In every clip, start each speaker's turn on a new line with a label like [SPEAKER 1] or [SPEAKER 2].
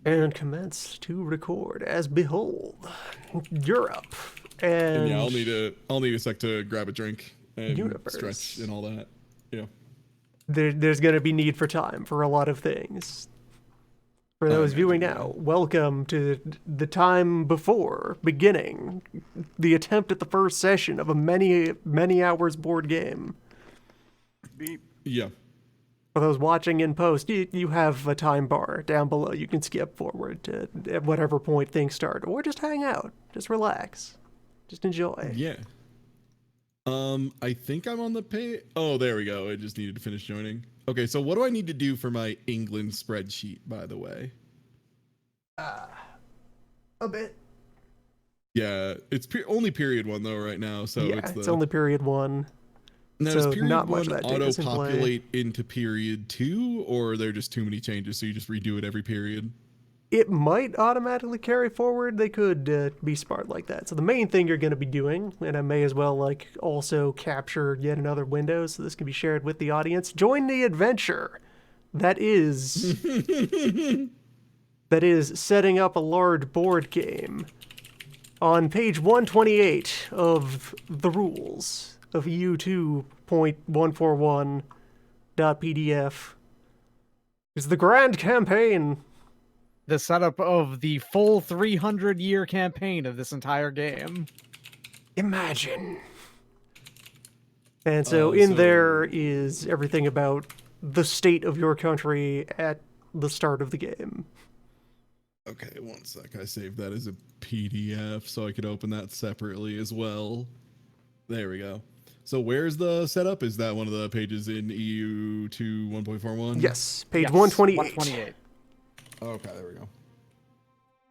[SPEAKER 1] And commence to record as behold, Europe and
[SPEAKER 2] Yeah, I'll need a sec to grab a drink and
[SPEAKER 1] universe.
[SPEAKER 2] stretch and all that. Yeah.
[SPEAKER 1] There's going to be need for time for a lot of things. For those viewing now, welcome to the time before beginning the attempt at the first session of a many hours board game.
[SPEAKER 2] Yeah.
[SPEAKER 1] For those watching in post, you have a time bar down below. You can skip forward to at whatever point things start, or just hang out, just relax, just enjoy.
[SPEAKER 2] Yeah. I think I'm on the page. Oh, there we go. I just needed to finish joining. Okay, so what do I need to do for my England spreadsheet, by the way?
[SPEAKER 1] A bit.
[SPEAKER 2] Yeah, it's only period one though right now, so
[SPEAKER 1] Yeah, it's only period one.
[SPEAKER 2] Now,
[SPEAKER 1] so
[SPEAKER 2] does period
[SPEAKER 1] not
[SPEAKER 2] one
[SPEAKER 1] much of that data is in play.
[SPEAKER 2] auto-populate into period two, or are there just too many changes, so you just redo it every period?
[SPEAKER 1] It might automatically carry forward. They could be smart like that. So the main thing you're going to be doing, and I may as well also capture yet another window so this can be shared with the audience. Join the adventure. That is setting up a large board game. On page 128 of the rules of EU2.141.pdf is the grand campaign.
[SPEAKER 3] The setup of the full 300-year campaign of this entire game.
[SPEAKER 1] Imagine. And so there is everything about the state of your country at the start of the game.
[SPEAKER 2] Okay, one sec. I saved that as a PDF so I could open that separately as well. There we go. So where's the setup? Is that one of the pages in EU 2 1.41?
[SPEAKER 1] Yes, page 128.
[SPEAKER 3] 128.
[SPEAKER 2] Okay, there we go.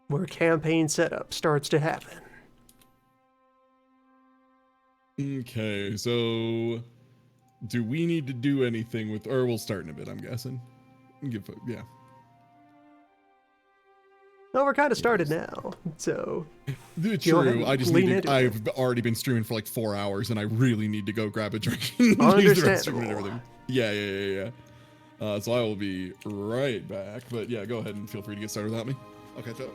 [SPEAKER 1] Where campaign setup starts to happen.
[SPEAKER 2] Okay, so do we need to do anything with, or we'll start in a bit, I'm guessing. Yeah.
[SPEAKER 1] Well, we're kind of started now, so...
[SPEAKER 2] True, I've already been streaming for like 4 hours, and I really need to go grab a drink and use the restroom and everything. Yeah. So I will be right back, but yeah, go ahead and feel free to get started without me. Okay, so...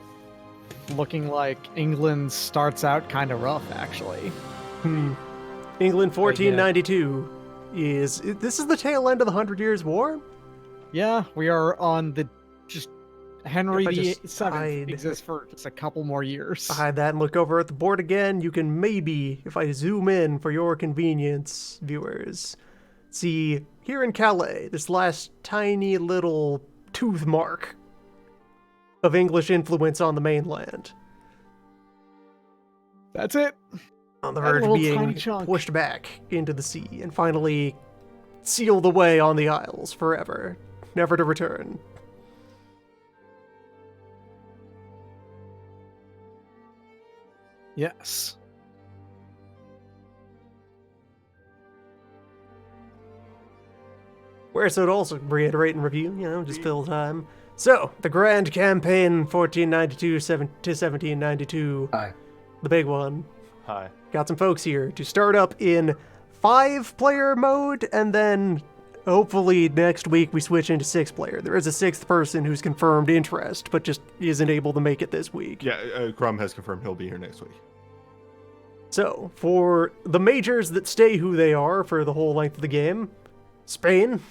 [SPEAKER 3] Looking like England starts out kind of rough, actually.
[SPEAKER 1] England 1492 is... This is the tail end of the 100 Years' War?
[SPEAKER 3] Yeah, we are on the... just... Henry
[SPEAKER 1] VII
[SPEAKER 3] exists for just a couple more years.
[SPEAKER 1] Hide that and look over at the board again. You can maybe, if I zoom in for your convenience, viewers, see here in Calais, this last tiny little tooth mark of English influence on the mainland.
[SPEAKER 3] That's it.
[SPEAKER 1] On the verge of being pushed back into the sea and finally sealed away on the Isles forever, never to return.
[SPEAKER 3] Yes.
[SPEAKER 1] Where so to also reiterate and review, just fill time. So, the Grand Campaign 1492 to 1792.
[SPEAKER 4] Hi.
[SPEAKER 1] The big one.
[SPEAKER 4] Hi.
[SPEAKER 1] Got some folks here to start up in 5-player mode, and then hopefully next week we switch into 6-player. There is a 6th person who's confirmed interest, but just isn't able to make it this week.
[SPEAKER 4] Yeah, Crumb has confirmed he'll be here next week.
[SPEAKER 1] So, for the majors that stay who they are for the whole length of the game, Spain,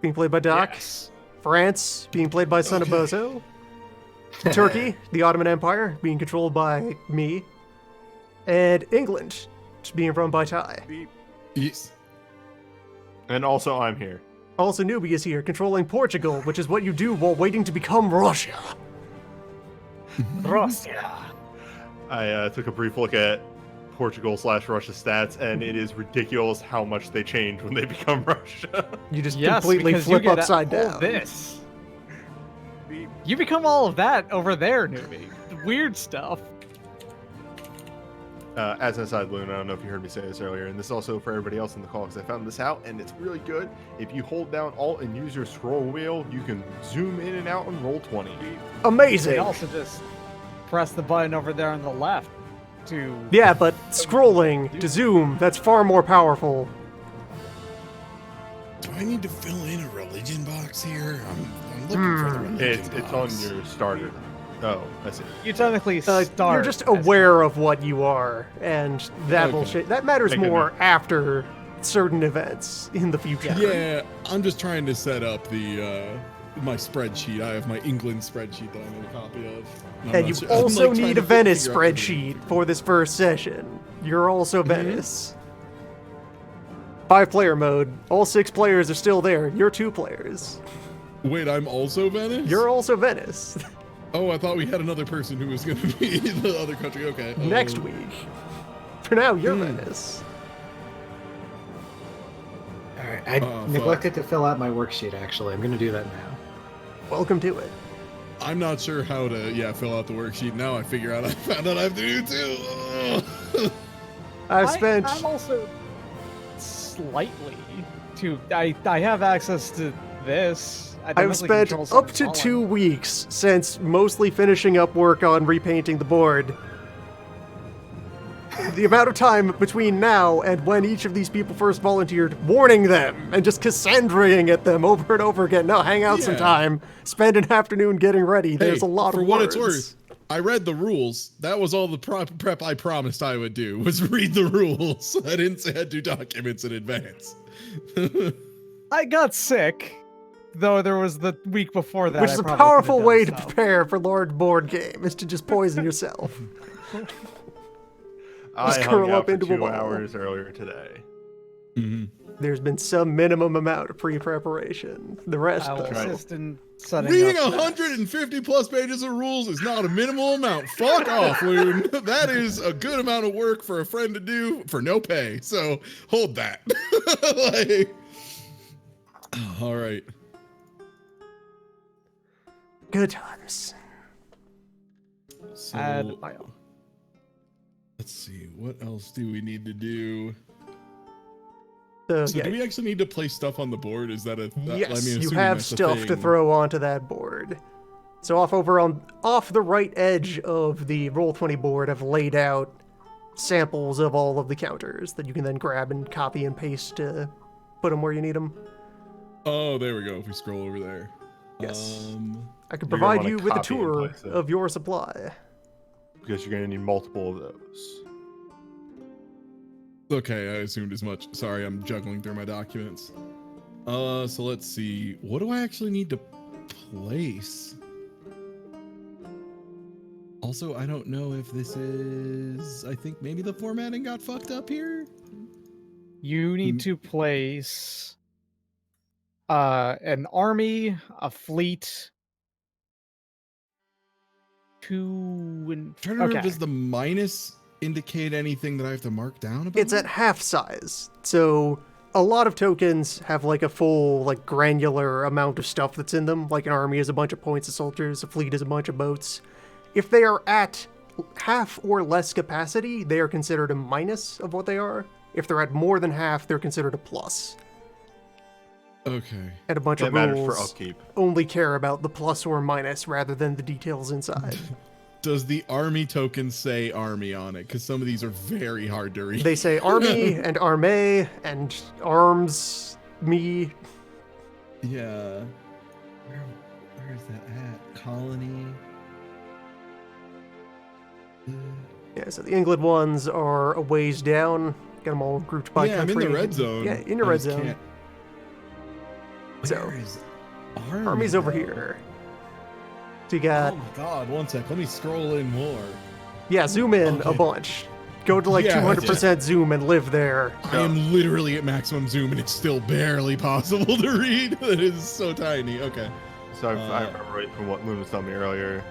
[SPEAKER 1] being played by Doc.
[SPEAKER 4] Yes.
[SPEAKER 1] France, being played by Son of Bozo. Turkey, the Ottoman Empire, being controlled by me. And England, being run by Ty.
[SPEAKER 2] Yes.
[SPEAKER 4] And also I'm here.
[SPEAKER 1] Also Newbie is here, controlling Portugal, which is what you do while waiting to become Russia.
[SPEAKER 3] Russia.
[SPEAKER 4] I took a brief look at Portugal/Russia stats, and it is ridiculous how much they change when they become Russia.
[SPEAKER 1] You just completely flip upside down.
[SPEAKER 3] This. You become all of that over there, Newbie. Weird stuff.
[SPEAKER 4] As an aside, Loon, I don't know if you heard me say this earlier, and this is also for everybody else in the call, because I found this out, and it's really good. If you hold down Alt and use your scroll wheel, you can zoom in and out and roll 20.
[SPEAKER 1] Amazing!
[SPEAKER 3] You can also just press the button over there on the left to...
[SPEAKER 1] Yeah, but scrolling to zoom, that's far more powerful.
[SPEAKER 2] I need to fill in a religion box here? I'm looking for the religion box.
[SPEAKER 4] It's on your starter. Oh, I see.
[SPEAKER 3] You technically start.
[SPEAKER 1] You're just aware of what you are, and that bullshit. That matters more after certain events in the future.
[SPEAKER 2] Yeah, I'm just trying to set up the my spreadsheet. I have my England spreadsheet that I'm going to copy of.
[SPEAKER 1] And you also need a Venice spreadsheet for this first session. You're also Venice. 5-player mode. All 6 players are still there. You're 2 players.
[SPEAKER 2] Wait, I'm also Venice?
[SPEAKER 1] You're also Venice.
[SPEAKER 2] Oh, I thought we had another person who was going to be in the other country. Okay.
[SPEAKER 1] Next week. For now, you're Venice.
[SPEAKER 5] Alright, I neglected to fill out my worksheet, actually. I'm going to do that now.
[SPEAKER 1] Welcome to it.
[SPEAKER 2] I'm not sure how to, fill out the worksheet. Now I found out I have to do too.
[SPEAKER 3] I'm also slightly too. I have access to this.
[SPEAKER 1] I've spent up to 2 weeks since mostly finishing up work on repainting the board. The amount of time between now and when each of these people first volunteered, warning them and just Cassandraing at them over and over again. No, hang out some time. Spend an afternoon getting ready. There's a lot of words. For what it's worth,
[SPEAKER 2] I read the rules. That was all the prep I promised I would do, was read the rules. I didn't say I'd do documents in advance.
[SPEAKER 3] I got sick. Though there was the week before that.
[SPEAKER 1] Which is a powerful way to prepare for large board game, is to just poison yourself.
[SPEAKER 4] Just curl up into 2 hours earlier today.
[SPEAKER 2] Mm-hmm.
[SPEAKER 1] There's been some minimum amount of pre-preparation. The rest,
[SPEAKER 2] reading 150 plus pages of rules is not a minimal amount. Fuck off, Loon. That is a good amount of work for a friend to do for no pay. So hold that. All right.
[SPEAKER 1] Good times.
[SPEAKER 2] So, let's see, what else do we need to do? So do we actually need to place stuff on the board? Is that
[SPEAKER 1] yes, you have stuff to throw onto that board. So off the right edge of the Roll20 board, I've laid out samples of all of the counters that you can then grab and copy and paste to put them where you need them.
[SPEAKER 2] Oh, there we go. If we scroll over there.
[SPEAKER 1] Yes. I can provide you with a tour of your supply.
[SPEAKER 4] Because you're going to need multiple of those.
[SPEAKER 2] Okay, I assumed as much. Sorry, I'm juggling through my documents. So let's see. What do I actually need to place? Also, I don't know if this is... I think maybe the formatting got fucked up here.
[SPEAKER 3] You need to place an army, a fleet, 2 and...
[SPEAKER 2] Trying to remember, does the minus indicate anything that I have to mark down about?
[SPEAKER 1] It's at half size. So a lot of tokens have like a full, like granular amount of stuff that's in them. Like an army is a bunch of points of soldiers, a fleet is a bunch of boats. If they are at half or less capacity, they are considered a minus of what they are. If they're at more than half, they're considered a plus.
[SPEAKER 2] Okay.
[SPEAKER 1] And a bunch of rules
[SPEAKER 4] for upkeep.
[SPEAKER 1] Only care about the plus or minus rather than the details inside.
[SPEAKER 2] Does the army token say army on it? Because some of these are very hard to read.
[SPEAKER 1] They say army and armée and arms me.
[SPEAKER 2] Yeah. Where is that at? Colony.
[SPEAKER 1] Yeah, so the England ones are a ways down. Got them all grouped by country.
[SPEAKER 2] I'm in the red zone.
[SPEAKER 1] Yeah, in the red zone. So, army's over here. So you got...
[SPEAKER 2] Oh my god, one sec. Let me scroll in more.
[SPEAKER 1] Yeah, zoom in a bunch. Go to like 200% zoom and live there.
[SPEAKER 2] I am literally at maximum zoom and it's still barely possible to read. It is so tiny. Okay.
[SPEAKER 4] So I remember right from what Moon was telling me earlier.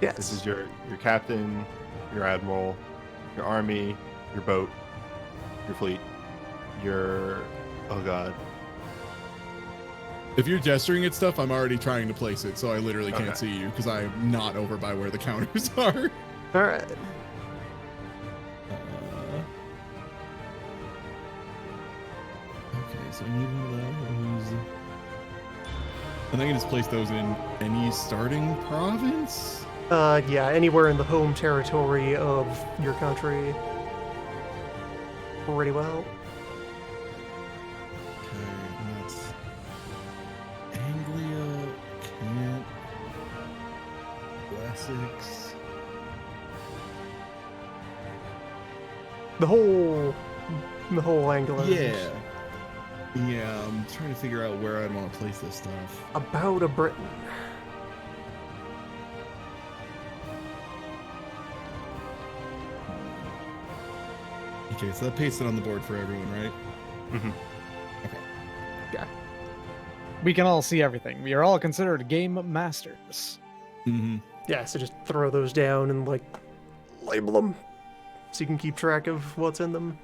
[SPEAKER 1] Yes.
[SPEAKER 4] This is your captain, your admiral, your army, your boat, your fleet, your... Oh god.
[SPEAKER 2] If you're gesturing at stuff, I'm already trying to place it, so I literally can't see you because I'm not over by where the counters are.
[SPEAKER 1] All right.
[SPEAKER 2] Okay, so I need one of those. And I can just place those in any starting province?
[SPEAKER 1] Yeah, anywhere in the home territory of your country. Pretty well.
[SPEAKER 2] Classics.
[SPEAKER 1] The whole Anglo.
[SPEAKER 2] Yeah. Yeah, I'm trying to figure out where I'd want to place this stuff.
[SPEAKER 1] About a Britain.
[SPEAKER 2] Okay, so that pasted on the board for everyone, right?
[SPEAKER 4] Mhm.
[SPEAKER 2] Okay.
[SPEAKER 1] Yeah.
[SPEAKER 3] We can all see everything. We are all considered game masters.
[SPEAKER 2] Mm-hmm.
[SPEAKER 1] Yeah, so just throw those down and, like, label them so you can keep track of what's in them.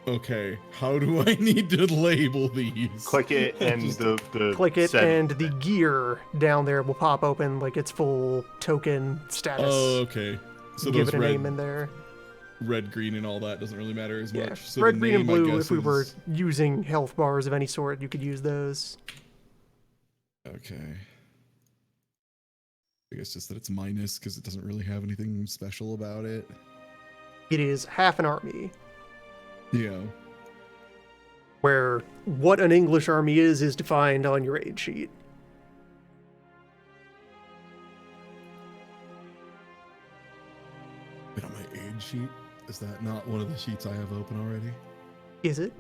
[SPEAKER 2] Okay. How do I need to label these?
[SPEAKER 4] Click it and the
[SPEAKER 1] Click it,
[SPEAKER 4] setting.
[SPEAKER 1] and the gear down there will pop open like its full token status.
[SPEAKER 2] Oh, okay. So
[SPEAKER 1] Give
[SPEAKER 2] those
[SPEAKER 1] it a name in there.
[SPEAKER 2] red, green, and all that doesn't really matter as
[SPEAKER 1] Yeah,
[SPEAKER 2] much. So
[SPEAKER 1] red,
[SPEAKER 2] the
[SPEAKER 1] green, and
[SPEAKER 2] name, I
[SPEAKER 1] blue.
[SPEAKER 2] guess,
[SPEAKER 1] If we were
[SPEAKER 2] is-
[SPEAKER 1] using health bars of any sort, you could use those.
[SPEAKER 2] Okay. I guess just that it's minus because it doesn't really have anything special about it.
[SPEAKER 1] It is half an army,
[SPEAKER 2] Yeah.
[SPEAKER 1] where what an English army is defined on your aid sheet.
[SPEAKER 2] Wait, on my aid sheet? Is that not one of the sheets I have open already?
[SPEAKER 1] Is it?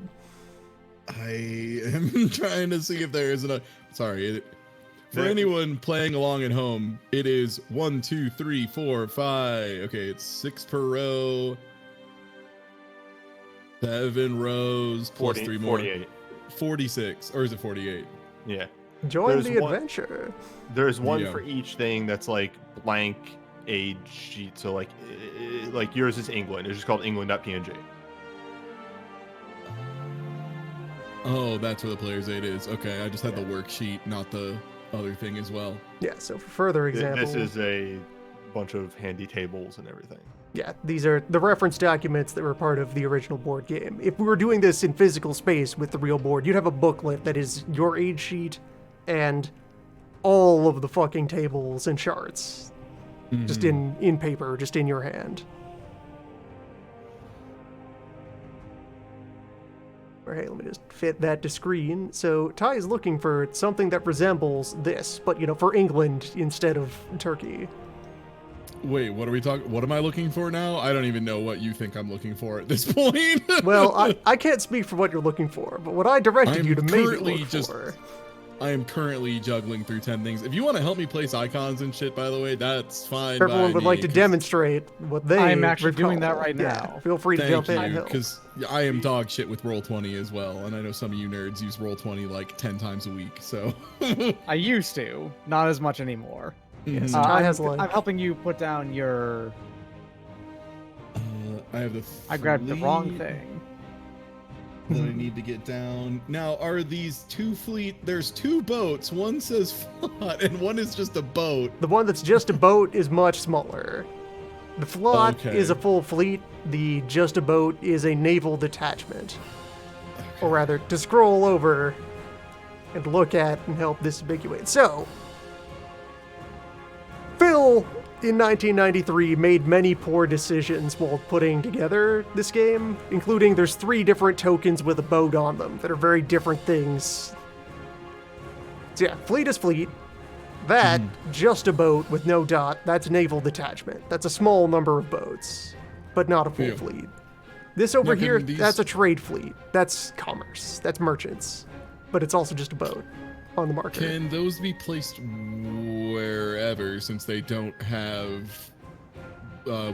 [SPEAKER 2] I am trying to see if there is enough. Sorry. For anyone playing along at home, it is 1, 2, 3, 4, 5. Okay, it's 6 per row. 7 rows plus 3 more.
[SPEAKER 4] 48.
[SPEAKER 2] 46. Or is it 48?
[SPEAKER 4] Yeah.
[SPEAKER 1] Join
[SPEAKER 4] There's
[SPEAKER 1] the
[SPEAKER 4] one-
[SPEAKER 1] adventure.
[SPEAKER 4] There's one
[SPEAKER 2] Yeah.
[SPEAKER 4] for each thing that's like blank age sheet. So like yours is England. It's just called England.png.
[SPEAKER 2] Oh, that's where the player's aid is. Okay, I just had the worksheet, not the other thing as well.
[SPEAKER 1] Yeah, so for further example...
[SPEAKER 4] This is a bunch of handy tables and everything.
[SPEAKER 1] Yeah, these are the reference documents that were part of the original board game. If we were doing this in physical space with the real board, you'd have a booklet that is your aid sheet and all of the fucking tables and charts. Just in paper, just in your hand. Alright, let me just fit that to screen. So Ty is looking for something that resembles this, but for England instead of Turkey.
[SPEAKER 2] Wait, what are we talking? What am I looking for now? I don't even know what you think I'm looking for at this point.
[SPEAKER 1] Well, I can't speak for what you're looking for, but what I directed you to maybe look for.
[SPEAKER 2] I am currently juggling through 10 things. If you want to help me place icons and shit, by the way, that's fine.
[SPEAKER 1] If everyone would like to demonstrate what they
[SPEAKER 3] I'm actually
[SPEAKER 1] recall,
[SPEAKER 3] doing that right now.
[SPEAKER 1] Feel free to jump in and
[SPEAKER 2] Thank you,
[SPEAKER 1] help.
[SPEAKER 2] because I am dog shit with Roll20 as well, and I know some of you nerds use Roll20 like 10 times a week, so...
[SPEAKER 3] I used to, not as much anymore.
[SPEAKER 1] Yes, Ty has
[SPEAKER 3] I'm helping you put down your...
[SPEAKER 2] I have the
[SPEAKER 3] I grabbed the wrong
[SPEAKER 2] fleet
[SPEAKER 3] thing.
[SPEAKER 2] that I need to get down. Now, are these two fleet... There's 2 boats. One says flot, and one is just a boat.
[SPEAKER 1] The one that's just a boat is much smaller. The flot
[SPEAKER 2] Okay.
[SPEAKER 1] is a full fleet. The just a boat is a naval detachment. Or rather, to scroll over and look at and help disambiguate. So, Phil, in 1993, made many poor decisions while putting together this game, including there's 3 different tokens with a boat on them that are very different things. So yeah, fleet is fleet. That, just a boat with no dot, that's naval detachment. That's a small number of boats, but not a full
[SPEAKER 2] Yeah.
[SPEAKER 1] fleet. This over
[SPEAKER 2] Now, can
[SPEAKER 1] here,
[SPEAKER 2] these-
[SPEAKER 1] that's a trade fleet. That's commerce. That's merchants. But it's also just a boat on the marker.
[SPEAKER 2] Can those be placed wherever, since they don't have...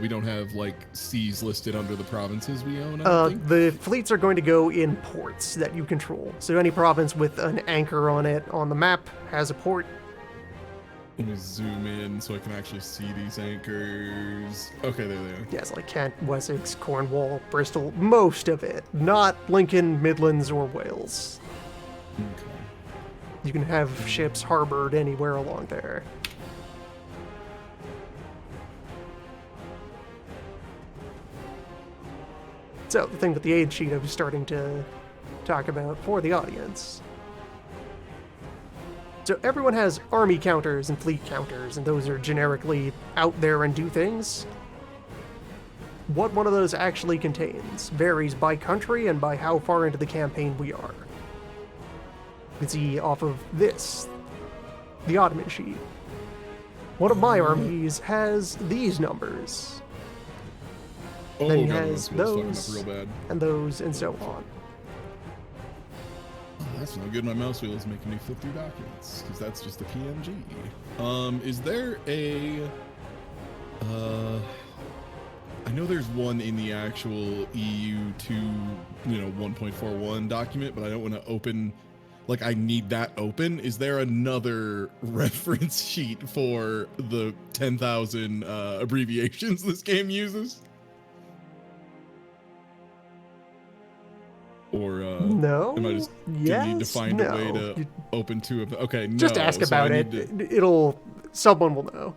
[SPEAKER 2] we don't have, like, seas listed under the provinces we own, I don't think?
[SPEAKER 1] The fleets are going to go in ports that you control. So any province with an anchor on it on the map has a port.
[SPEAKER 2] Let me zoom in so I can actually see these anchors. Okay, there they are.
[SPEAKER 1] Yes, like Kent, Wessex, Cornwall, Bristol, most of it. Not Lincoln, Midlands, or Wales.
[SPEAKER 2] Okay.
[SPEAKER 1] You can have ships harbored anywhere along there. So, the thing with the aid sheet I was starting to talk about for the audience. So everyone has army counters and fleet counters, and those are generically out there and do things. What one of those actually contains varies by country and by how far into the campaign we are. You can see off of this, the Ottoman sheet. one of my armies has these numbers.
[SPEAKER 2] Oh,
[SPEAKER 1] Then he
[SPEAKER 2] no,
[SPEAKER 1] has
[SPEAKER 2] that's fucking up
[SPEAKER 1] those
[SPEAKER 2] real bad.
[SPEAKER 1] and those and so on.
[SPEAKER 2] Oh, that's no good. My mouse wheel is making me flip through documents because that's just a PNG. Is there a? I know there's one in the actual EU 2, 1.41 document, but I don't want to open. Like, I need that open. Is there another reference sheet for the 10,000 abbreviations this game uses? Or
[SPEAKER 1] no?
[SPEAKER 2] am I just gonna need to find a way to open two of them? Okay, no.
[SPEAKER 1] Just ask about it. Someone will know.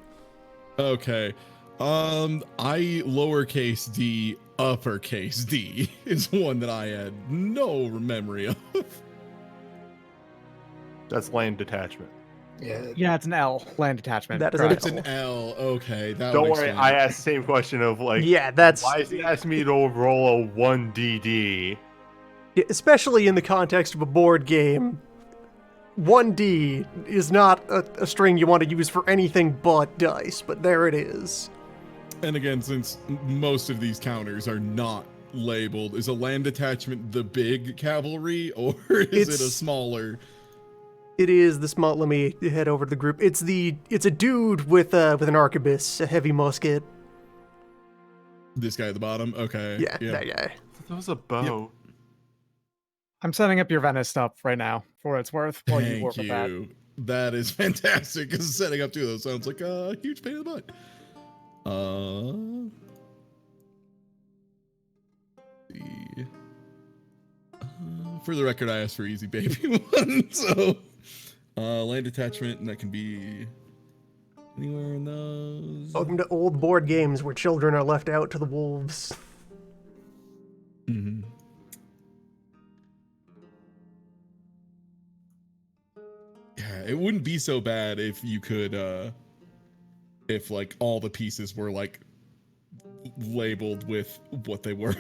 [SPEAKER 2] Okay. I lowercase d uppercase d is one that I had no memory of.
[SPEAKER 4] That's land detachment.
[SPEAKER 3] Yeah, it's an L, land detachment.
[SPEAKER 1] That is
[SPEAKER 3] right.
[SPEAKER 2] It's an L. Okay, that
[SPEAKER 4] Don't
[SPEAKER 2] would
[SPEAKER 4] worry,
[SPEAKER 2] explain
[SPEAKER 4] I
[SPEAKER 2] it.
[SPEAKER 4] asked the same question of like,
[SPEAKER 1] Yeah, that's
[SPEAKER 4] why is he asking me to roll a 1DD?
[SPEAKER 1] especially in the context of a board game. 1D is not a string you want to use for anything but dice, but there it is.
[SPEAKER 2] And again, since most of these counters are not labeled, is a land detachment the big cavalry or is it a smaller?
[SPEAKER 1] It is the small. Let me head over to the group. It's a dude with an arquebus, a heavy musket.
[SPEAKER 2] This guy at the bottom. Okay.
[SPEAKER 1] Yeah, that guy.
[SPEAKER 4] That was a bow.
[SPEAKER 2] Yep.
[SPEAKER 3] I'm setting up your Venice stuff right now, for what it's worth, while you work with that.
[SPEAKER 2] That is fantastic, because setting up two of those sounds like a huge pain in the butt. See. For the record, I asked for easy baby one, so land attachment, and that can be anywhere in those.
[SPEAKER 1] Welcome to old board games where children are left out to the wolves.
[SPEAKER 2] Mm-hmm. Yeah, it wouldn't be so bad if you could, if like all the pieces were like labeled with what they were.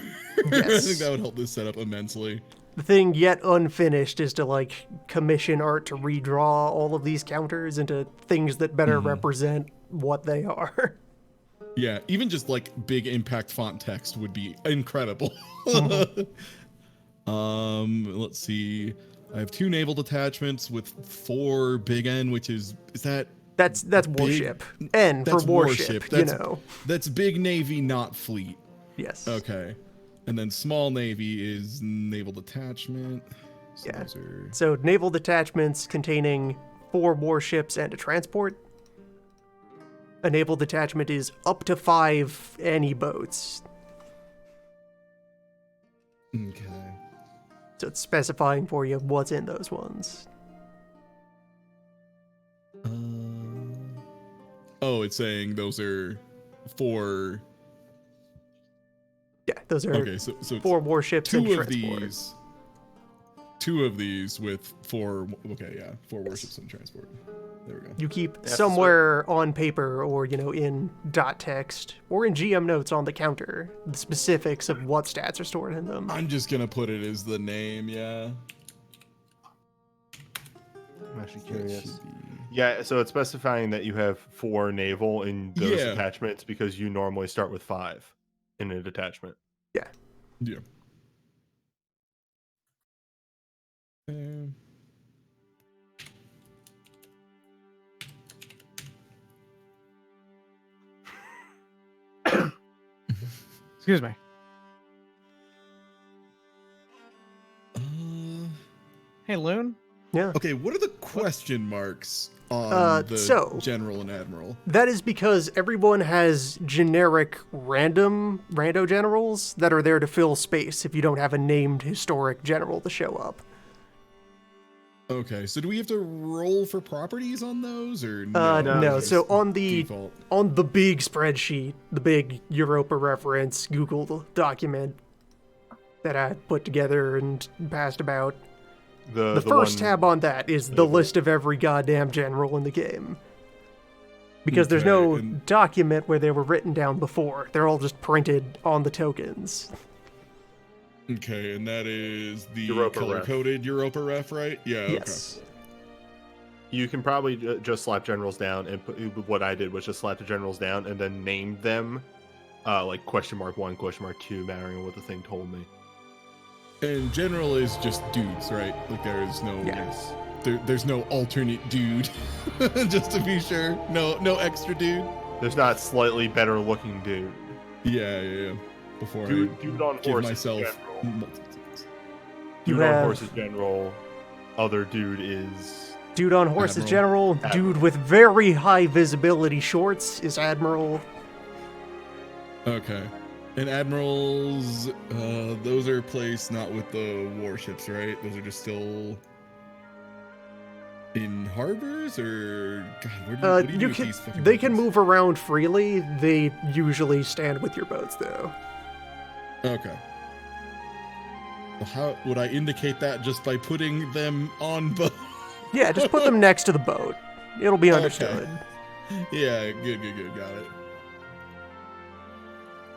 [SPEAKER 1] Yes.
[SPEAKER 2] I think that would help this setup immensely.
[SPEAKER 1] The thing yet unfinished is to like commission art to redraw all of these counters into things that better represent what they are.
[SPEAKER 2] Yeah, even just like big impact font text would be incredible. Let's see. I have 2 naval detachments with 4 big N, which is that
[SPEAKER 1] that's warship. N for warship,
[SPEAKER 2] That's big navy, not fleet.
[SPEAKER 1] Yes.
[SPEAKER 2] Okay. And then small navy is naval detachment. So
[SPEAKER 1] yeah.
[SPEAKER 2] those are...
[SPEAKER 1] So naval detachments containing 4 warships and a transport. A naval detachment is up to 5 any boats.
[SPEAKER 2] Okay.
[SPEAKER 1] So it's specifying for you what's in those ones.
[SPEAKER 2] Oh, it's saying those are 4...
[SPEAKER 1] Yeah, those are
[SPEAKER 2] okay, so
[SPEAKER 1] 4 warships and transport.
[SPEAKER 2] 2 of these with 4... Okay, yeah, 4 warships and transport. There we go.
[SPEAKER 1] You keep somewhere on paper or, in dot text or in GM notes on the counter the specifics of what stats are stored in them.
[SPEAKER 2] I'm just gonna put it as the name, yeah.
[SPEAKER 4] I'm actually curious. Yeah, so it's specifying that you have 4 naval in those attachments because you normally start with 5 in a detachment.
[SPEAKER 1] Yeah.
[SPEAKER 2] Yeah.
[SPEAKER 3] Excuse me. Hey, Loon?
[SPEAKER 1] Yeah.
[SPEAKER 2] Okay, what are the question marks on the general and admiral?
[SPEAKER 1] That is because everyone has generic rando generals that are there to fill space if you don't have a named historic general to show up.
[SPEAKER 2] Okay, so do we have to roll for properties on those, or no?
[SPEAKER 1] No. So on the big spreadsheet, the big Europa reference Google document that I put together and passed about, the first tab on that is the list of every goddamn general in the game. Because there's no document where they were written down before. They're all just printed on the tokens.
[SPEAKER 2] Okay, and that is the
[SPEAKER 4] Europa
[SPEAKER 2] color-coded Europa ref, right? Yeah,
[SPEAKER 1] yes.
[SPEAKER 2] okay.
[SPEAKER 4] You can probably just slap generals down, and what I did was just slap the generals down and then name them, like ?1, ?2, mattering on what the thing told me.
[SPEAKER 2] And general is just dudes, right? Like there is no,
[SPEAKER 1] Yes.
[SPEAKER 2] There's no alternate dude, just to be sure. No extra dude.
[SPEAKER 4] There's not slightly better looking dude.
[SPEAKER 2] Yeah. Before
[SPEAKER 4] Dude on
[SPEAKER 2] give
[SPEAKER 4] horse
[SPEAKER 2] myself
[SPEAKER 4] is general.
[SPEAKER 2] multitudes.
[SPEAKER 4] Dude on horse is general. Other dude is.
[SPEAKER 1] Dude on horse is general.
[SPEAKER 4] Admiral.
[SPEAKER 1] Dude with very high visibility shorts is admiral.
[SPEAKER 2] Okay. And admirals, those are placed not with the warships, right? Those are just still in harbors, or God, what do you do with these fucking
[SPEAKER 1] They can
[SPEAKER 2] weapons?
[SPEAKER 1] move around freely. They usually stand with your boats, though.
[SPEAKER 2] Okay. Well, how would I indicate that? Just by putting them on boat?
[SPEAKER 1] Yeah, just put them next to the boat. It'll be understood.
[SPEAKER 2] Yeah, good, got it.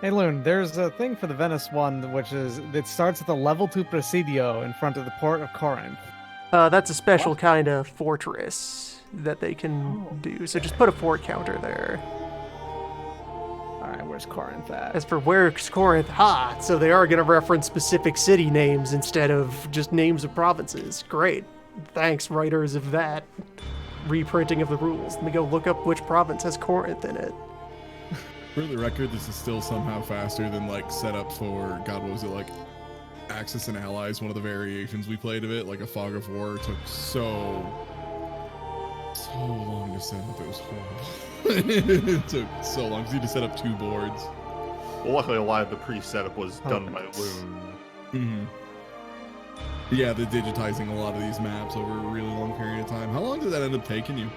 [SPEAKER 3] Hey, Loon, there's a thing for the Venice one, which is it starts at the level 2 Presidio in front of the port of Corinth.
[SPEAKER 1] That's a special kind of fortress that they can do. So just put a fort counter there.
[SPEAKER 3] All right, where's Corinth at?
[SPEAKER 1] As for where's Corinth, so they are going to reference specific city names instead of just names of provinces. Great. Thanks, writers of that reprinting of the rules. Let me go look up which province has Corinth in it.
[SPEAKER 2] For the record, this is still somehow faster than like setup for God. What was it like? Axis and Allies. One of the variations we played of it, like a Fog of War, took so long to set up. It was horrible. It took so long. 'Cause you had to set up 2 boards.
[SPEAKER 4] Well, luckily, a lot of the pre-setup was done by Loon.
[SPEAKER 2] Mm-hmm. Yeah, they're digitizing a lot of these maps over a really long period of time. How long did that end up taking you?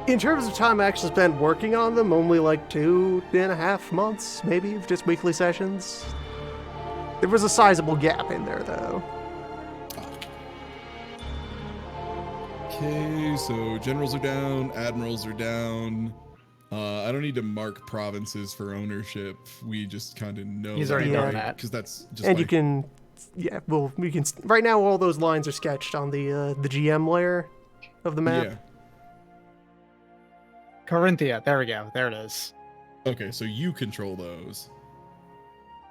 [SPEAKER 1] In terms of time I actually spent working on them, only like 2.5 months, maybe, of just weekly sessions. There was a sizable gap in there, though.
[SPEAKER 2] Okay, so generals are down, admirals are down. I don't need to mark provinces for ownership. We just kind of know.
[SPEAKER 3] He's already done that.
[SPEAKER 2] Because that's just.
[SPEAKER 1] And you can, we can. Right now, all those lines are sketched on the GM layer of the map.
[SPEAKER 2] Yeah.
[SPEAKER 3] Corinthia, there we go. There it is.
[SPEAKER 2] Okay, so you control those.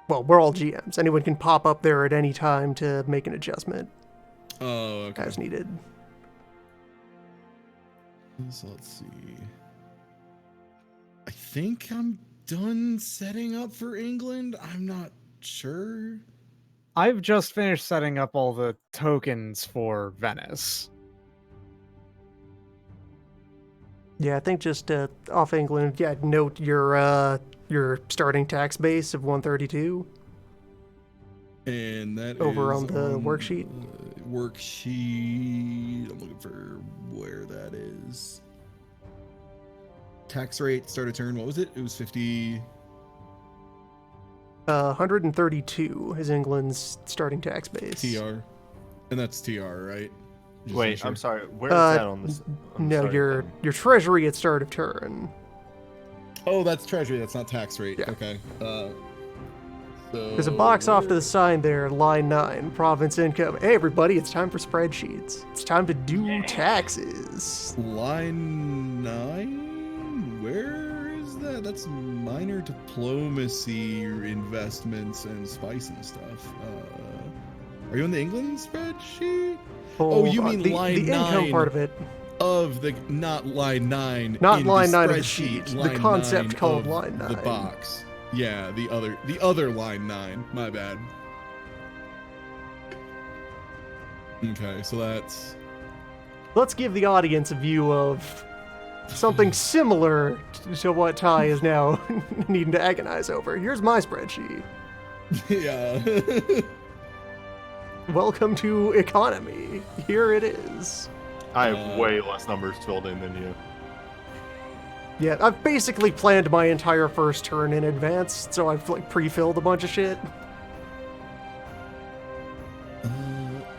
[SPEAKER 1] Well, we're all GMs. Anyone can pop up there at any time to make an adjustment
[SPEAKER 2] Oh, okay.
[SPEAKER 1] as needed.
[SPEAKER 2] So let's see. I think I'm done setting up for England. I'm not sure.
[SPEAKER 3] I've just finished setting up all the tokens for Venice.
[SPEAKER 1] Yeah, I think just off England, note your starting tax base of 132.
[SPEAKER 2] And that
[SPEAKER 1] over
[SPEAKER 2] is
[SPEAKER 1] on the worksheet.
[SPEAKER 2] Worksheet. I'm looking for where that is. Tax rate, start of turn. What was it? It was 50.
[SPEAKER 1] 132 is England's starting tax base.
[SPEAKER 2] TR. And that's TR, right? Just
[SPEAKER 4] Wait,
[SPEAKER 2] make sure.
[SPEAKER 4] I'm sorry. Where is that on this?
[SPEAKER 1] No, your treasury at start of turn.
[SPEAKER 2] Oh, that's treasury. That's not tax rate.
[SPEAKER 1] Yeah.
[SPEAKER 2] Okay. So
[SPEAKER 1] There's a box off to the side there, line 9, province income. Hey, everybody, it's time for spreadsheets. It's time to do taxes.
[SPEAKER 2] Line 9? Where is that? That's minor diplomacy, investments, and spice and stuff. Are you on the England spreadsheet? Oh, you mean line
[SPEAKER 1] the
[SPEAKER 2] 9
[SPEAKER 1] income part of it.
[SPEAKER 2] Of the, not line 9.
[SPEAKER 1] Not
[SPEAKER 2] in
[SPEAKER 1] line
[SPEAKER 2] the
[SPEAKER 1] 9 of the
[SPEAKER 2] spreadsheet,
[SPEAKER 1] sheet. The
[SPEAKER 2] line
[SPEAKER 1] concept
[SPEAKER 2] 9
[SPEAKER 1] called
[SPEAKER 2] of
[SPEAKER 1] line 9.
[SPEAKER 2] The box. Yeah, the other line 9. My bad. Okay, so that's...
[SPEAKER 1] Let's give the audience a view of something similar to what Ty is now needing to agonize over. Here's my spreadsheet.
[SPEAKER 2] Yeah.
[SPEAKER 1] Welcome to economy. Here it is.
[SPEAKER 4] I have way less numbers filled in than you.
[SPEAKER 1] Yeah, I've basically planned my entire first turn in advance, so I've like pre-filled a bunch of shit.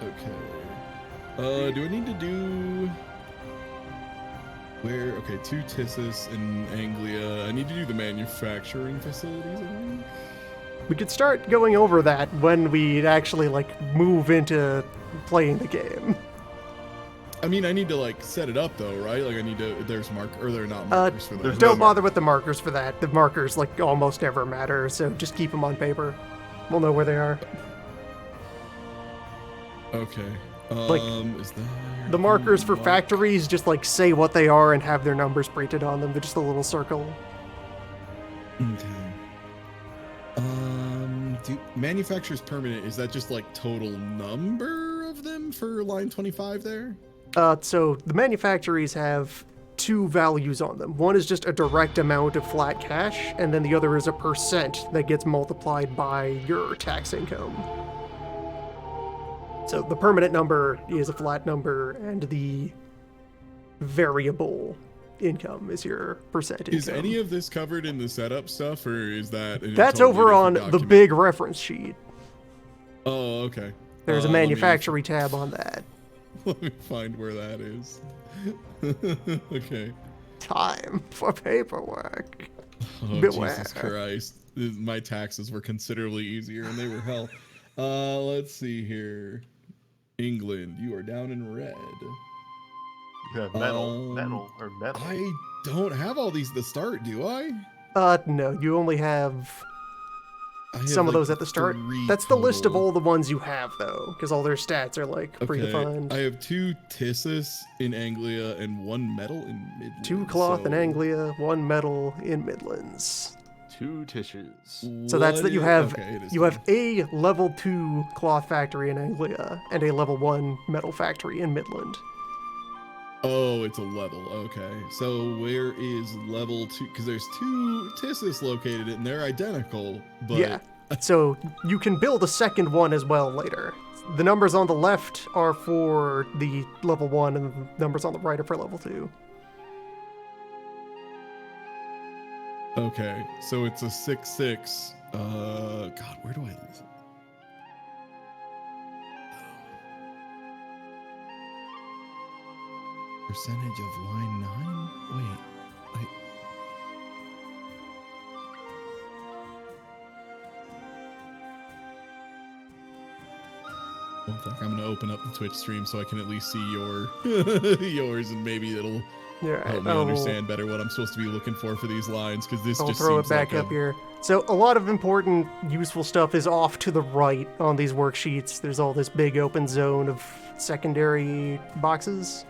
[SPEAKER 2] Okay. Do I need to do... Where? Okay, 2 Tissus and Anglia. I need to do the manufacturing facilities, I think.
[SPEAKER 1] We could start going over that when we actually like move into playing the game.
[SPEAKER 2] I mean, I need to like set it up though, right? Like I need to. There's they're not markers for that.
[SPEAKER 1] Don't bother with the markers for that. The markers like almost never matter, so just keep them on paper. We'll know where they are.
[SPEAKER 2] Okay.
[SPEAKER 1] Like,
[SPEAKER 2] is that
[SPEAKER 1] the markers for factories just like say what they are and have their numbers printed on them. They're just a little circle.
[SPEAKER 2] Okay. Manufacturer's permanent, is that just like total number of them for line 25 there?
[SPEAKER 1] So the manufactories have two values on them. One is just a direct amount of flat cash, and then the other is a percent that gets multiplied by your tax income. So the permanent number is a flat number, and the variable income is your percent income.
[SPEAKER 2] Is any of this covered in the setup stuff, or is that...
[SPEAKER 1] That's over on the big reference sheet.
[SPEAKER 2] Oh, okay.
[SPEAKER 1] There's a manufacturing tab on that.
[SPEAKER 2] Let me find where that is. Okay.
[SPEAKER 1] Time for paperwork.
[SPEAKER 2] Oh,
[SPEAKER 1] Beware.
[SPEAKER 2] Jesus Christ. My taxes were considerably easier and they were hell. Let's see here. England, you are down in red.
[SPEAKER 4] You have metal.
[SPEAKER 2] I don't have all these at the start, do I?
[SPEAKER 1] No, you only have some of those at the start. That's the list of all the ones you have, though, because all their stats are like predefined.
[SPEAKER 2] I have 2 Tissus in Anglia and 1 metal in Midlands.
[SPEAKER 1] 2 cloth in Anglia, 1 metal in Midlands.
[SPEAKER 4] 2 tissues.
[SPEAKER 1] So that's that you have. You have a level 2 cloth factory in Anglia and a level 1 metal factory in Midland.
[SPEAKER 2] Oh, it's a level. Okay. So where is level 2? Because there's 2 Tissus located and they're identical. But...
[SPEAKER 1] Yeah. So you can build a second one as well later. The numbers on the left are for the level 1 and the numbers on the right are for level 2.
[SPEAKER 2] Okay. So it's a 6-6. God, where do I... Percentage of line 9? Wait, One sec, I'm gonna open up the Twitch stream so I can at least see your yours, and maybe it'll help me understand better what I'm supposed to be looking for these lines, because this just
[SPEAKER 1] throw
[SPEAKER 2] seems
[SPEAKER 1] it back
[SPEAKER 2] like
[SPEAKER 1] up here. So a lot of important, useful stuff is off to the right on these worksheets. There's all this big open zone of secondary boxes.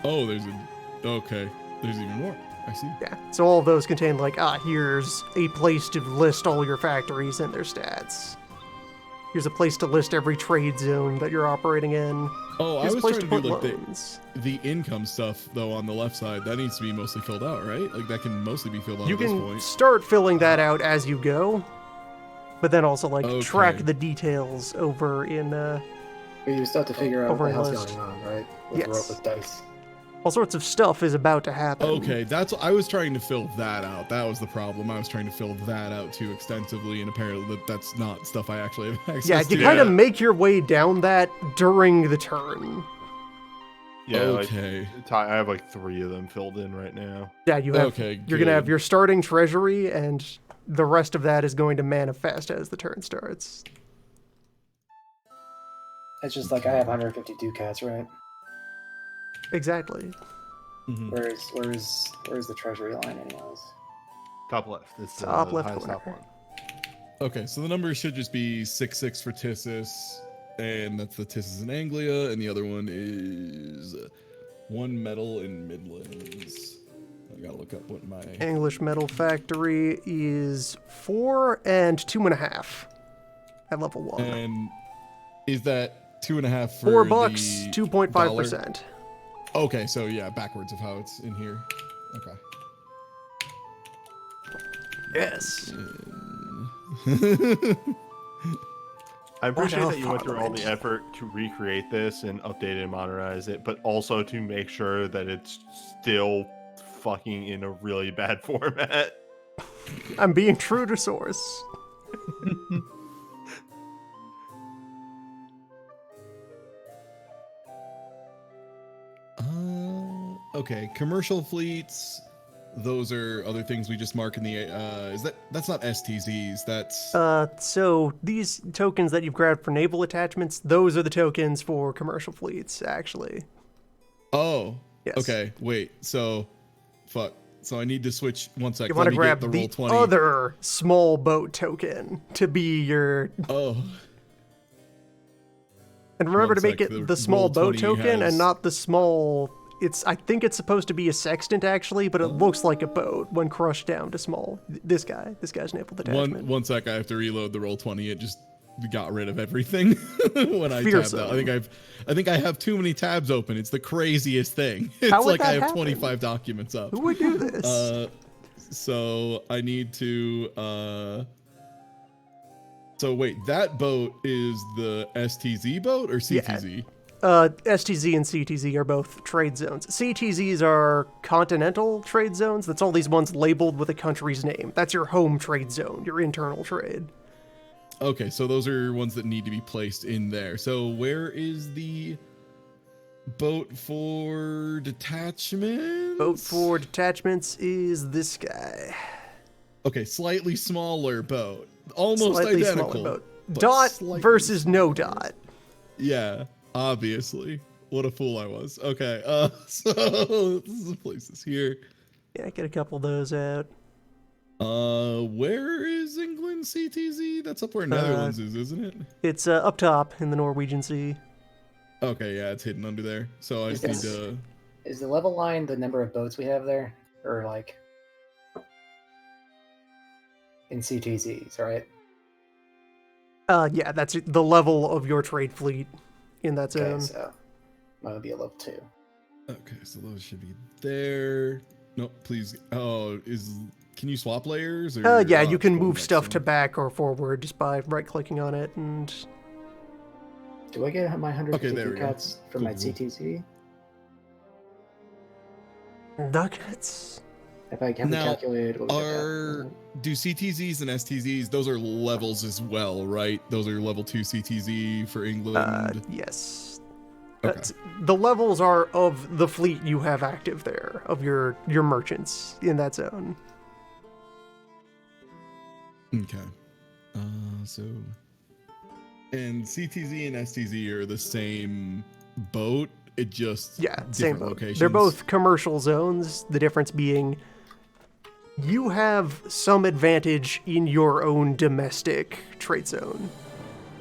[SPEAKER 2] Oh, okay. There's even more. I see.
[SPEAKER 1] Yeah. So all of those contain like, here's a place to list all your factories and their stats. Here's a place to list every trade zone that you're operating in.
[SPEAKER 2] Oh,
[SPEAKER 1] Here's
[SPEAKER 2] I was trying to do like
[SPEAKER 1] loans.
[SPEAKER 2] the income stuff though on the left side. That needs to be mostly filled out, right? Like that can mostly be filled out
[SPEAKER 1] You
[SPEAKER 2] at this
[SPEAKER 1] can
[SPEAKER 2] point.
[SPEAKER 1] start filling that out as you go, but then also like track the details over in.
[SPEAKER 5] You still have to figure out what the hell's
[SPEAKER 1] list.
[SPEAKER 5] going on, right? With
[SPEAKER 1] Yes.
[SPEAKER 5] Europa's dice.
[SPEAKER 1] All sorts of stuff is about to happen.
[SPEAKER 2] Okay, I was trying to fill that out. That was the problem. I was trying to fill that out too extensively, and apparently that's not stuff I actually have access to.
[SPEAKER 1] Yeah, you kind of make your way down that during the turn.
[SPEAKER 4] Yeah,
[SPEAKER 2] okay.
[SPEAKER 4] I have like 3 of them filled in right now.
[SPEAKER 1] Yeah, you have.
[SPEAKER 2] Okay,
[SPEAKER 1] you're gonna have your starting treasury, and the rest of that is going to manifest as the turn starts.
[SPEAKER 5] It's just like I have 150 ducats, right?
[SPEAKER 1] Exactly.
[SPEAKER 2] Mm-hmm.
[SPEAKER 5] Where's the treasury line, anyways?
[SPEAKER 4] Top left. It's
[SPEAKER 1] top left
[SPEAKER 4] highest
[SPEAKER 1] corner.
[SPEAKER 4] top one.
[SPEAKER 2] Okay, so the numbers should just be 6-6 for Tissus, and that's the Tissus in Anglia, and the other one is 1 metal in Midlands. I gotta look up what my
[SPEAKER 1] English Metal Factory is 4 and 2.5 at level 1.
[SPEAKER 2] And is that 2.5 for
[SPEAKER 1] $4, 2.5%.
[SPEAKER 2] Okay, so yeah, backwards of how it's in here. Okay.
[SPEAKER 1] Yes.
[SPEAKER 4] I appreciate that you went through all
[SPEAKER 1] Fatherland.
[SPEAKER 4] the effort to recreate this and update and modernize it, but also to make sure that it's still fucking in a really bad format.
[SPEAKER 1] I'm being true to source.
[SPEAKER 2] Okay, commercial fleets. Those are other things we just mark in the. That's not STZs. That's.
[SPEAKER 1] So these tokens that you've grabbed for naval attachments, those are the tokens for commercial fleets, actually.
[SPEAKER 2] Oh.
[SPEAKER 1] Yes.
[SPEAKER 2] Okay. Wait. So, fuck. So I need to switch. One sec.
[SPEAKER 1] You want to grab
[SPEAKER 2] the
[SPEAKER 1] the
[SPEAKER 2] Roll20.
[SPEAKER 1] other small boat token to be your.
[SPEAKER 2] Oh.
[SPEAKER 1] And remember
[SPEAKER 2] One
[SPEAKER 1] to make
[SPEAKER 2] sec,
[SPEAKER 1] it the small boat
[SPEAKER 2] Roll20
[SPEAKER 1] token
[SPEAKER 2] has-
[SPEAKER 1] and not the small. I think it's supposed to be a sextant actually, but it looks like a boat when crushed down to small. This guy's naval detachment.
[SPEAKER 2] One sec. I have to reload the Roll20. It just got rid of everything when I tabbed
[SPEAKER 1] Fearsome.
[SPEAKER 2] out. I think I have too many tabs open. It's the craziest thing. It's
[SPEAKER 1] How would
[SPEAKER 2] like I
[SPEAKER 1] that
[SPEAKER 2] have
[SPEAKER 1] happen?
[SPEAKER 2] 25 documents up.
[SPEAKER 1] Who would do this?
[SPEAKER 2] So I need to. So wait, that boat is the STZ boat or CTZ?
[SPEAKER 1] STZ and CTZ are both trade zones. CTZs are continental trade zones. That's all these ones labeled with a country's name. That's your home trade zone, your internal trade.
[SPEAKER 2] Okay, so those are ones that need to be placed in there. So where is the boat for detachment?
[SPEAKER 1] Boat for detachments is this guy.
[SPEAKER 2] Okay, slightly smaller boat. Almost
[SPEAKER 1] Slightly
[SPEAKER 2] identical.
[SPEAKER 1] smaller boat.
[SPEAKER 2] but
[SPEAKER 1] Dot
[SPEAKER 2] slightly
[SPEAKER 1] versus no
[SPEAKER 2] smaller.
[SPEAKER 1] dot.
[SPEAKER 2] Yeah, obviously. What a fool I was. Okay, so this place is here.
[SPEAKER 1] Yeah, get a couple of those out.
[SPEAKER 2] Where is England CTZ? That's up where Netherlands is, isn't it?
[SPEAKER 1] It's up top in the Norwegian Sea.
[SPEAKER 2] Okay, yeah, it's hidden under there. So I just need to.
[SPEAKER 5] Is the level line the number of boats we have there? Or like in CTZs, right?
[SPEAKER 1] Yeah, that's the level of your trade fleet in that zone.
[SPEAKER 5] Okay, so that would be a level 2.
[SPEAKER 2] Okay, so those should be there. No, please. Oh, can you swap layers? Or,
[SPEAKER 1] Yeah, you
[SPEAKER 2] it's
[SPEAKER 1] can
[SPEAKER 2] going
[SPEAKER 1] move
[SPEAKER 2] back
[SPEAKER 1] stuff
[SPEAKER 2] some.
[SPEAKER 1] to back or forward just by right-clicking on it, and
[SPEAKER 5] Do I get my 150
[SPEAKER 2] Okay, there we go.
[SPEAKER 5] ducats from my
[SPEAKER 2] Cool.
[SPEAKER 5] CTZ?
[SPEAKER 1] nuggets.
[SPEAKER 5] If I haven't
[SPEAKER 2] Now,
[SPEAKER 5] calculated what we got.
[SPEAKER 2] do CTZs and STZs, those are levels as well, right? Those are level 2 CTZ for England.
[SPEAKER 1] Yes.
[SPEAKER 2] Okay.
[SPEAKER 1] The levels are of the fleet you have active there, of your merchants in that zone.
[SPEAKER 2] Okay. So. And CTZ and STZ are the same boat. It just
[SPEAKER 1] Yeah,
[SPEAKER 2] different
[SPEAKER 1] same boat.
[SPEAKER 2] locations.
[SPEAKER 1] They're both commercial zones. The difference being you have some advantage in your own domestic trade zone.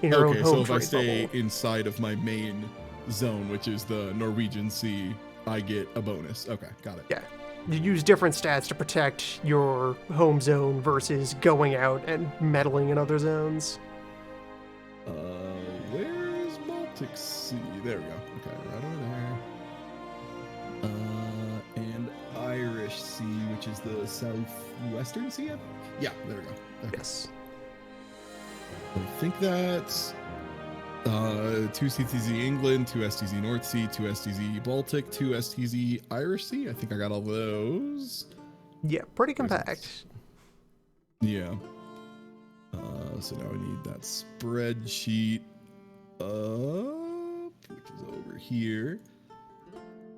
[SPEAKER 1] In your own
[SPEAKER 2] Okay,
[SPEAKER 1] home
[SPEAKER 2] so if I
[SPEAKER 1] trade
[SPEAKER 2] stay
[SPEAKER 1] bubble.
[SPEAKER 2] inside of my main zone, which is the Norwegian Sea, I get a bonus. Okay, got it.
[SPEAKER 1] Yeah. You use different stats to protect your home zone versus going out and meddling in other zones.
[SPEAKER 2] Where is Baltic Sea? There we go. Okay, right over there. And Irish Sea, which is the southwestern sea, I think? Yeah, there we go. Okay.
[SPEAKER 1] Yes.
[SPEAKER 2] I think that's 2 CTZ England, 2 STZ North Sea, 2 STZ Baltic, 2 STZ Irish Sea. I think I got all those.
[SPEAKER 1] Yeah, pretty compact.
[SPEAKER 2] Yeah. So now I need that spreadsheet up, which is over here.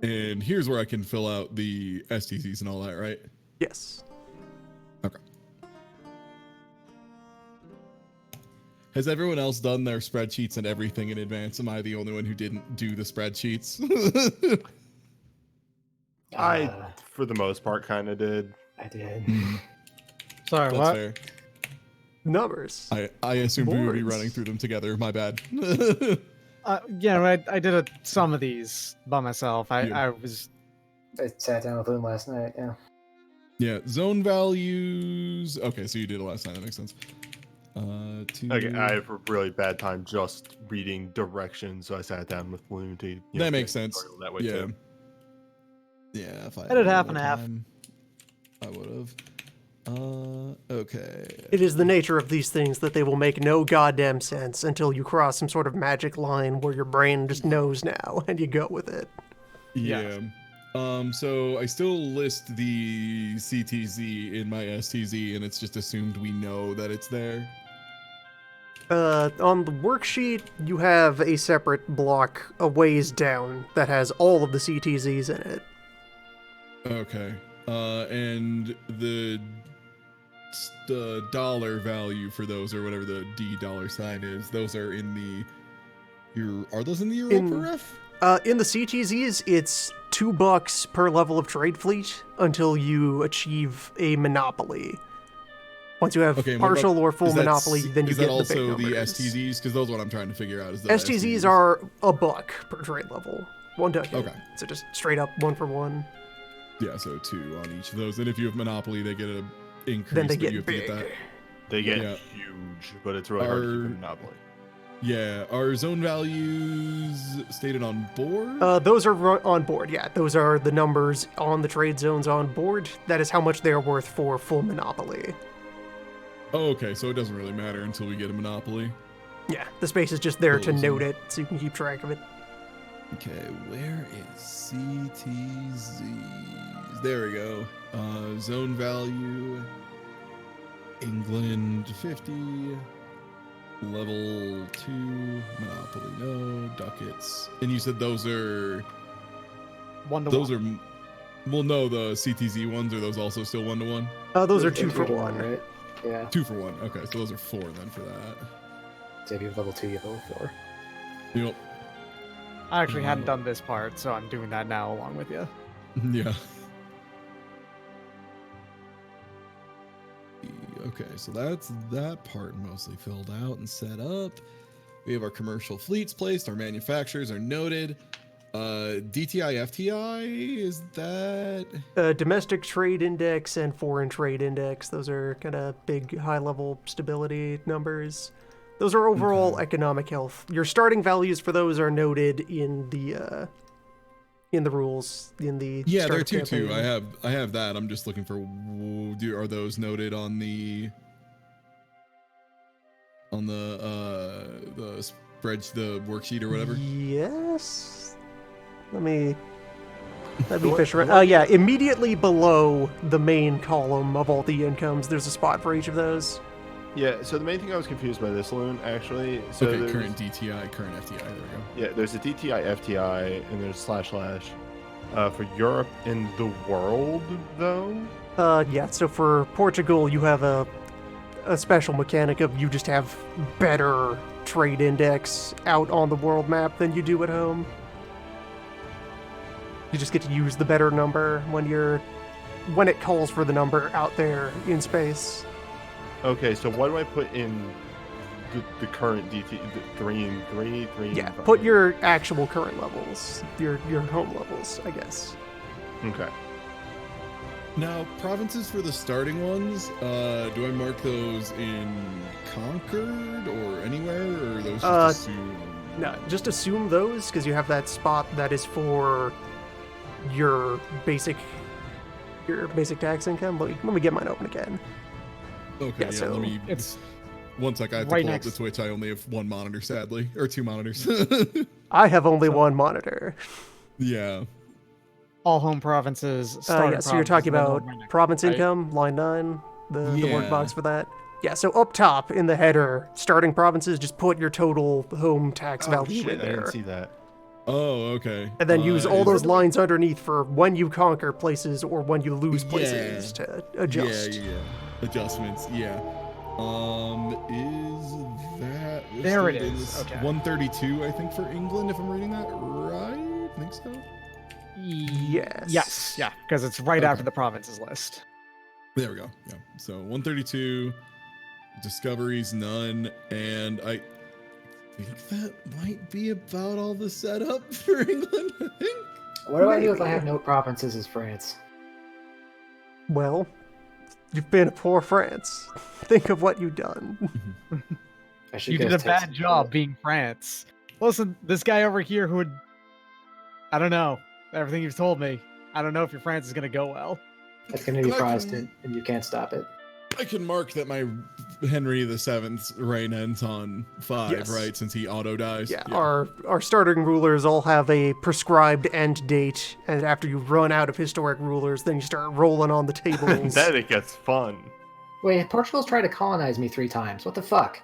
[SPEAKER 2] And here's where I can fill out the STZs and all that, right?
[SPEAKER 1] Yes.
[SPEAKER 2] Okay. Has everyone else done their spreadsheets and everything in advance? Am I the only one who didn't do the spreadsheets?
[SPEAKER 4] I, for the most part, kind of did.
[SPEAKER 5] I did.
[SPEAKER 3] Sorry,
[SPEAKER 2] That's
[SPEAKER 3] what?
[SPEAKER 2] fair.
[SPEAKER 1] Numbers.
[SPEAKER 2] I assumed we would be
[SPEAKER 1] Boards.
[SPEAKER 2] running through them together. My bad.
[SPEAKER 3] Yeah, I did some of these by myself. I was
[SPEAKER 5] I sat down with him last night, yeah.
[SPEAKER 2] Yeah, zone values. Okay, so you did it last time. That makes sense.
[SPEAKER 4] Okay, I have a really bad time just reading directions, so I sat down with Loon to.
[SPEAKER 2] That makes sense.
[SPEAKER 4] That way
[SPEAKER 2] Yeah.
[SPEAKER 4] too.
[SPEAKER 2] Yeah, if I
[SPEAKER 3] I did half
[SPEAKER 2] more
[SPEAKER 3] and half.
[SPEAKER 2] time, I would have. Okay.
[SPEAKER 1] It is the nature of these things that they will make no goddamn sense until you cross some sort of magic line where your brain just knows now and you go with it.
[SPEAKER 2] Yeah. So I still list the CTZ in my STZ, and it's just assumed we know that it's there.
[SPEAKER 1] On the worksheet, you have a separate block a ways down that has all of the CTZs in it.
[SPEAKER 2] Okay. And the dollar value for those, or whatever the $D is, those are in the. Are those in the Europa ref?
[SPEAKER 1] In the CTZs, it's $2 per level of trade fleet until you achieve a monopoly. Once you have partial or full monopoly, then you get the big numbers.
[SPEAKER 2] Is that also the STZs? Because those are what I'm trying to figure out. Is the
[SPEAKER 1] STZs are $1 per trade level. 1 ducat.
[SPEAKER 2] Okay.
[SPEAKER 1] So just straight up 1 for 1.
[SPEAKER 2] Yeah, so 2 on each of those. And if you have monopoly, they get an increase.
[SPEAKER 1] Then they get
[SPEAKER 2] you have
[SPEAKER 1] big.
[SPEAKER 2] To get that.
[SPEAKER 4] They get huge, but it's really hard to keep a monopoly.
[SPEAKER 2] Yeah, are zone values stated on board?
[SPEAKER 1] Those are on board, yeah. Those are the numbers on the trade zones on board. That is how much they're worth for full monopoly.
[SPEAKER 2] Oh, okay, so it doesn't really matter until we get a monopoly.
[SPEAKER 1] Yeah, the space is just there to note it, so you can keep track of it.
[SPEAKER 2] Okay, where is CTZs? There we go. Zone value, England 50. Level 2, monopoly, no, ducats. And you said those are
[SPEAKER 3] 1 to 1.
[SPEAKER 2] Those are, well, no, the CTZ ones, are those also still 1 to 1?
[SPEAKER 1] Those are 2 for 1,
[SPEAKER 5] right? Yeah.
[SPEAKER 2] 2 for 1. Okay, so those are 4 then for that.
[SPEAKER 5] So if you have level 2, you have level 4.
[SPEAKER 2] Yep.
[SPEAKER 3] I actually hadn't done this part, so I'm doing that now along with you.
[SPEAKER 2] Yeah. Okay, so that's that part mostly filled out and set up. We have our commercial fleets placed, our manufacturers are noted. DTI, FTI, is that?
[SPEAKER 1] Domestic trade index and foreign trade index. Those are kind of big, high-level stability numbers. Those are overall economic health. Your starting values for those are noted in the rules, in the
[SPEAKER 2] they're 2-2. I have that. I'm just looking for, are those noted on the spread, the worksheet or whatever?
[SPEAKER 1] Yes. Let me fish around. Yeah, immediately below the main column of all the incomes, there's a spot for each of those.
[SPEAKER 4] Yeah, so the main thing I was confused by this, Loon, actually. So
[SPEAKER 2] okay, current DTI, current FTI, there we go.
[SPEAKER 4] Yeah, there's a DTI, FTI, and there's // for Europe and the world, though?
[SPEAKER 1] Yeah, so for Portugal, you have a special mechanic of you just have better trade index out on the world map than you do at home. You just get to use the better number when it calls for the number out there in space.
[SPEAKER 4] Okay, so what do I put in the current DT, the 3 and 3?
[SPEAKER 1] Yeah, put your actual current levels, your home levels, I guess.
[SPEAKER 4] Okay.
[SPEAKER 2] Now, provinces for the starting ones, do I mark those in Concord or anywhere, or are those just assumed?
[SPEAKER 1] No, just assume those, because you have that spot that is for your basic tax income. Let me get mine open again.
[SPEAKER 2] Okay,
[SPEAKER 1] so
[SPEAKER 2] let me.
[SPEAKER 3] It's
[SPEAKER 2] one sec. I have to
[SPEAKER 3] right
[SPEAKER 2] pull up
[SPEAKER 3] next.
[SPEAKER 2] the Twitch. I only have 1 monitor, sadly, or 2 monitors.
[SPEAKER 1] I have only 1 monitor.
[SPEAKER 2] Yeah.
[SPEAKER 3] all home provinces.
[SPEAKER 1] Yeah, so you're talking about province
[SPEAKER 3] right?
[SPEAKER 1] income, line 9, the workbox for that. Yeah, so up top in the header, starting provinces, just put your total home tax value in
[SPEAKER 4] I
[SPEAKER 1] there.
[SPEAKER 4] didn't see that.
[SPEAKER 2] Oh, okay.
[SPEAKER 1] And then use all those lines underneath for when you conquer places or when you lose places to adjust.
[SPEAKER 2] Yeah. Adjustments, yeah. Is that
[SPEAKER 3] There it
[SPEAKER 2] listed
[SPEAKER 3] is.
[SPEAKER 2] in
[SPEAKER 3] Okay.
[SPEAKER 2] 132, I think, for England, if I'm reading that right? I think so.
[SPEAKER 1] Yes.
[SPEAKER 3] Yes. Yeah, because it's right after the provinces list.
[SPEAKER 2] There we go. Yeah. So 132, discoveries, none, and I think that might be about all the setup for England, I think.
[SPEAKER 5] What do I do if I have no provinces as France?
[SPEAKER 1] Well, you've been a poor France. Think of what you've done.
[SPEAKER 5] I should
[SPEAKER 3] You
[SPEAKER 5] go
[SPEAKER 3] did a
[SPEAKER 5] take
[SPEAKER 3] bad
[SPEAKER 5] some
[SPEAKER 3] job
[SPEAKER 5] credit.
[SPEAKER 3] being France. Listen, this guy over here who would... I don't know. Everything you've told me. I don't know if your France is going to go well.
[SPEAKER 5] It's going to be
[SPEAKER 2] I can-
[SPEAKER 5] Protestant, and you can't stop it.
[SPEAKER 2] I can mark that my Henry VII's reign ends on 5,
[SPEAKER 1] Yes.
[SPEAKER 2] right? Since he auto dies.
[SPEAKER 1] Yeah, our starting rulers all have a prescribed end date, and after you run out of historic rulers, then you start rolling on the tables.
[SPEAKER 4] Then it gets fun.
[SPEAKER 5] Wait, Portugal's tried to colonize me 3 times. What the fuck?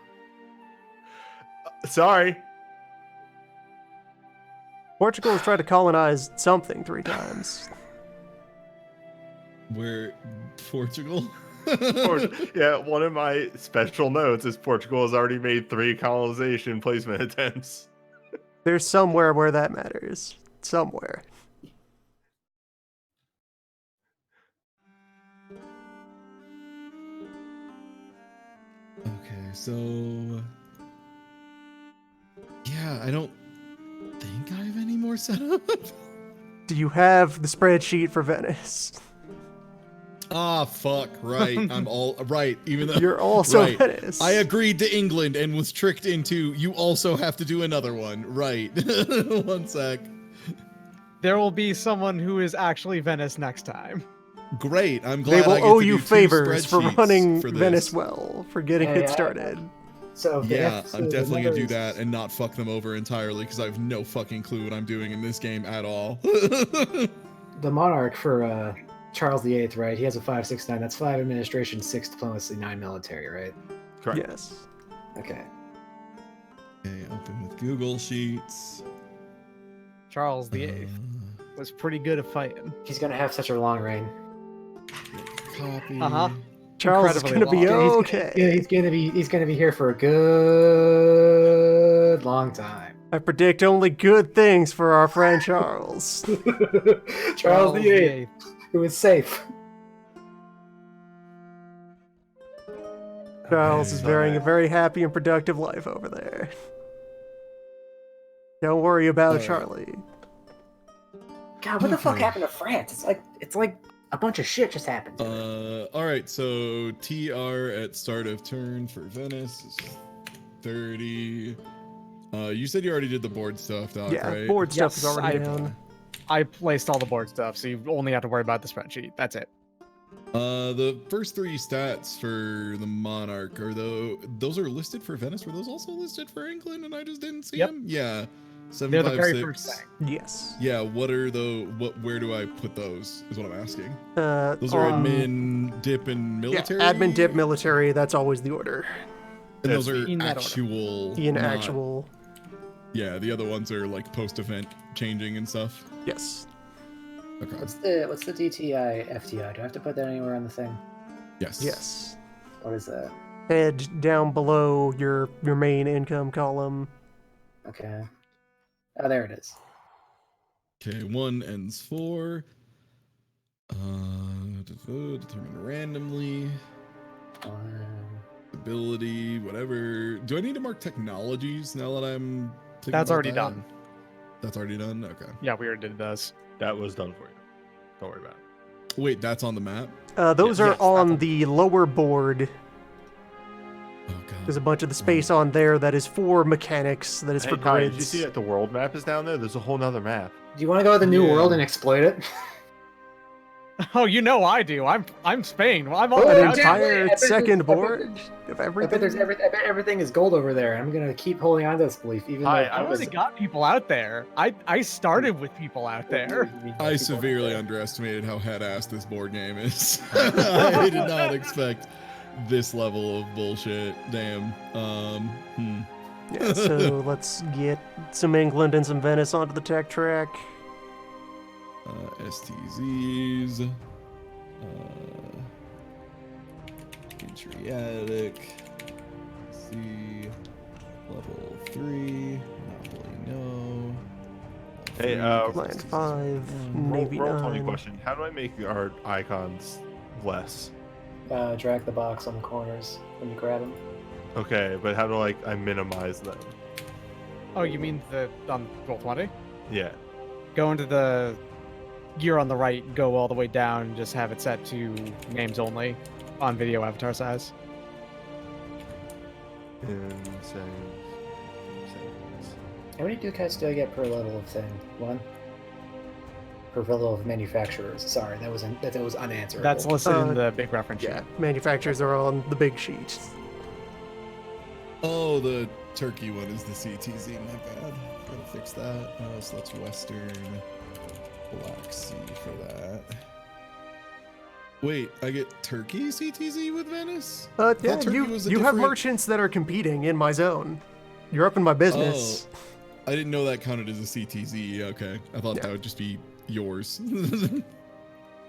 [SPEAKER 4] Sorry.
[SPEAKER 1] Portugal has tried to colonize something 3 times.
[SPEAKER 2] Where Portugal?
[SPEAKER 4] Yeah, one of my special notes is Portugal has already made 3 colonization placement attempts.
[SPEAKER 1] There's somewhere where that matters. Somewhere.
[SPEAKER 2] Okay, so yeah, I don't think I have any more set up.
[SPEAKER 1] Do you have the spreadsheet for Venice?
[SPEAKER 2] Ah, fuck, right. I'm all right, even though
[SPEAKER 1] You're also
[SPEAKER 2] right.
[SPEAKER 1] Venice.
[SPEAKER 2] I agreed to England and was tricked into you also have to do another one. Right. 1 sec.
[SPEAKER 3] There will be someone who is actually Venice next time.
[SPEAKER 2] Great. I'm
[SPEAKER 1] They
[SPEAKER 2] glad
[SPEAKER 1] will
[SPEAKER 2] I get
[SPEAKER 1] owe
[SPEAKER 2] to
[SPEAKER 1] you
[SPEAKER 2] do 2
[SPEAKER 1] favors for
[SPEAKER 2] spreadsheets
[SPEAKER 1] running
[SPEAKER 2] for this.
[SPEAKER 1] Venice well, for getting it started.
[SPEAKER 5] So
[SPEAKER 2] Yeah,
[SPEAKER 5] if
[SPEAKER 2] I'm definitely gonna do
[SPEAKER 5] another-
[SPEAKER 2] that and not fuck them over entirely because I have no fucking clue what I'm doing in this game at all.
[SPEAKER 5] The monarch for Charles VIII, right? He has a 569. That's 5 administration, 6 diplomacy, 9 military, right?
[SPEAKER 4] Correct.
[SPEAKER 1] Yes.
[SPEAKER 5] Okay.
[SPEAKER 2] Okay, open with Google Sheets.
[SPEAKER 3] Charles VIII was pretty good at fighting.
[SPEAKER 5] He's gonna have such a long reign.
[SPEAKER 2] Copy.
[SPEAKER 1] Charles is
[SPEAKER 3] Incredibly
[SPEAKER 1] gonna be
[SPEAKER 3] long.
[SPEAKER 1] okay.
[SPEAKER 5] He's gonna be here for a good long time.
[SPEAKER 1] I predict only good things for our friend Charles.
[SPEAKER 5] Charles VIII, who is safe.
[SPEAKER 1] Charles is
[SPEAKER 2] Okay.
[SPEAKER 1] bearing a very happy and productive life over there. Don't worry about Charlie.
[SPEAKER 5] God, what the fuck
[SPEAKER 2] Okay.
[SPEAKER 5] happened to France? It's like a bunch of shit just happened. To it.
[SPEAKER 2] All right, so TR at start of turn for Venice is 30. You said you already did the board stuff, Doc,
[SPEAKER 1] Yeah,
[SPEAKER 2] right?
[SPEAKER 1] board stuff is
[SPEAKER 3] Yes,
[SPEAKER 1] already
[SPEAKER 3] I-
[SPEAKER 1] down.
[SPEAKER 3] I placed all the board stuff, so you only have to worry about the spreadsheet. That's it.
[SPEAKER 2] The first 3 stats for the Monarch are those are listed for Venice. Were those also listed for England and I just didn't see
[SPEAKER 3] Yep.
[SPEAKER 2] them? Yeah. 7,
[SPEAKER 3] They're the
[SPEAKER 2] 5,
[SPEAKER 3] very
[SPEAKER 2] 6.
[SPEAKER 3] first thing.
[SPEAKER 1] Yes.
[SPEAKER 2] Yeah, where do I put those is what I'm asking. Those are
[SPEAKER 1] on-
[SPEAKER 2] admin, dip, and
[SPEAKER 1] Yeah,
[SPEAKER 2] military?
[SPEAKER 1] admin, dip, military, that's always the order.
[SPEAKER 2] And those are
[SPEAKER 3] In that order.
[SPEAKER 2] actual
[SPEAKER 1] In
[SPEAKER 2] not-
[SPEAKER 1] actual.
[SPEAKER 2] Yeah, the other ones are like post-event changing and stuff.
[SPEAKER 1] Yes.
[SPEAKER 2] Okay.
[SPEAKER 5] What's the DTI FTI? Do I have to put that anywhere on the thing?
[SPEAKER 2] Yes.
[SPEAKER 1] Yes.
[SPEAKER 5] What is that?
[SPEAKER 1] Head down below your main income column.
[SPEAKER 5] Okay. Oh, there it is.
[SPEAKER 2] Okay, 1 ends 4. Determine randomly. Ability, whatever. Do I need to mark technologies now that I'm thinking
[SPEAKER 3] That's
[SPEAKER 2] about
[SPEAKER 3] already
[SPEAKER 2] that?
[SPEAKER 3] done.
[SPEAKER 2] That's already done? Okay.
[SPEAKER 3] Yeah, we already did those.
[SPEAKER 4] That was done for you. Don't worry about it.
[SPEAKER 2] Wait, that's on the map?
[SPEAKER 1] Those are
[SPEAKER 3] Yes,
[SPEAKER 1] on
[SPEAKER 3] that's-
[SPEAKER 1] the lower board.
[SPEAKER 2] Oh god.
[SPEAKER 1] There's a bunch of the space on there that is for mechanics, that is
[SPEAKER 4] Hey,
[SPEAKER 1] for
[SPEAKER 4] Ty,
[SPEAKER 1] grids.
[SPEAKER 4] did you see that the world map is down there? There's a whole nother map.
[SPEAKER 5] Do you want to go to the New
[SPEAKER 2] Yeah.
[SPEAKER 5] World and exploit it?
[SPEAKER 3] Oh, you know I do. I'm Spain. I'm on
[SPEAKER 5] Oh,
[SPEAKER 3] the
[SPEAKER 1] An
[SPEAKER 5] damn,
[SPEAKER 3] outside.
[SPEAKER 1] entire
[SPEAKER 5] wait, I bet
[SPEAKER 1] second
[SPEAKER 5] there's- I bet
[SPEAKER 1] board of
[SPEAKER 5] I
[SPEAKER 1] everything.
[SPEAKER 5] bet I bet everything is gold over there. I'm gonna keep holding on to this belief, even
[SPEAKER 4] Hi,
[SPEAKER 5] though
[SPEAKER 3] I already got people out there. I started with people out there.
[SPEAKER 2] I severely underestimated how head-ass this board game is. I did not expect this level of bullshit. Damn.
[SPEAKER 1] Yeah, so let's get some England and some Venice onto the tech track.
[SPEAKER 2] STZs. Patriotic. C. Level 3. Monopoly, no.
[SPEAKER 4] Hey,
[SPEAKER 1] Land 5, Navy
[SPEAKER 4] roll 20
[SPEAKER 1] 9.
[SPEAKER 4] question. How do I make our icons less?
[SPEAKER 5] drag the box on the corners when you grab them.
[SPEAKER 4] Okay, but how do I minimize them?
[SPEAKER 3] Oh, you mean the roll 20?
[SPEAKER 4] Yeah.
[SPEAKER 3] Go into the gear on the right, go all the way down, and just have it set to names only on video avatar size.
[SPEAKER 4] In settings.
[SPEAKER 5] How many ducats do I get per level of thing? 1? Per level of manufacturers. Sorry, that was unanswerable.
[SPEAKER 3] That's listed
[SPEAKER 1] Uh,
[SPEAKER 3] in the big reference sheet.
[SPEAKER 1] Yeah, manufacturers are on the big sheet.
[SPEAKER 2] Oh, the Turkey one is the CTZ. My bad. Gotta fix that. So that's Western Black Sea for that. Wait, I get Turkey CTZ with Venice?
[SPEAKER 1] Yeah,
[SPEAKER 2] Turkey
[SPEAKER 1] you
[SPEAKER 2] was a
[SPEAKER 1] have
[SPEAKER 2] different-
[SPEAKER 1] merchants that are competing in my zone. You're up in my business.
[SPEAKER 2] I didn't know that counted as a CTZ. Okay, I thought
[SPEAKER 1] Yeah.
[SPEAKER 2] that would just be yours.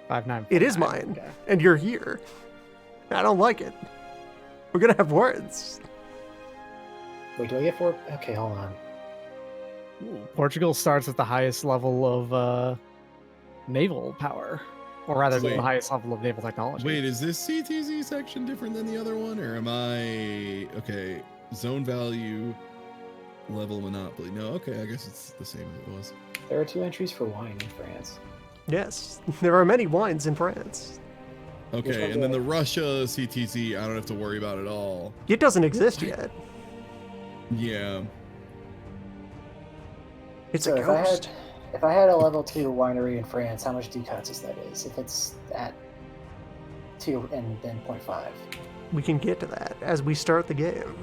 [SPEAKER 3] 59.
[SPEAKER 1] It is mine,
[SPEAKER 5] Okay.
[SPEAKER 1] and you're here. I don't like it. We're gonna have words.
[SPEAKER 5] Wait, do I get 4? Okay, hold on.
[SPEAKER 3] Portugal starts at the highest level of naval power, or rather,
[SPEAKER 2] Wait.
[SPEAKER 3] the highest level of naval technology.
[SPEAKER 2] Wait, is this CTZ section different than the other one, or am I okay? Zone value, level monopoly. No, okay, I guess it's the same as it was.
[SPEAKER 5] There are 2 entries for wine in France.
[SPEAKER 1] Yes, there are many wines in France.
[SPEAKER 2] Okay, and then the Russia CTZ, I don't have to worry about at all.
[SPEAKER 1] It doesn't exist yet.
[SPEAKER 2] Yeah.
[SPEAKER 1] It's
[SPEAKER 5] So
[SPEAKER 1] a ghost.
[SPEAKER 5] if I had a level 2 winery in France, how much ducats is that? If it's at 2 and then 0.5.
[SPEAKER 1] We can get to that as we start the game.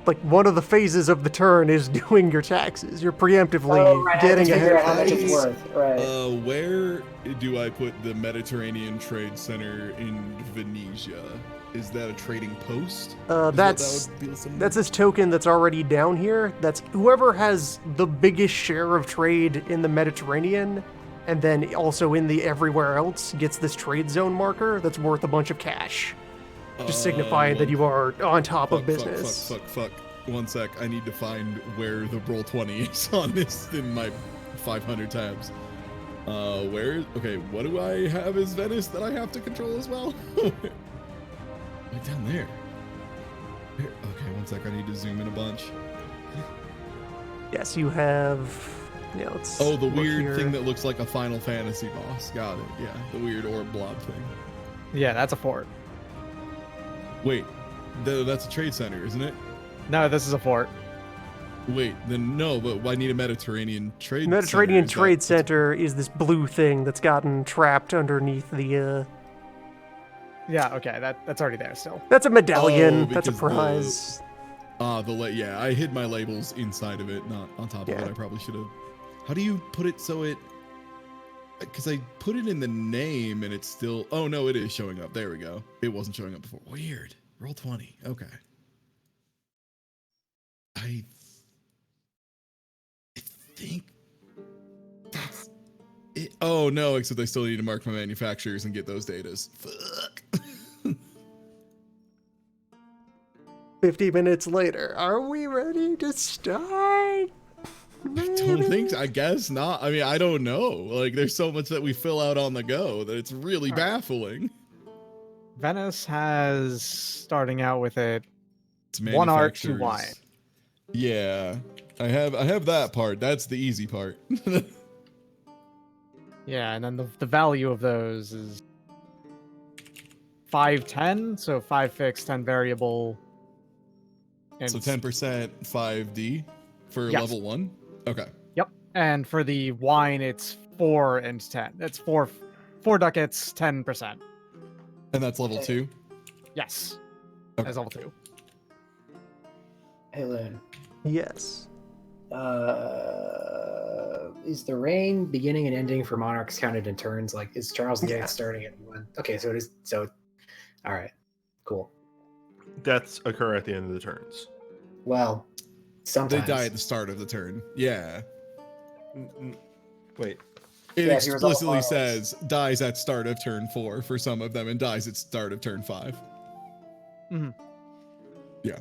[SPEAKER 1] Like, one of the phases of the turn is doing your taxes. You're preemptively getting ahead
[SPEAKER 5] how much
[SPEAKER 1] of
[SPEAKER 5] it's
[SPEAKER 1] things.
[SPEAKER 5] worth, right?
[SPEAKER 2] Where do I put the Mediterranean Trade Center in Venetia? Is that a trading post?
[SPEAKER 1] That's this token that's already down here. That's whoever has the biggest share of trade in the Mediterranean, and then also in the everywhere else, gets this trade zone marker that's worth a bunch of cash. Just signifying that you are on top of business.
[SPEAKER 2] Fuck. 1 sec. I need to find where the roll 20 is on this in my 500 tabs. Okay, what do I have as Venice that I have to control as well? Right down there. Okay, 1 sec. I need to zoom in a bunch.
[SPEAKER 1] Yes, you have. Yeah, let's
[SPEAKER 2] the
[SPEAKER 1] look
[SPEAKER 2] weird
[SPEAKER 1] here.
[SPEAKER 2] thing that looks like a Final Fantasy boss. Got it. Yeah, the weird orb blob thing.
[SPEAKER 3] Yeah, that's a fort.
[SPEAKER 2] Wait, that's a trade center, isn't it?
[SPEAKER 3] No, this is a fort.
[SPEAKER 2] Wait, then no, but I need a Mediterranean trade
[SPEAKER 1] Mediterranean
[SPEAKER 2] center.
[SPEAKER 1] Trade Center is this blue thing that's gotten trapped underneath the.
[SPEAKER 3] Yeah, okay, that's already there still.
[SPEAKER 1] That's a medallion. That's a
[SPEAKER 2] because
[SPEAKER 1] prize.
[SPEAKER 2] Yeah, I hid my labels inside of it, not on top of it. I probably should have. How do you put it so it? Because I put it in the name and it's still. Oh no, it is showing up. There we go. It wasn't showing up before. Weird. Roll 20. Okay. I think that's it. Oh no, except I still need to mark my manufacturers and get those datas. Fuck.
[SPEAKER 1] 50 minutes later, are we ready to start?
[SPEAKER 2] I don't think so. I guess not. I mean, I don't know. Like, there's so much that we fill out on the go that it's really baffling.
[SPEAKER 3] Venice has, starting out with it,
[SPEAKER 2] It's
[SPEAKER 3] 1 art, 2 wine.
[SPEAKER 2] Yeah, I have that part. That's the easy part.
[SPEAKER 3] Yeah, and then the value of those is 5, 10, so 5 fixed, 10 variable. And
[SPEAKER 2] So 10% 5D for
[SPEAKER 3] Yes.
[SPEAKER 2] level 1? Okay.
[SPEAKER 3] Yep. And for the wine, it's 4 and 10. That's 4 ducats, 10%.
[SPEAKER 2] And that's level 2?
[SPEAKER 3] Yes.
[SPEAKER 2] Okay.
[SPEAKER 3] As level 2.
[SPEAKER 5] Hey, Loon.
[SPEAKER 1] Yes.
[SPEAKER 5] Is the reign beginning and ending for monarchs counted in turns? Like, is Charles VIII starting at 1? Okay, so it is. So, all right, cool.
[SPEAKER 4] Deaths occur at the end of the turns.
[SPEAKER 5] Well, sometimes
[SPEAKER 2] They die at the start of the turn. Yeah.
[SPEAKER 4] Wait.
[SPEAKER 2] It
[SPEAKER 5] Yeah, if you resolve
[SPEAKER 2] explicitly
[SPEAKER 5] files.
[SPEAKER 2] says dies at start of turn 4 for some of them and dies at start of turn 5.
[SPEAKER 3] Mm-hmm.
[SPEAKER 2] Yeah.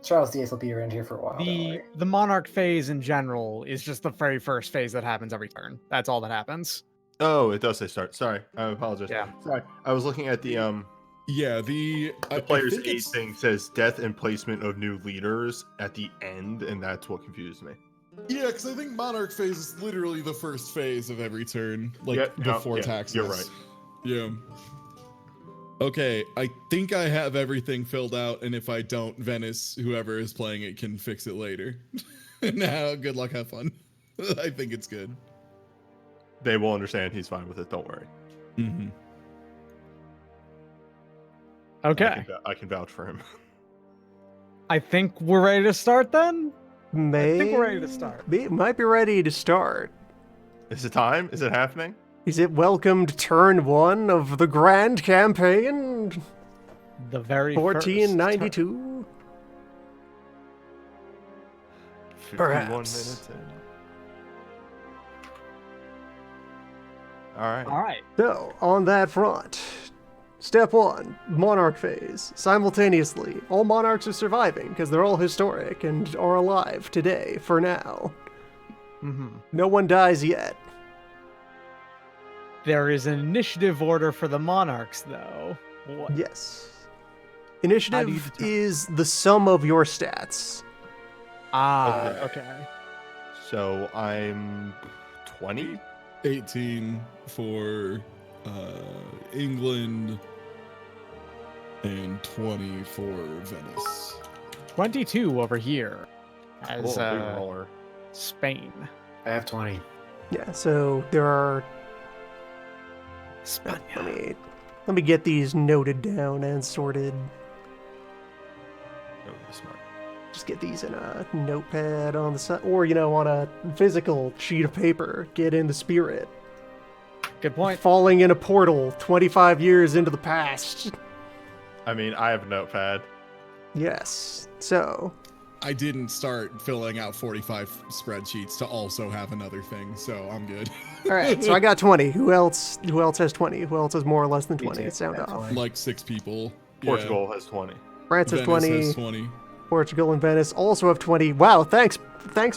[SPEAKER 5] Charles VIII will be around here for a while. don't worry.
[SPEAKER 3] The monarch phase in general is just the very first phase that happens every turn. That's all that happens.
[SPEAKER 4] Oh, it does say start. Sorry, I apologize.
[SPEAKER 3] Yeah.
[SPEAKER 4] Sorry, I was looking at the
[SPEAKER 2] Yeah, the
[SPEAKER 4] player's
[SPEAKER 2] I think
[SPEAKER 4] aid
[SPEAKER 2] it's-
[SPEAKER 4] thing says death and placement of new leaders at the end, and that's what confused me.
[SPEAKER 2] Yeah, because I think Monarch phase is literally the first phase of every turn, like
[SPEAKER 4] Yeah, no,
[SPEAKER 2] before
[SPEAKER 4] yeah,
[SPEAKER 2] taxes.
[SPEAKER 4] you're right.
[SPEAKER 2] Yeah. Okay, I think I have everything filled out, and if I don't, Venice, whoever is playing it, can fix it later. Now, good luck, have fun. I think it's good.
[SPEAKER 4] They will understand. He's fine with it. Don't worry.
[SPEAKER 2] Mm-hmm.
[SPEAKER 3] Okay.
[SPEAKER 4] I can vouch for him.
[SPEAKER 3] I think we're ready to start then?
[SPEAKER 1] I
[SPEAKER 3] think we're ready to start.
[SPEAKER 1] Might be ready to start.
[SPEAKER 4] Is it time? Is it happening?
[SPEAKER 1] Is it welcomed turn 1 of the grand campaign?
[SPEAKER 3] The very
[SPEAKER 1] 1492?
[SPEAKER 4] 51
[SPEAKER 1] Perhaps.
[SPEAKER 4] minutes in. All right.
[SPEAKER 3] All right.
[SPEAKER 1] So, on that front, Step 1, monarch phase. Simultaneously, all monarchs are surviving because they're all historic and are alive today, for now.
[SPEAKER 3] Mm-hmm.
[SPEAKER 1] No one dies yet.
[SPEAKER 3] There is an initiative order for the monarchs, though. What?
[SPEAKER 1] Yes. Initiative is the sum of your stats.
[SPEAKER 3] Ah, okay.
[SPEAKER 4] So I'm 20?
[SPEAKER 2] 18 for England and 20 for Venice.
[SPEAKER 3] 22 over here as
[SPEAKER 4] Big roller.
[SPEAKER 3] Spain.
[SPEAKER 5] I have 20.
[SPEAKER 1] Yeah, so there are... Let me get these noted down and sorted.
[SPEAKER 4] Oh, smart.
[SPEAKER 1] Just get these in a notepad on the side, or, on a physical sheet of paper. Get in the spirit.
[SPEAKER 3] Good point.
[SPEAKER 1] Falling in a portal 25 years into the past.
[SPEAKER 4] I mean, I have a notepad.
[SPEAKER 1] Yes. So,
[SPEAKER 2] I didn't start filling out 45 spreadsheets to also have another thing, so I'm good.
[SPEAKER 1] all right. So I got 20. Who else has 20? Who else has more or less than 20? Sound off.
[SPEAKER 5] 20.
[SPEAKER 2] Like 6 people.
[SPEAKER 4] Portugal has 20.
[SPEAKER 1] France has
[SPEAKER 2] Venice
[SPEAKER 1] 20.
[SPEAKER 2] has 20.
[SPEAKER 1] Portugal and Venice also have 20. Wow, thanks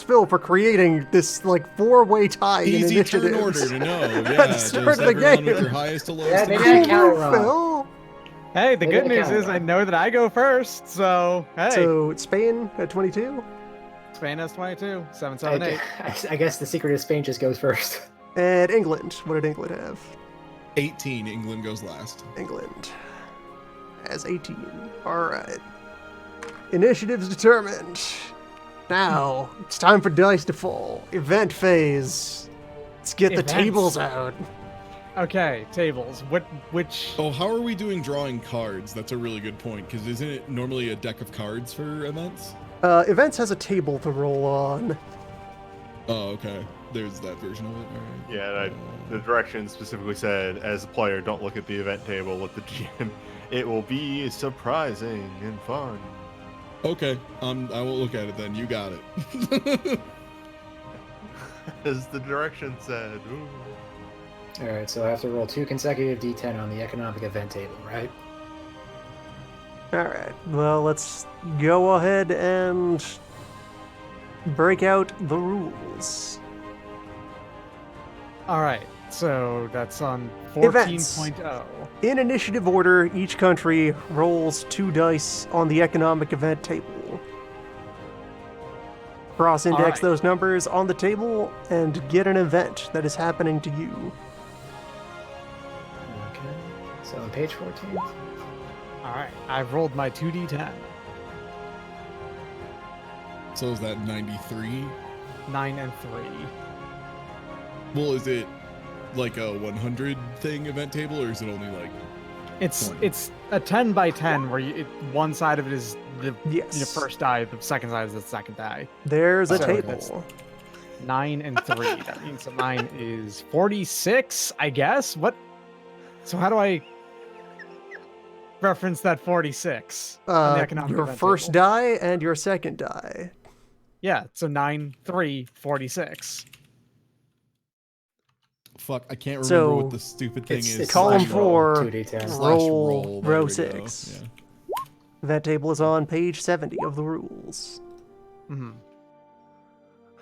[SPEAKER 1] Phil, for creating this, four-way tie in
[SPEAKER 2] Easy
[SPEAKER 1] initiatives.
[SPEAKER 2] turn order to know.
[SPEAKER 1] At
[SPEAKER 2] Yeah,
[SPEAKER 1] the
[SPEAKER 2] just
[SPEAKER 1] start of the
[SPEAKER 2] everyone
[SPEAKER 1] game.
[SPEAKER 2] with your highest to lowest.
[SPEAKER 5] Yeah, maybe
[SPEAKER 2] amount.
[SPEAKER 5] I count it wrong.
[SPEAKER 1] Phil.
[SPEAKER 3] Hey, the
[SPEAKER 5] Maybe
[SPEAKER 3] good
[SPEAKER 5] I
[SPEAKER 3] news
[SPEAKER 5] count
[SPEAKER 3] is
[SPEAKER 5] it.
[SPEAKER 3] I know that I go first, so hey.
[SPEAKER 1] So Spain at 22.
[SPEAKER 3] Spain has 22. 7, 7, 8.
[SPEAKER 5] I guess the secret is Spain just goes first.
[SPEAKER 1] And England. What did England have?
[SPEAKER 2] 18. England goes last.
[SPEAKER 1] England has 18. All right. Initiatives determined. Now, it's time for dice to fall. Event phase. Let's get the
[SPEAKER 3] Events.
[SPEAKER 1] tables out.
[SPEAKER 3] Okay, tables. Which?
[SPEAKER 2] Oh, how are we doing drawing cards? That's a really good point, because isn't it normally a deck of cards for events?
[SPEAKER 1] Events has a table to roll on.
[SPEAKER 2] Oh, okay. There's that version of it. All right.
[SPEAKER 4] Yeah, the directions specifically said, as a player, don't look at the event table, look at the GM. It will be surprising and fun.
[SPEAKER 2] Okay, I won't look at it then. You got it.
[SPEAKER 4] As the direction said. Ooh.
[SPEAKER 5] All right, so I have to roll 2 consecutive D10 on the economic event table, right?
[SPEAKER 1] All right. Well, let's go ahead and break out the rules.
[SPEAKER 3] All right, so that's on
[SPEAKER 1] Events.
[SPEAKER 3] 14.0.
[SPEAKER 1] In initiative order, each country rolls 2 dice on the economic event table. Cross-index
[SPEAKER 3] Alright.
[SPEAKER 1] those numbers on the table and get an event that is happening to you.
[SPEAKER 5] Okay. So on page 14.
[SPEAKER 3] All right, I've rolled my 2d10.
[SPEAKER 2] So is that 93?
[SPEAKER 3] 9 and 3.
[SPEAKER 2] Well, is it like a 100 thing event table, or is it only like...
[SPEAKER 3] It's
[SPEAKER 2] 20?
[SPEAKER 3] it's a 10 by 10 where one side of it is the
[SPEAKER 1] Yes.
[SPEAKER 3] first die, the second side is the second die.
[SPEAKER 1] There's a
[SPEAKER 3] So
[SPEAKER 1] table.
[SPEAKER 3] that's- 9 and 3. That means that mine is 46, I guess. What? So how do I reference that 46? in the economic
[SPEAKER 1] Your
[SPEAKER 3] event
[SPEAKER 1] first
[SPEAKER 3] table?
[SPEAKER 1] die and your second die.
[SPEAKER 3] Yeah, so 9, 3, 46.
[SPEAKER 2] Fuck, I can't remember
[SPEAKER 1] So,
[SPEAKER 2] what the stupid thing is.
[SPEAKER 5] It's
[SPEAKER 1] column
[SPEAKER 5] slash roll,
[SPEAKER 1] 4,
[SPEAKER 5] 2d10.
[SPEAKER 2] Slash
[SPEAKER 1] roll
[SPEAKER 2] there
[SPEAKER 1] row
[SPEAKER 2] we go.
[SPEAKER 1] 6.
[SPEAKER 2] Yeah.
[SPEAKER 1] That table is on page 70 of the rules.
[SPEAKER 3] Hmm.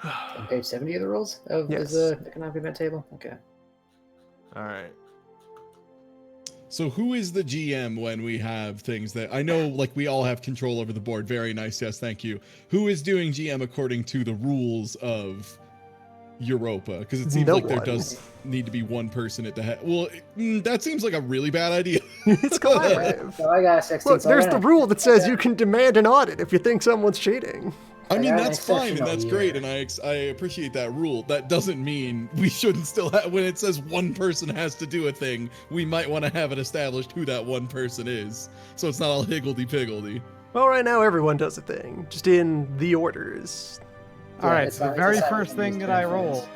[SPEAKER 5] On page 70 of the rules of
[SPEAKER 1] Yes.
[SPEAKER 5] the economic event table? Okay.
[SPEAKER 4] All right.
[SPEAKER 2] So who is the GM when we have things that... I know, like, we all have control over the board. Very nice, yes, thank you. Who is doing GM according to the rules of Europa? Because it seems
[SPEAKER 1] No
[SPEAKER 2] like there
[SPEAKER 1] one.
[SPEAKER 2] does need to be one person at the head. Well, that seems like a really bad idea.
[SPEAKER 1] It's collaborative.
[SPEAKER 5] So I got a 16.
[SPEAKER 1] Look,
[SPEAKER 5] so I
[SPEAKER 1] there's
[SPEAKER 5] got
[SPEAKER 1] the
[SPEAKER 5] a-
[SPEAKER 1] rule that says you can demand an audit if you think someone's cheating.
[SPEAKER 2] I mean,
[SPEAKER 5] got an
[SPEAKER 2] that's fine, and
[SPEAKER 5] exceptional
[SPEAKER 2] that's
[SPEAKER 5] year.
[SPEAKER 2] great, and I appreciate that rule. That doesn't mean we shouldn't still have... When it says one person has to do a thing, we might want to have it established who that one person is, so it's not all higgledy-piggledy.
[SPEAKER 1] Well, right now everyone does a thing, just in the orders.
[SPEAKER 3] All right,
[SPEAKER 5] it's
[SPEAKER 3] so the
[SPEAKER 5] not-
[SPEAKER 3] very
[SPEAKER 5] it's not
[SPEAKER 3] first
[SPEAKER 5] used
[SPEAKER 3] thing
[SPEAKER 5] in
[SPEAKER 3] that I
[SPEAKER 5] France.
[SPEAKER 3] rolled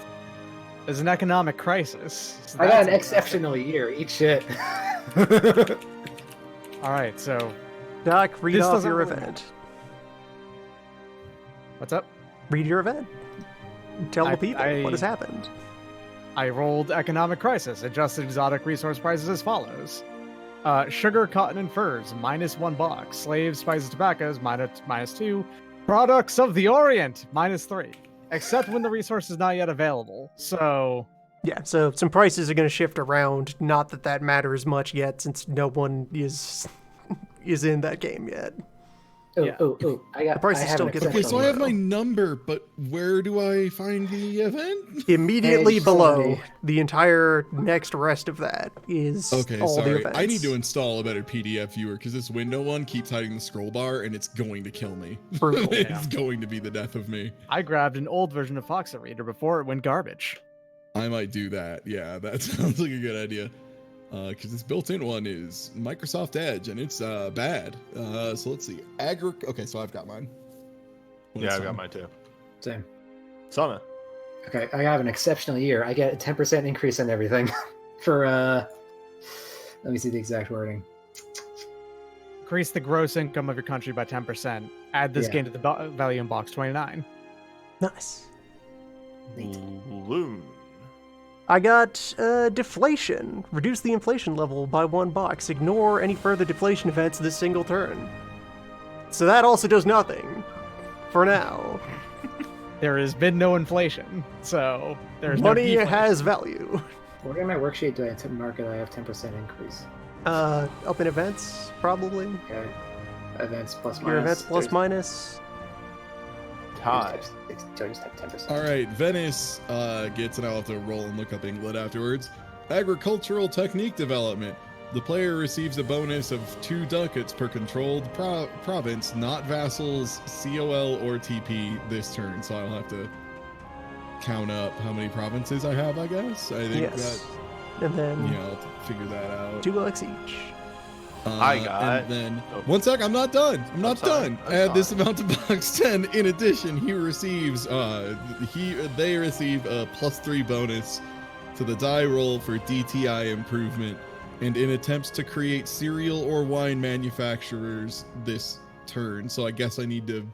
[SPEAKER 3] is an economic crisis. So
[SPEAKER 5] I got
[SPEAKER 3] that's
[SPEAKER 5] an
[SPEAKER 3] interesting.
[SPEAKER 5] exceptional year. Eat shit.
[SPEAKER 3] All right, so
[SPEAKER 1] Doc, read
[SPEAKER 3] This
[SPEAKER 1] off
[SPEAKER 3] doesn't
[SPEAKER 1] your
[SPEAKER 3] really
[SPEAKER 1] event.
[SPEAKER 3] what's up?
[SPEAKER 1] Read your event. Tell
[SPEAKER 3] I-
[SPEAKER 1] the people
[SPEAKER 3] I-
[SPEAKER 1] what has happened.
[SPEAKER 3] I rolled economic crisis, adjusted exotic resource prices as follows. Sugar, cotton, and furs, -$1. Slaves, spices, tobaccos, -2. Products of the Orient, -3. Except when the resource is not yet available. So...
[SPEAKER 1] Yeah, so some prices are going to shift around. Not that that matters much yet, since no one is in that game yet.
[SPEAKER 5] Oh,
[SPEAKER 3] Yeah.
[SPEAKER 5] I got.
[SPEAKER 1] The prices
[SPEAKER 5] I have
[SPEAKER 1] still
[SPEAKER 5] an
[SPEAKER 1] get
[SPEAKER 2] Okay, so I
[SPEAKER 5] exceptional
[SPEAKER 2] have my
[SPEAKER 5] row.
[SPEAKER 2] number, but where do I find the event?
[SPEAKER 1] Immediately
[SPEAKER 5] Page
[SPEAKER 1] below
[SPEAKER 5] 70.
[SPEAKER 1] the entire next rest of that is
[SPEAKER 2] Okay,
[SPEAKER 1] all the
[SPEAKER 2] sorry.
[SPEAKER 1] events.
[SPEAKER 2] I need to install a better PDF viewer because this window one keeps hiding the scroll bar and it's going to kill me.
[SPEAKER 1] Brutal.
[SPEAKER 2] It's going to be the death of me.
[SPEAKER 3] I grabbed an old version of Foxa Reader before it went garbage.
[SPEAKER 2] I might do that. Yeah, that sounds like a good idea. Because this built-in one is Microsoft Edge and it's bad. So let's see. Okay, so I've got mine.
[SPEAKER 4] Yeah, I've got mine too.
[SPEAKER 5] Same.
[SPEAKER 4] Sana.
[SPEAKER 5] Okay, I have an exceptional year. I get a 10% increase on everything for let me see the exact wording.
[SPEAKER 3] Increase the gross income of your country by 10%. Add this
[SPEAKER 5] Yeah.
[SPEAKER 3] game to the value in box 29.
[SPEAKER 1] Nice.
[SPEAKER 4] Loon.
[SPEAKER 1] I got deflation. Reduce the inflation level by $1. Ignore any further deflation events this single turn. So that also does nothing. For now.
[SPEAKER 3] There has been no inflation, so there's
[SPEAKER 1] Money
[SPEAKER 3] no deflation.
[SPEAKER 1] has value.
[SPEAKER 5] Where in my worksheet do I mark that I have 10% increase?
[SPEAKER 1] Up in events, probably.
[SPEAKER 5] Okay. Events plus minus.
[SPEAKER 1] Your events plus
[SPEAKER 5] There's-
[SPEAKER 1] minus.
[SPEAKER 4] Tie.
[SPEAKER 5] So I just have 10%.
[SPEAKER 2] All right, Venice gets, and I'll have to roll and look up England afterwards. Agricultural technique development. The player receives a bonus of 2 ducats per controlled province, not vassals, COL, or TP this turn. So I'll have to count up how many provinces I have, I guess. I think
[SPEAKER 1] Yes. And then
[SPEAKER 2] that, I'll have to figure that out.
[SPEAKER 1] $2 each.
[SPEAKER 4] I got-
[SPEAKER 2] And then,
[SPEAKER 4] Oh.
[SPEAKER 2] one sec, I'm not done. I'm not
[SPEAKER 4] sorry,
[SPEAKER 2] done.
[SPEAKER 4] I'm
[SPEAKER 2] Add this
[SPEAKER 4] sorry.
[SPEAKER 2] amount to box 10. In addition, he receives, they receive a +3 bonus to the die roll for DTI improvement, and in attempts to create cereal or wine manufacturers this turn. So I guess I need to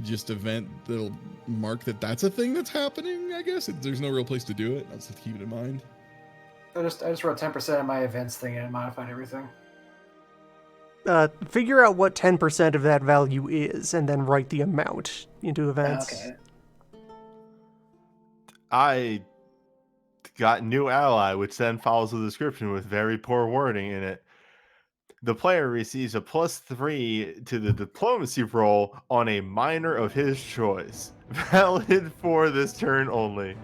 [SPEAKER 2] just event that'll mark that that's a thing that's happening, I guess. There's no real place to do it. I'll just keep it in mind.
[SPEAKER 5] I just wrote 10% of my events thing and modified everything.
[SPEAKER 1] Figure out what 10% of that value is, and then write the amount into events.
[SPEAKER 5] Okay.
[SPEAKER 4] I got new ally, which then follows the description with very poor wording in it. The player receives a +3 to the diplomacy roll on a minor of his choice, valid for this turn only.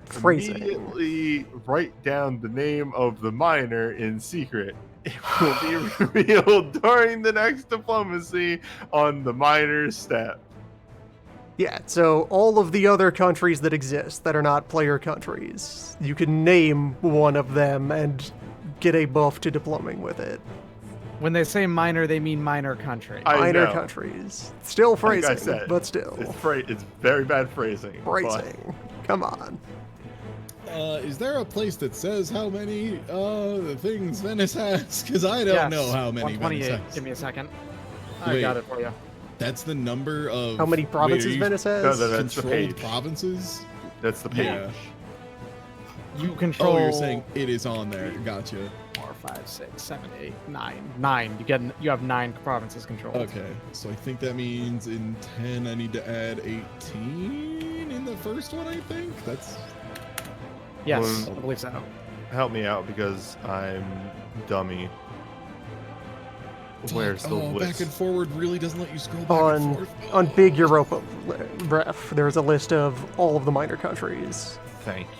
[SPEAKER 1] Phrasing.
[SPEAKER 4] Immediately write down the name of the minor in secret. It will be revealed during the next diplomacy on the minor's step.
[SPEAKER 1] Yeah, so all of the other countries that exist that are not player countries, you can name one of them and get a buff to diplomating with it.
[SPEAKER 3] When they say minor, they mean minor country.
[SPEAKER 4] I
[SPEAKER 1] Minor
[SPEAKER 4] know.
[SPEAKER 1] countries. Still
[SPEAKER 4] Like I
[SPEAKER 1] phrasing,
[SPEAKER 4] said,
[SPEAKER 1] but still.
[SPEAKER 4] It's very bad phrasing. but-
[SPEAKER 1] Phrasing. Come on.
[SPEAKER 2] Is there a place that says how many things Venice has? Because I don't
[SPEAKER 3] Yes,
[SPEAKER 2] know how many Venice
[SPEAKER 3] 128.
[SPEAKER 2] has.
[SPEAKER 3] Give me a second. I
[SPEAKER 2] Wait.
[SPEAKER 3] got it for you.
[SPEAKER 2] That's the number of
[SPEAKER 1] How many provinces
[SPEAKER 2] wait, are you
[SPEAKER 1] Venice has?
[SPEAKER 4] No, that's the
[SPEAKER 2] controlled
[SPEAKER 4] page.
[SPEAKER 2] provinces.
[SPEAKER 4] That's the page.
[SPEAKER 2] Yeah.
[SPEAKER 3] You control.
[SPEAKER 2] Oh, you're saying it is on there. Gotcha.
[SPEAKER 3] 4, 5, 6, 7, 8, 9. 9. You have 9 provinces controlled.
[SPEAKER 2] Okay, so I think that means in 10 I need to add 18 in the first one. I think that's
[SPEAKER 3] Yes,
[SPEAKER 4] Well,
[SPEAKER 3] I believe so.
[SPEAKER 4] Help me out because I'm dummy. Where's the
[SPEAKER 2] back
[SPEAKER 4] list?
[SPEAKER 2] and forward really doesn't let you scroll back and forth.
[SPEAKER 1] On Big Europa ref, there's a list of all of the minor countries.
[SPEAKER 4] Thank you.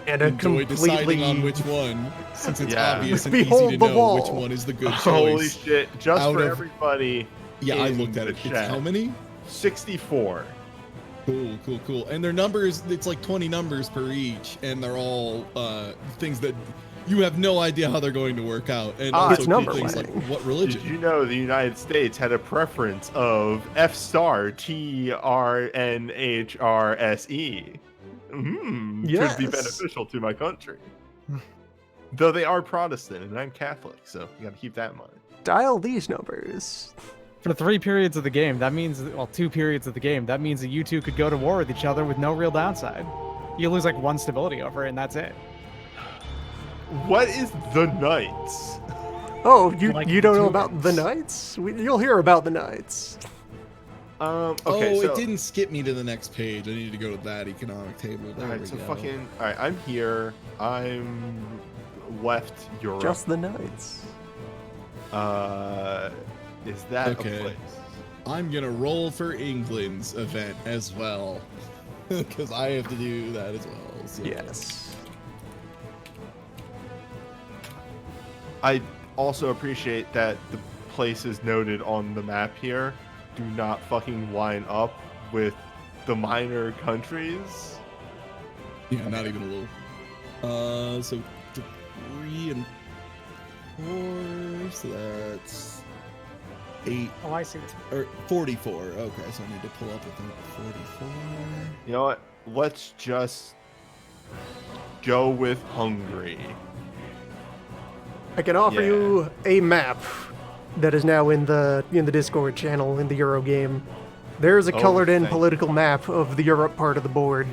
[SPEAKER 1] And a
[SPEAKER 2] Enjoy deciding on
[SPEAKER 1] completely
[SPEAKER 2] which one, since it's
[SPEAKER 4] Yeah.
[SPEAKER 2] obvious and
[SPEAKER 1] Behold
[SPEAKER 2] easy to
[SPEAKER 1] the
[SPEAKER 2] know
[SPEAKER 1] wall.
[SPEAKER 2] which one is the good choice.
[SPEAKER 4] Holy shit! Just
[SPEAKER 2] Out
[SPEAKER 4] for
[SPEAKER 2] of-
[SPEAKER 4] everybody.
[SPEAKER 2] Yeah, I
[SPEAKER 4] in
[SPEAKER 2] looked at
[SPEAKER 4] the
[SPEAKER 2] it. It's
[SPEAKER 4] chat.
[SPEAKER 2] how many?
[SPEAKER 4] 64.
[SPEAKER 2] Cool. And their numbers, it's like 20 numbers per each, and they're all things that you have no idea how they're going to work out. And also
[SPEAKER 1] It's number
[SPEAKER 2] cool things like
[SPEAKER 1] winning.
[SPEAKER 2] what religion.
[SPEAKER 4] Did you know the United States had a preference of F star TRNHRSE? Could be
[SPEAKER 1] Yes.
[SPEAKER 4] beneficial to my country. Though they are Protestant and I'm Catholic, so you got to keep that in mind.
[SPEAKER 1] Dial these numbers.
[SPEAKER 3] For 3 periods of the game, that means, well, 2 periods of the game, that means that you two could go to war with each other with no real downside. You lose like 1 stability over it, and that's it.
[SPEAKER 4] What is the Knights?
[SPEAKER 1] Oh, you
[SPEAKER 3] Like
[SPEAKER 1] you don't know
[SPEAKER 3] doings.
[SPEAKER 1] about the Knights? You'll hear about the Knights.
[SPEAKER 4] Okay, so
[SPEAKER 2] it didn't skip me to the next page. I need to go to that economic table. There
[SPEAKER 4] Alright,
[SPEAKER 2] we
[SPEAKER 4] so
[SPEAKER 2] go.
[SPEAKER 4] alright, I'm here. I'm left Europe.
[SPEAKER 1] Just the Knights.
[SPEAKER 4] Is that
[SPEAKER 2] Okay.
[SPEAKER 4] a place?
[SPEAKER 2] I'm gonna roll for England's event as well, because I have to do that as well. So.
[SPEAKER 1] Yes.
[SPEAKER 4] I also appreciate that the places noted on the map here do not fucking line up with the minor countries.
[SPEAKER 2] Yeah, not even a little. So 3 and 4, so that's 8
[SPEAKER 3] Oh, I see.
[SPEAKER 2] or 44. Okay, so I need to pull up with 44.
[SPEAKER 4] You know what? Let's just go with Hungary.
[SPEAKER 1] I can offer
[SPEAKER 4] Yeah.
[SPEAKER 1] you a map that is now in the Discord channel in the Euro game. There's a colored-in
[SPEAKER 4] thank you.
[SPEAKER 1] political map of the Europe part of the board.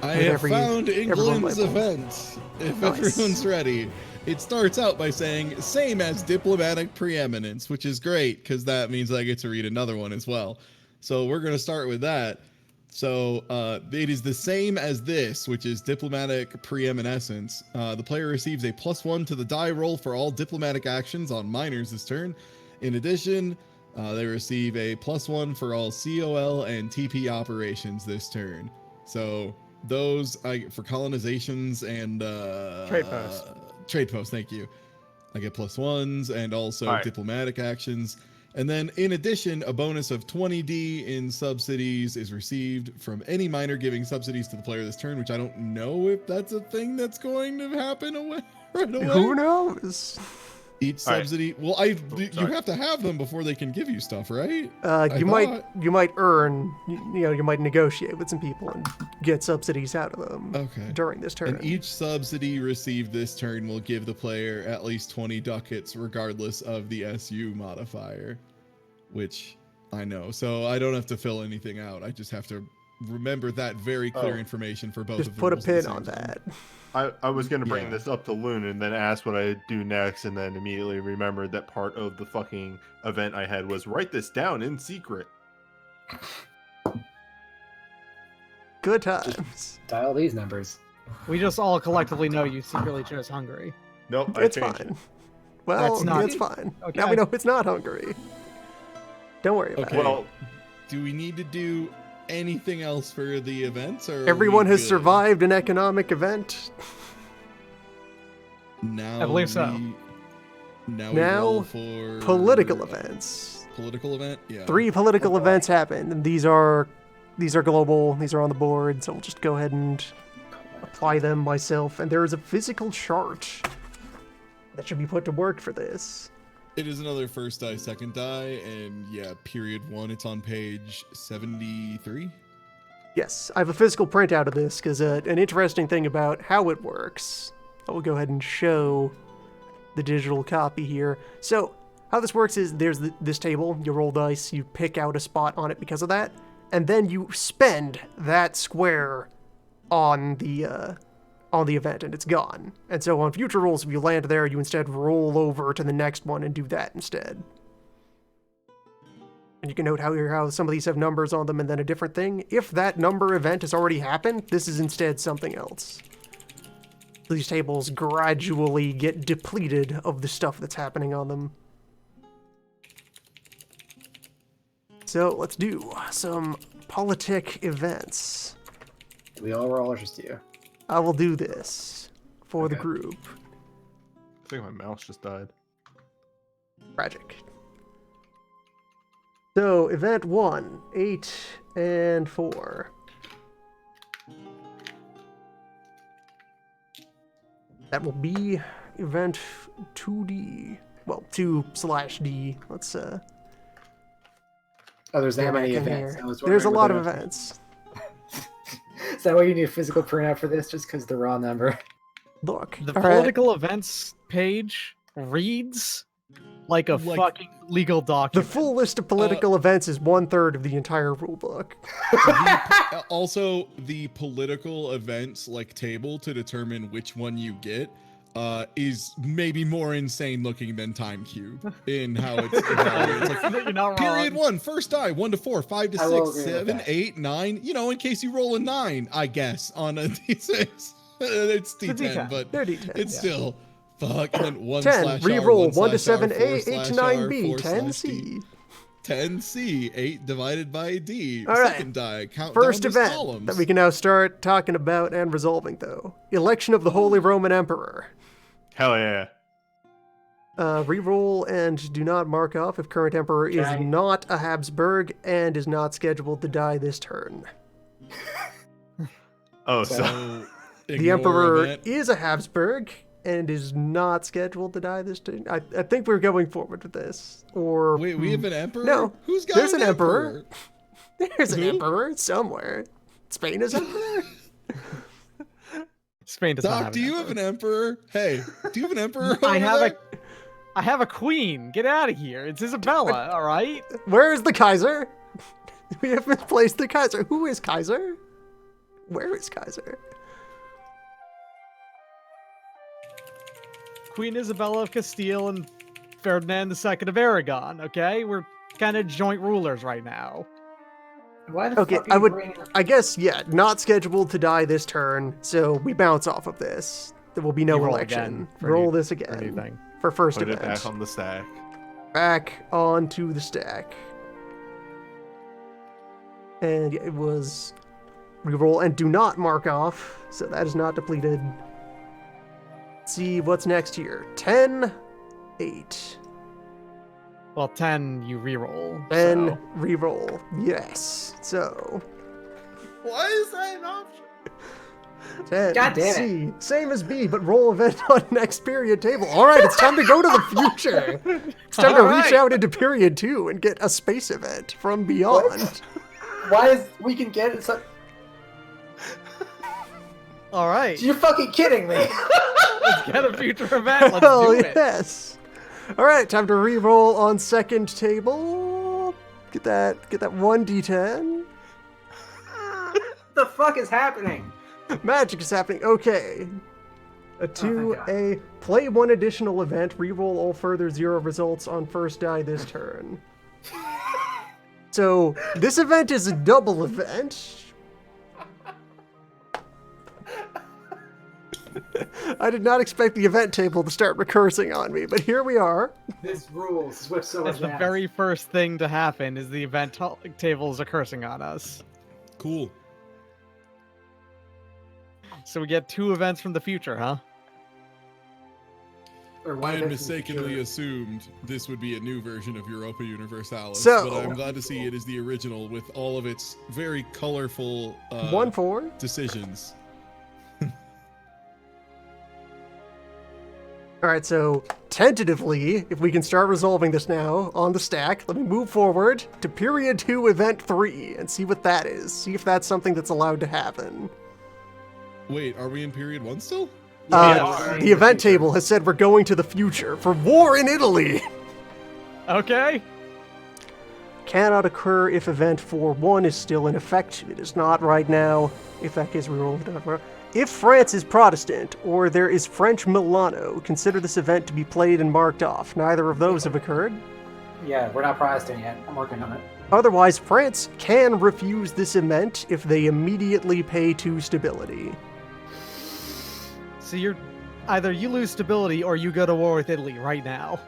[SPEAKER 2] I
[SPEAKER 1] With
[SPEAKER 2] have
[SPEAKER 1] every-
[SPEAKER 2] found
[SPEAKER 1] everyone
[SPEAKER 2] England's
[SPEAKER 1] labeled.
[SPEAKER 2] event. If
[SPEAKER 1] Nice.
[SPEAKER 2] everyone's ready, it starts out by saying same as diplomatic preeminence, which is great because that means I get to read another one as well. So we're going to start with that. So it is the same as this, which is diplomatic preeminence. The player receives a +1 to the die roll for all diplomatic actions on minors this turn. In addition, they receive a +1 for all COL and TP operations this turn. So those for colonizations and
[SPEAKER 3] Trade posts.
[SPEAKER 2] Trade posts, thank you. I get +1s and also
[SPEAKER 4] All right.
[SPEAKER 2] diplomatic actions. And then in addition, a bonus of 20D in subsidies is received from any minor giving subsidies to the player this turn, which I don't know if that's a thing that's going to happen right away.
[SPEAKER 1] Who knows?
[SPEAKER 2] Each
[SPEAKER 4] All right.
[SPEAKER 2] subsidy, well, you
[SPEAKER 4] sorry.
[SPEAKER 2] have to have them before they can give you stuff, right?
[SPEAKER 1] You might earn, you might negotiate with some people and get subsidies out of them
[SPEAKER 2] Okay.
[SPEAKER 1] during this turn.
[SPEAKER 2] And each subsidy received this turn will give the player at least 20 ducats, regardless of the SU modifier, which I know. So I don't have to fill anything out. I just have to remember that very clear
[SPEAKER 4] Oh.
[SPEAKER 2] information for both
[SPEAKER 1] Just
[SPEAKER 2] of the
[SPEAKER 1] put a
[SPEAKER 2] rules at the
[SPEAKER 1] pin
[SPEAKER 2] same
[SPEAKER 1] on
[SPEAKER 2] time.
[SPEAKER 1] that.
[SPEAKER 4] I was gonna bring
[SPEAKER 2] Yeah.
[SPEAKER 4] this up to Loon and then ask what I do next, and then immediately remembered that part of the fucking event I had was write this down in secret.
[SPEAKER 1] Good times.
[SPEAKER 5] Dial these numbers.
[SPEAKER 3] We just all collectively know you secretly chose Hungary.
[SPEAKER 4] Nope, I
[SPEAKER 1] It's
[SPEAKER 4] changed
[SPEAKER 1] fine.
[SPEAKER 4] it.
[SPEAKER 1] Well,
[SPEAKER 3] That's not-
[SPEAKER 1] it's fine.
[SPEAKER 3] Okay.
[SPEAKER 1] Now we know it's not Hungary. Don't worry about
[SPEAKER 2] Okay.
[SPEAKER 1] it.
[SPEAKER 4] Well,
[SPEAKER 2] Do we need to do anything else for the events? Or are
[SPEAKER 1] Everyone
[SPEAKER 2] we
[SPEAKER 1] has
[SPEAKER 2] good?
[SPEAKER 1] survived an economic event.
[SPEAKER 2] Now
[SPEAKER 3] I believe so.
[SPEAKER 2] Now
[SPEAKER 1] Now,
[SPEAKER 2] we roll for
[SPEAKER 1] Political events.
[SPEAKER 2] Political event, yeah.
[SPEAKER 1] 3 political events happened, and these are global. These are on the board, so we'll just go ahead and apply them myself. And there is a physical chart that should be put to work for this.
[SPEAKER 2] It is another first die, second die, and yeah, period 1. It's on page 73.
[SPEAKER 1] Yes, I have a physical printout of this because an interesting thing about how it works. I will go ahead and show the digital copy here. So how this works is there's this table. You roll dice, you pick out a spot on it because of that, and then you spend that square on the event, and it's gone. And so on future rolls, if you land there, you instead roll over to the next one and do that instead. And you can note how some of these have numbers on them and then a different thing. If that number event has already happened, this is instead something else. These tables gradually get depleted of the stuff that's happening on them. So let's do some politic events.
[SPEAKER 5] Do we all roll or just you?
[SPEAKER 1] I will do this for the
[SPEAKER 5] Okay.
[SPEAKER 1] group.
[SPEAKER 4] I think my mouse just died.
[SPEAKER 1] Tragic. So, event 1, 8 and 4. That will be event 2D. Well, 2/D. Let's
[SPEAKER 5] Oh, there's
[SPEAKER 1] go
[SPEAKER 5] that many
[SPEAKER 1] back in
[SPEAKER 5] events.
[SPEAKER 1] here.
[SPEAKER 5] I was
[SPEAKER 1] There's a
[SPEAKER 5] wondering
[SPEAKER 1] lot of
[SPEAKER 5] whether-
[SPEAKER 1] events.
[SPEAKER 5] Is that why you need a physical printout for this? Just because the raw number?
[SPEAKER 1] Look.
[SPEAKER 3] The
[SPEAKER 1] all right.
[SPEAKER 3] political events page reads Like a fucking legal document.
[SPEAKER 1] The full list of political events is 1/3 of the entire rulebook.
[SPEAKER 2] Also, the political events table to determine which one you get is maybe more insane looking than Time Cube in how it's
[SPEAKER 3] You're not
[SPEAKER 2] period
[SPEAKER 3] wrong.
[SPEAKER 2] 1, first die, 1 to 4, 5 to 6, 7, 8, 9. In case you roll a 9, I guess, on a D6. It's D10, but
[SPEAKER 1] They're D10,
[SPEAKER 2] it's still fuck. And then 1
[SPEAKER 1] 10,
[SPEAKER 2] slash
[SPEAKER 1] reroll,
[SPEAKER 2] R,
[SPEAKER 1] 1 to
[SPEAKER 2] slash
[SPEAKER 1] 7A,
[SPEAKER 2] R,
[SPEAKER 1] 8
[SPEAKER 2] 4
[SPEAKER 1] to
[SPEAKER 2] slash
[SPEAKER 1] 9B,
[SPEAKER 2] R, 4
[SPEAKER 1] 10C.
[SPEAKER 2] 10C, 8 divided by D.
[SPEAKER 1] All right.
[SPEAKER 2] Second die, count
[SPEAKER 1] First
[SPEAKER 2] down the
[SPEAKER 1] event
[SPEAKER 2] columns.
[SPEAKER 1] that we can now start talking about and resolving, though. Election of the Holy Roman Emperor.
[SPEAKER 4] Hell yeah.
[SPEAKER 1] Reroll and do not mark off if current emperor is not a Habsburg and is not scheduled to die this turn.
[SPEAKER 4] Oh,
[SPEAKER 2] So
[SPEAKER 1] The emperor is a Habsburg and is not scheduled to die this turn. I think we're going forward with this. Or
[SPEAKER 2] Wait, we have an emperor?
[SPEAKER 1] No,
[SPEAKER 2] Who's got
[SPEAKER 1] there's
[SPEAKER 2] an
[SPEAKER 1] an emperor.
[SPEAKER 2] emperor?
[SPEAKER 1] There's an
[SPEAKER 2] Who?
[SPEAKER 1] emperor somewhere. Spain is emperor.
[SPEAKER 3] Spain does not
[SPEAKER 2] Doc,
[SPEAKER 3] have
[SPEAKER 2] do you have an emperor? Hey, do you have an emperor?
[SPEAKER 3] I
[SPEAKER 2] over
[SPEAKER 3] have
[SPEAKER 2] there?
[SPEAKER 3] I have a queen. Get out of here. It's Isabella, all right?
[SPEAKER 1] Where is the Kaiser? We have misplaced the Kaiser. Who is Kaiser? Where is Kaiser?
[SPEAKER 3] Queen Isabella of Castile and Ferdinand II of Aragon, okay? We're kind of joint rulers right now.
[SPEAKER 5] Why the
[SPEAKER 1] Okay,
[SPEAKER 5] fuck are you bringing up...
[SPEAKER 1] I guess, yeah, not scheduled to die this turn, so we bounce off of this. There will be no
[SPEAKER 3] You roll
[SPEAKER 1] election.
[SPEAKER 3] again for
[SPEAKER 1] Roll
[SPEAKER 3] any-
[SPEAKER 1] this
[SPEAKER 3] for
[SPEAKER 1] again
[SPEAKER 3] anything.
[SPEAKER 1] for first
[SPEAKER 4] Put it
[SPEAKER 1] event.
[SPEAKER 4] back on the stack.
[SPEAKER 1] Back onto the stack. And it was reroll and do not mark off, so that is not depleted. Let's see what's next here. 10, 8.
[SPEAKER 3] Well, 10 you reroll.
[SPEAKER 1] Then
[SPEAKER 3] so.
[SPEAKER 1] reroll. Yes. So
[SPEAKER 4] Why is that an option?
[SPEAKER 1] 10.
[SPEAKER 5] God damn it.
[SPEAKER 1] C. Same as B, but roll event on next period table. All right, it's time to go to the future. It's time to
[SPEAKER 3] All
[SPEAKER 1] reach
[SPEAKER 3] right.
[SPEAKER 1] out into period 2 and get a space event from beyond.
[SPEAKER 5] Why is we can get it?
[SPEAKER 3] All right.
[SPEAKER 5] You're fucking kidding me.
[SPEAKER 3] Let's get a future event. Let's
[SPEAKER 1] Hell
[SPEAKER 3] do it.
[SPEAKER 1] yes. All right, time to re-roll on second table. Get that 1d10.
[SPEAKER 5] What the fuck is happening?
[SPEAKER 1] Magic is happening. Okay. A 2, play one additional event, re-roll all further 0 results on first die this turn. So, this event is a double event. I did not expect the event table to start recursing on me, but here we are.
[SPEAKER 5] This rules. This whips so
[SPEAKER 3] That's
[SPEAKER 5] much
[SPEAKER 3] the
[SPEAKER 5] ass.
[SPEAKER 3] very first thing to happen is the event tables are cursing on us.
[SPEAKER 2] Cool.
[SPEAKER 3] So we get 2 events from the future, huh?
[SPEAKER 5] Or
[SPEAKER 2] I
[SPEAKER 5] one
[SPEAKER 2] had
[SPEAKER 5] event from the
[SPEAKER 2] mistakenly
[SPEAKER 5] future.
[SPEAKER 2] assumed this would be a new version of Europa Universalis,
[SPEAKER 1] So-
[SPEAKER 2] but I'm glad to see it is the original with all of its very colorful
[SPEAKER 1] 1-4.
[SPEAKER 2] decisions.
[SPEAKER 1] All right, so tentatively, if we can start resolving this now on the stack, let me move forward to period 2, event 3, and see what that is. See if that's something that's allowed to happen.
[SPEAKER 2] Wait, are we in period 1 still?
[SPEAKER 5] Yeah,
[SPEAKER 1] The event table has said we're going to the future for war in Italy.
[SPEAKER 3] Okay.
[SPEAKER 1] Cannot occur if event 4-1 is still in effect. It is not right now. If that case, we roll it. If France is Protestant, or there is French Milano, consider this event to be played and marked off. Neither of those have occurred.
[SPEAKER 5] Yeah, we're not Protestant yet. I'm working on it.
[SPEAKER 1] Otherwise, France can refuse this event if they immediately pay 2 stability.
[SPEAKER 3] So you're either you lose stability or you go to war with Italy right now.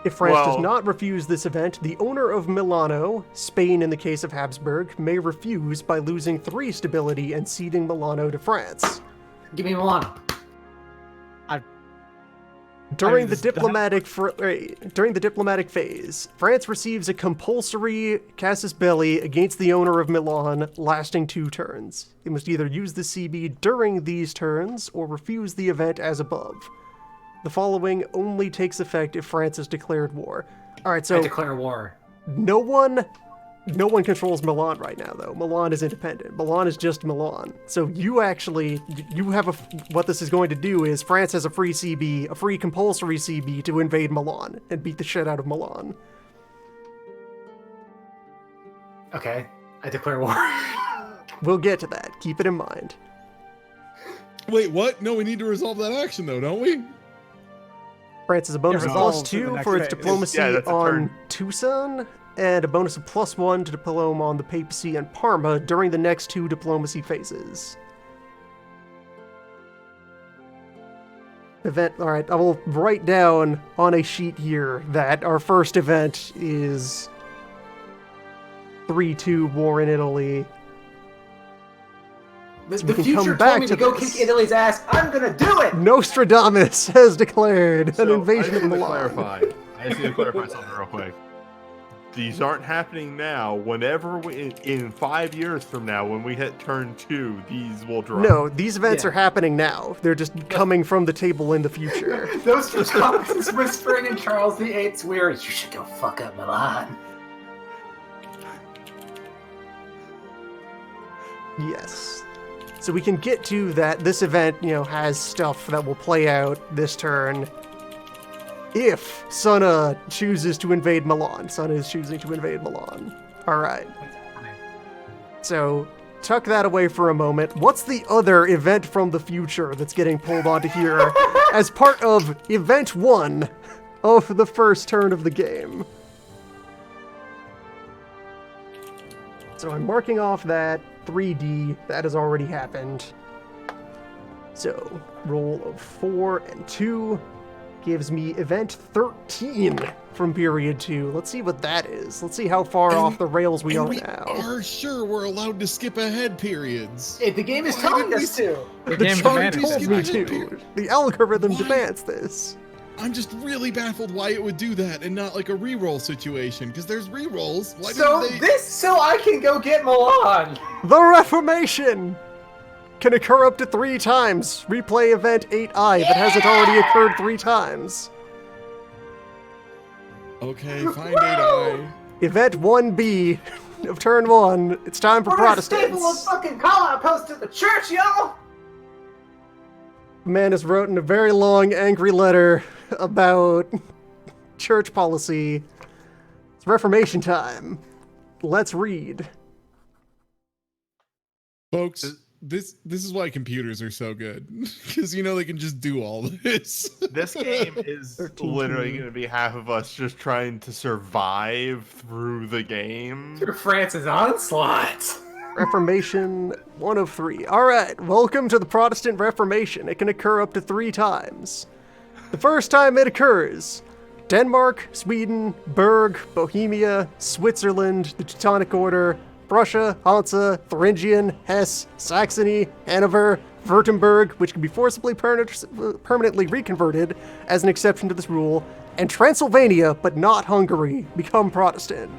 [SPEAKER 1] If France does
[SPEAKER 4] Well-
[SPEAKER 1] not refuse this event, the owner of Milano, Spain in the case of Habsburg, may refuse by losing 3 stability and ceding Milano to France.
[SPEAKER 5] Give me Milano.
[SPEAKER 1] During
[SPEAKER 3] this-
[SPEAKER 1] the diplomatic phase, France receives a compulsory casus belli against the owner of Milan, lasting 2 turns. It must either use the CB during these turns or refuse the event as above. The following only takes effect if France has declared war. All right,
[SPEAKER 5] I
[SPEAKER 1] so
[SPEAKER 5] declare war.
[SPEAKER 1] no one no one controls Milan right now, though. Milan is independent. Milan is just Milan. So you have what this is going to do is France has a free CB, a free compulsory CB to invade Milan and beat the shit out of Milan.
[SPEAKER 5] Okay, I declare war.
[SPEAKER 1] We'll get to that. Keep it in mind.
[SPEAKER 2] Wait, what? No, we need to resolve that action, though, don't we?
[SPEAKER 1] France has a bonus of +2 for its diplomacy on
[SPEAKER 4] turn.
[SPEAKER 1] Tucson, and a bonus of +1 to diploma on the papacy and Parma during the next 2 diplomacy phases. Event, all right, I will write down on a sheet here that our first event is 3-2 war in Italy.
[SPEAKER 5] The
[SPEAKER 1] we can
[SPEAKER 5] future
[SPEAKER 1] come
[SPEAKER 5] told
[SPEAKER 1] back
[SPEAKER 5] me
[SPEAKER 1] to
[SPEAKER 5] to go
[SPEAKER 1] this.
[SPEAKER 5] kick Italy's ass. I'm gonna do it!
[SPEAKER 1] Nostradamus has declared an
[SPEAKER 4] So,
[SPEAKER 1] invasion of
[SPEAKER 4] I
[SPEAKER 1] Milan.
[SPEAKER 4] just need to clarify something real quick. These aren't happening now. Whenever in 5 years from now, when we hit turn 2, these will drop.
[SPEAKER 1] No, these events
[SPEAKER 5] Yeah.
[SPEAKER 1] are happening now. They're just coming from the table in the future.
[SPEAKER 5] Those Thomas whispering in Charles VIII's ear, you should go fuck up Milan.
[SPEAKER 1] Yes. So we can get to that. This event, has stuff that will play out this turn. If Sunna chooses to invade Milan. Sunna is choosing to invade Milan. All right. So tuck that away for a moment. What's the other event from the future that's getting pulled onto here as part of event 1 of the first turn of the game? So I'm marking off that 3D. That has already happened. So roll of 4 and 2 gives me event 13 from period 2. Let's see what that is. Let's see how far off the rails we are now.
[SPEAKER 2] We are sure we're allowed to skip ahead periods.
[SPEAKER 5] Hey, the game is telling us to.
[SPEAKER 3] The
[SPEAKER 1] The
[SPEAKER 3] game
[SPEAKER 1] chart
[SPEAKER 3] demanded
[SPEAKER 1] told
[SPEAKER 3] this.
[SPEAKER 1] me to. The algorithm
[SPEAKER 2] Why?
[SPEAKER 1] demands this.
[SPEAKER 2] I'm just really baffled why it would do that and not like a reroll situation, because there's rerolls. Why
[SPEAKER 5] So
[SPEAKER 2] didn't they?
[SPEAKER 5] so I can go get Milan.
[SPEAKER 1] The Reformation can occur up to 3 times. Replay event 8I if it hasn't already occurred 3 times.
[SPEAKER 2] Okay, find 8I.
[SPEAKER 1] Event 1B of turn 1. It's time for
[SPEAKER 5] We're gonna staple a
[SPEAKER 1] Protestants.
[SPEAKER 5] fucking call-out post to the church, y'all.
[SPEAKER 1] Man has written a very long, angry letter about church policy. It's Reformation time. Let's read.
[SPEAKER 2] Folks, this is why computers are so good, because they can just do all this.
[SPEAKER 4] This game is
[SPEAKER 1] 13.
[SPEAKER 4] literally going to be half of us just trying to survive through the game.
[SPEAKER 5] Through France's onslaught.
[SPEAKER 1] Reformation 1 of 3. All right, welcome to the Protestant Reformation. It can occur up to 3 times. The first time it occurs, Denmark, Sweden, Berg, Bohemia, Switzerland, the Teutonic Order, Prussia, Hansa, Thuringian, Hesse, Saxony, Hanover, Württemberg, which can be forcibly permanently reconverted as an exception to this rule, and Transylvania, but not Hungary, become Protestant.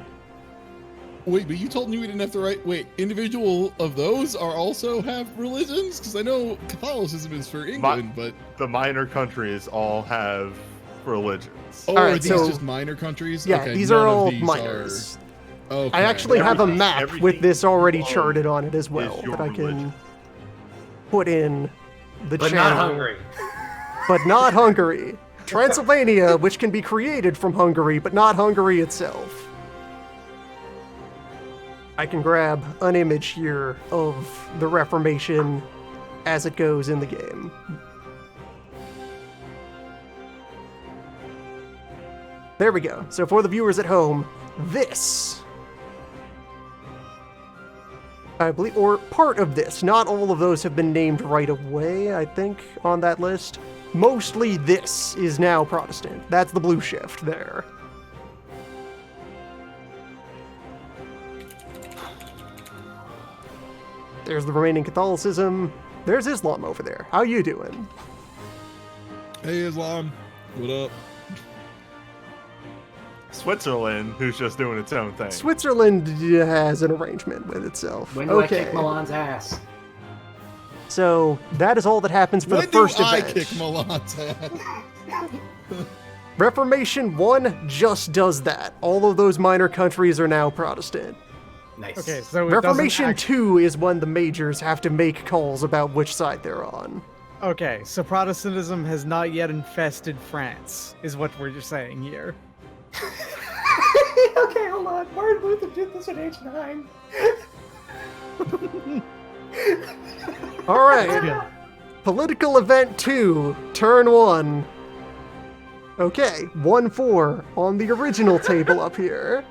[SPEAKER 2] Wait, but you told me we didn't have to write. Wait, individual of those are also have religions? Because I know Catholicism is for England, but
[SPEAKER 4] The minor countries all have religions.
[SPEAKER 2] oh,
[SPEAKER 1] All right,
[SPEAKER 2] are these
[SPEAKER 1] so-
[SPEAKER 2] just minor countries?
[SPEAKER 1] Yeah,
[SPEAKER 2] Okay,
[SPEAKER 1] these
[SPEAKER 2] none
[SPEAKER 1] are
[SPEAKER 2] of
[SPEAKER 1] all
[SPEAKER 2] these
[SPEAKER 1] minors.
[SPEAKER 2] Are... Okay.
[SPEAKER 1] I actually have a map with
[SPEAKER 4] everything
[SPEAKER 1] this already
[SPEAKER 4] below
[SPEAKER 1] charted on it as well
[SPEAKER 4] is your
[SPEAKER 1] that I can
[SPEAKER 4] religion.
[SPEAKER 1] put in the
[SPEAKER 5] But
[SPEAKER 1] channel.
[SPEAKER 5] not Hungary.
[SPEAKER 1] But not Hungary. Transylvania, which can be created from Hungary, but not Hungary itself. I can grab an image here of the Reformation as it goes in the game. There we go. So for the viewers at home, this, I believe, or part of this, not all of those have been named right away, I think, on that list. Mostly this is now Protestant. That's the blue shift there. There's the remaining Catholicism. There's Islam over there. How you doing?
[SPEAKER 2] Hey, Islam. What up?
[SPEAKER 4] Switzerland, who's just doing its own thing.
[SPEAKER 1] Switzerland has an arrangement with itself.
[SPEAKER 5] When do I
[SPEAKER 1] Okay.
[SPEAKER 5] kick Milan's ass?
[SPEAKER 1] So that is all that happens for
[SPEAKER 2] When
[SPEAKER 1] the first
[SPEAKER 2] do I
[SPEAKER 1] event.
[SPEAKER 2] kick Milan's ass?
[SPEAKER 1] Reformation 1 just does that. All of those minor countries are now Protestant.
[SPEAKER 5] Nice.
[SPEAKER 3] Okay, so
[SPEAKER 1] Reformation 2 is when the majors have to make calls about which side they're on.
[SPEAKER 3] Okay, so Protestantism has not yet infested France, is what we're just saying here.
[SPEAKER 5] Okay, hold on. Martin Luther did this at age 9.
[SPEAKER 1] All right. Political event 2, turn 1. Okay, 1-4 on the original table up here.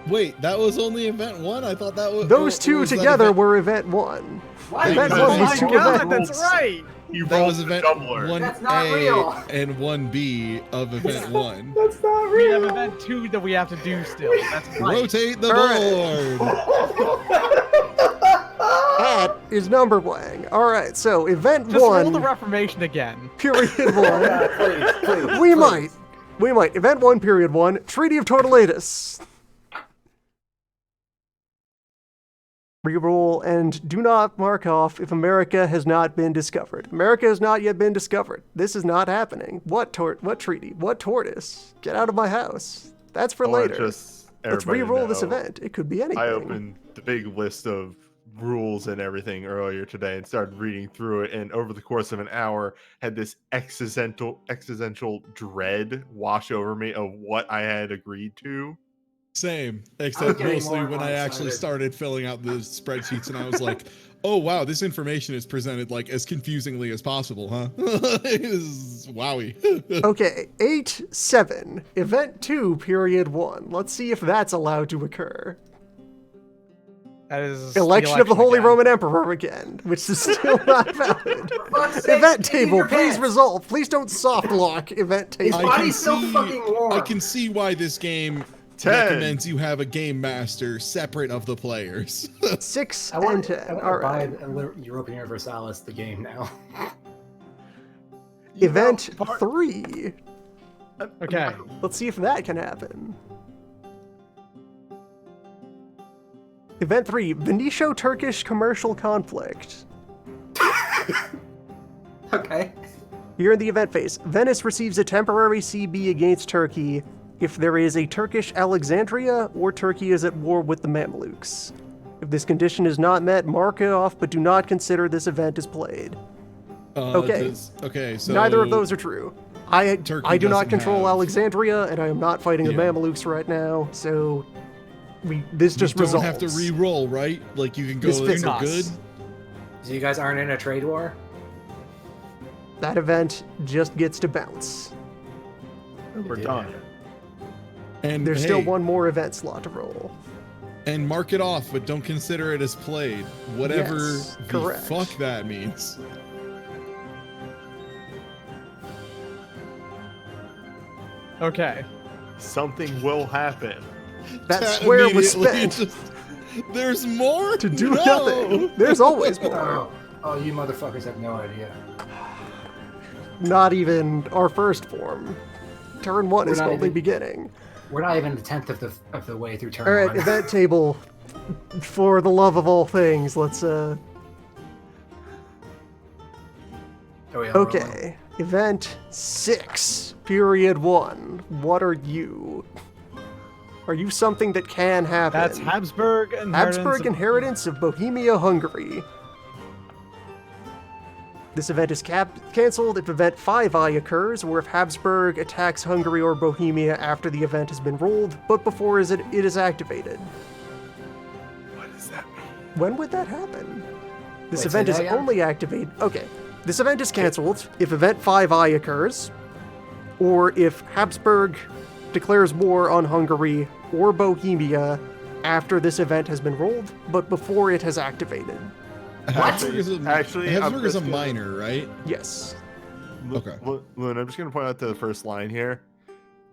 [SPEAKER 2] Wait, that was only event 1? I thought that was...
[SPEAKER 1] Those two together were event 1.
[SPEAKER 5] Why?
[SPEAKER 1] Event
[SPEAKER 5] Oh
[SPEAKER 1] 1 was
[SPEAKER 3] my
[SPEAKER 1] 2
[SPEAKER 3] God,
[SPEAKER 1] events.
[SPEAKER 3] that's right!
[SPEAKER 4] You
[SPEAKER 2] That
[SPEAKER 4] rolled
[SPEAKER 2] was
[SPEAKER 4] the
[SPEAKER 2] event
[SPEAKER 4] doubler.
[SPEAKER 5] That's not real.
[SPEAKER 2] 1A and 1B of event 1.
[SPEAKER 5] That's not
[SPEAKER 3] We have
[SPEAKER 5] real.
[SPEAKER 3] event 2 that we have to do still. That's right.
[SPEAKER 2] Rotate the
[SPEAKER 1] All
[SPEAKER 2] board!
[SPEAKER 1] That is number blank. All right, so event
[SPEAKER 3] Just roll
[SPEAKER 1] 1,
[SPEAKER 3] the Reformation again.
[SPEAKER 1] period 1.
[SPEAKER 5] Please,
[SPEAKER 1] We
[SPEAKER 5] please.
[SPEAKER 1] might. Event 1, period 1, Treaty of Tortoletus. Reroll and do not mark off if America has not been discovered. America has not yet been discovered. This is not happening. What treaty? What tortoise? Get out of my house. That's for later. Let's reroll this event. It could be anything.
[SPEAKER 4] I opened the big list of rules and everything earlier today and started reading through it, and over the course of an hour had this existential dread wash over me of what I had agreed to.
[SPEAKER 2] Same, except
[SPEAKER 5] getting
[SPEAKER 2] mostly
[SPEAKER 5] more
[SPEAKER 2] when I actually
[SPEAKER 5] excited.
[SPEAKER 2] started filling out the spreadsheets and I was like, oh wow, this information is presented like as confusingly as possible, huh? It is wowie.
[SPEAKER 1] Okay, 8-7, event 2, period 1. Let's see if that's allowed to occur.
[SPEAKER 3] That is the
[SPEAKER 1] Election of the Holy
[SPEAKER 3] again.
[SPEAKER 1] Roman Emperor again, which is still not valid. Event table, please resolve. Please don't soft lock event table.
[SPEAKER 5] body's so fucking warm.
[SPEAKER 2] I can see why this game
[SPEAKER 4] 10.
[SPEAKER 2] recommends you have a game master separate of the players.
[SPEAKER 1] 6
[SPEAKER 5] I want
[SPEAKER 1] and 10.
[SPEAKER 5] to
[SPEAKER 1] All
[SPEAKER 5] buy
[SPEAKER 1] right.
[SPEAKER 5] Europa Universalis, the game now.
[SPEAKER 1] Event 3.
[SPEAKER 3] Okay.
[SPEAKER 1] Let's see if that can happen. Event 3, Veneto-Turkish commercial conflict.
[SPEAKER 5] Okay.
[SPEAKER 1] Here in the event phase, Venice receives a temporary CB against Turkey if there is a Turkish Alexandria or Turkey is at war with the Mamluks. If this condition is not met, mark it off, but do not consider this event as played. Okay.
[SPEAKER 2] Okay, so
[SPEAKER 1] Neither of those are true. I
[SPEAKER 2] Turkey
[SPEAKER 1] do not
[SPEAKER 2] doesn't
[SPEAKER 1] control
[SPEAKER 2] have-
[SPEAKER 1] Alexandria, and I am not fighting the
[SPEAKER 2] Yeah.
[SPEAKER 1] Mamluks right now, so this
[SPEAKER 2] you
[SPEAKER 1] just
[SPEAKER 2] don't
[SPEAKER 1] resolves.
[SPEAKER 2] have to re-roll, right? Like you can go
[SPEAKER 1] This
[SPEAKER 2] in
[SPEAKER 1] fits
[SPEAKER 2] for
[SPEAKER 1] us.
[SPEAKER 2] good.
[SPEAKER 5] So you guys aren't in a trade war?
[SPEAKER 1] That event just gets to bounce.
[SPEAKER 4] We're done.
[SPEAKER 2] And
[SPEAKER 1] There's still
[SPEAKER 2] hey,
[SPEAKER 1] one more event slot to roll.
[SPEAKER 2] And mark it off, but don't consider it as played. Whatever
[SPEAKER 1] Yes,
[SPEAKER 2] the
[SPEAKER 1] correct.
[SPEAKER 2] fuck that means.
[SPEAKER 3] Okay.
[SPEAKER 4] Something will happen.
[SPEAKER 1] That
[SPEAKER 2] Chat
[SPEAKER 1] square was
[SPEAKER 2] immediately
[SPEAKER 1] spent
[SPEAKER 2] there's more
[SPEAKER 1] to do
[SPEAKER 2] No!
[SPEAKER 1] nothing. There's always more.
[SPEAKER 5] Oh, you motherfuckers have no idea.
[SPEAKER 1] Not even our first form. Turn 1
[SPEAKER 5] We're
[SPEAKER 1] is
[SPEAKER 5] not
[SPEAKER 1] only
[SPEAKER 5] even-
[SPEAKER 1] beginning.
[SPEAKER 5] We're not even the 10th of the way through turn
[SPEAKER 1] All right,
[SPEAKER 5] 1.
[SPEAKER 1] event table. For the love of all things, let's
[SPEAKER 5] Oh, yeah,
[SPEAKER 1] Okay. Event 6, period 1. What are you? Are you something that can happen?
[SPEAKER 3] That's Habsburg inheritance.
[SPEAKER 1] Habsburg inheritance of Bohemia, Hungary. This event is cancelled if event 5I occurs, or if Habsburg attacks Hungary or Bohemia after the event has been rolled, but before it is activated.
[SPEAKER 4] What does that mean?
[SPEAKER 1] When would that happen? This
[SPEAKER 5] Wait,
[SPEAKER 1] event
[SPEAKER 5] say
[SPEAKER 1] is
[SPEAKER 5] that again?
[SPEAKER 1] only activated. Okay. This event is cancelled if event 5I occurs, or if Habsburg declares war on Hungary or Bohemia after this event has been rolled, but before it has activated.
[SPEAKER 2] Habsburg is a,
[SPEAKER 4] Actually, I'm
[SPEAKER 2] Habsburg is a
[SPEAKER 4] just gonna-
[SPEAKER 2] minor, right?
[SPEAKER 1] Yes.
[SPEAKER 2] Okay.
[SPEAKER 4] Loon, I'm just going to point out the first line here.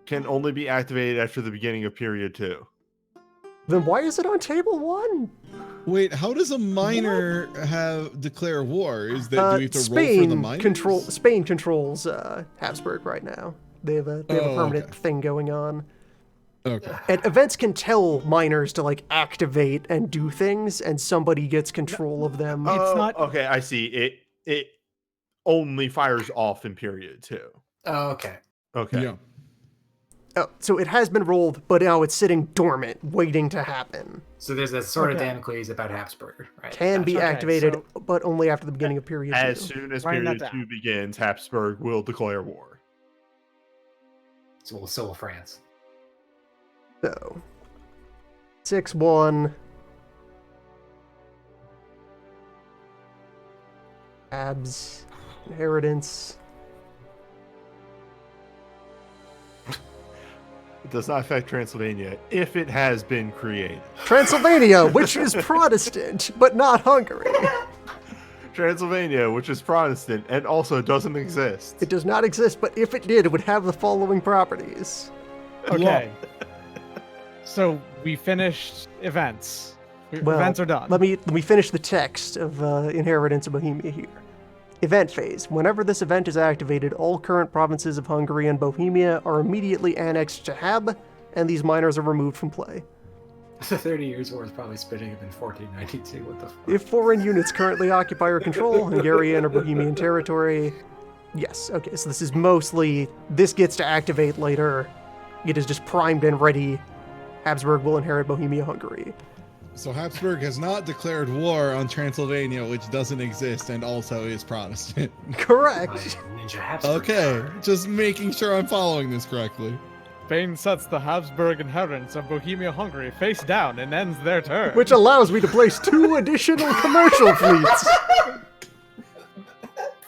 [SPEAKER 4] Can only be activated after the beginning of period 2.
[SPEAKER 1] Then why is it on table 1?
[SPEAKER 2] Wait, how does a minor declare war? Is that do we have to roll for the
[SPEAKER 1] Spain
[SPEAKER 2] minors?
[SPEAKER 1] Spain controls Habsburg right now. They have a permanent
[SPEAKER 2] okay.
[SPEAKER 1] thing going on.
[SPEAKER 2] Okay.
[SPEAKER 1] And events can tell minors to like activate and do things, and somebody gets control of them.
[SPEAKER 3] It's not-
[SPEAKER 4] Okay, I see. It only fires off in period 2.
[SPEAKER 5] Oh, okay.
[SPEAKER 4] Okay.
[SPEAKER 2] Yeah.
[SPEAKER 1] Oh, so it has been rolled, but now it's sitting dormant, waiting to happen.
[SPEAKER 5] So there's a sword of Damocles about Habsburg, right?
[SPEAKER 1] Can be activated, but only after the beginning of period 2.
[SPEAKER 4] As soon as period 2 begins, Habsburg will declare war.
[SPEAKER 5] So will France.
[SPEAKER 1] So, 6-1. Abs, inheritance.
[SPEAKER 4] It does not affect Transylvania if it has been created.
[SPEAKER 1] Transylvania, which is Protestant, but not Hungary.
[SPEAKER 4] Transylvania, which is Protestant and also doesn't exist.
[SPEAKER 1] It does not exist, but if it did, it would have the following properties.
[SPEAKER 3] Okay. So we finished events. Events are done.
[SPEAKER 1] Let me finish the text of Inheritance of Bohemia here. Event phase. Whenever this event is activated, all current provinces of Hungary and Bohemia are immediately annexed to Hab, and these minors are removed from play.
[SPEAKER 5] The 30 Years' War is probably spinning up in 1492. What the fuck?
[SPEAKER 1] If foreign units currently occupy or control Hungarian or Bohemian territory, yes. Okay, so this is mostly, this gets to activate later. It is just primed and ready. Habsburg will inherit Bohemia, Hungary.
[SPEAKER 2] So Habsburg has not declared war on Transylvania, which doesn't exist and also is Protestant.
[SPEAKER 1] Correct.
[SPEAKER 5] Ninja Habsburg.
[SPEAKER 2] Okay, just making sure I'm following this correctly.
[SPEAKER 3] Spain sets the Habsburg inheritance of Bohemia, Hungary face down and ends their turn.
[SPEAKER 1] Which allows me to place 2 additional commercial fleets.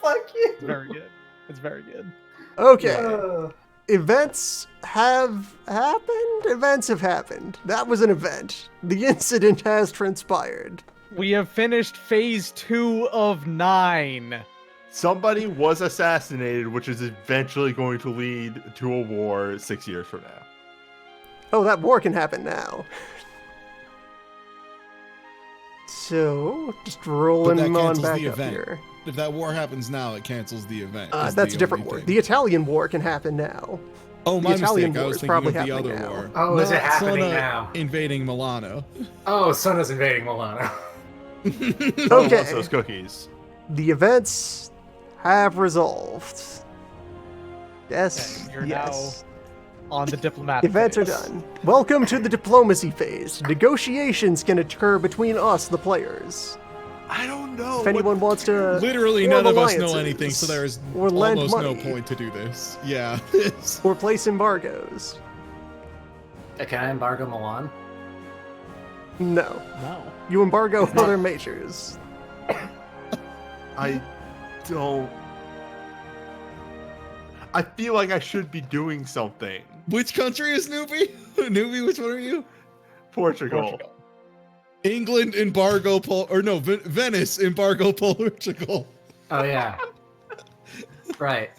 [SPEAKER 5] Fuck you.
[SPEAKER 3] It's very good. It's very good.
[SPEAKER 1] Okay. Events have happened? Events have happened. That was an event. The incident has transpired.
[SPEAKER 3] We have finished phase 2 of 9.
[SPEAKER 4] Somebody was assassinated, which is eventually going to lead to a war 6 years from now.
[SPEAKER 1] Oh, that war can happen now. So, just rolling on back up here.
[SPEAKER 2] If that war happens now, it cancels the event.
[SPEAKER 1] That's a different war. The Italian war can happen now.
[SPEAKER 2] Oh, my
[SPEAKER 1] Italian
[SPEAKER 2] mistake. I
[SPEAKER 1] war
[SPEAKER 2] was
[SPEAKER 1] is
[SPEAKER 2] thinking
[SPEAKER 1] probably
[SPEAKER 2] of the
[SPEAKER 1] happening
[SPEAKER 2] other
[SPEAKER 1] now.
[SPEAKER 2] war.
[SPEAKER 5] Oh, is it happening
[SPEAKER 2] Sona
[SPEAKER 5] now?
[SPEAKER 2] invading Milano.
[SPEAKER 5] Oh, Sona's invading Milano.
[SPEAKER 1] Okay.
[SPEAKER 4] Those cookies.
[SPEAKER 1] The events have resolved. Yes.
[SPEAKER 3] Okay, you're
[SPEAKER 1] yes.
[SPEAKER 3] now on the diplomatic
[SPEAKER 1] Events are
[SPEAKER 3] phase.
[SPEAKER 1] done. Welcome to the diplomacy phase. Negotiations can occur between us, the players.
[SPEAKER 4] I don't know.
[SPEAKER 1] If anyone wants to
[SPEAKER 2] Literally
[SPEAKER 1] form
[SPEAKER 2] none of us know
[SPEAKER 1] alliances,
[SPEAKER 2] anything, so there is
[SPEAKER 1] or lend
[SPEAKER 2] almost no
[SPEAKER 1] money,
[SPEAKER 2] point to do this. Yeah.
[SPEAKER 1] or place embargoes.
[SPEAKER 5] Can I embargo Milan?
[SPEAKER 1] No.
[SPEAKER 3] No.
[SPEAKER 1] You embargo other majors.
[SPEAKER 4] I don't. I feel like I should be doing something.
[SPEAKER 2] Which country is Newbie? Newbie, which one are you?
[SPEAKER 4] Portugal.
[SPEAKER 2] England embargo Venice embargo Portugal.
[SPEAKER 5] Oh yeah. Right.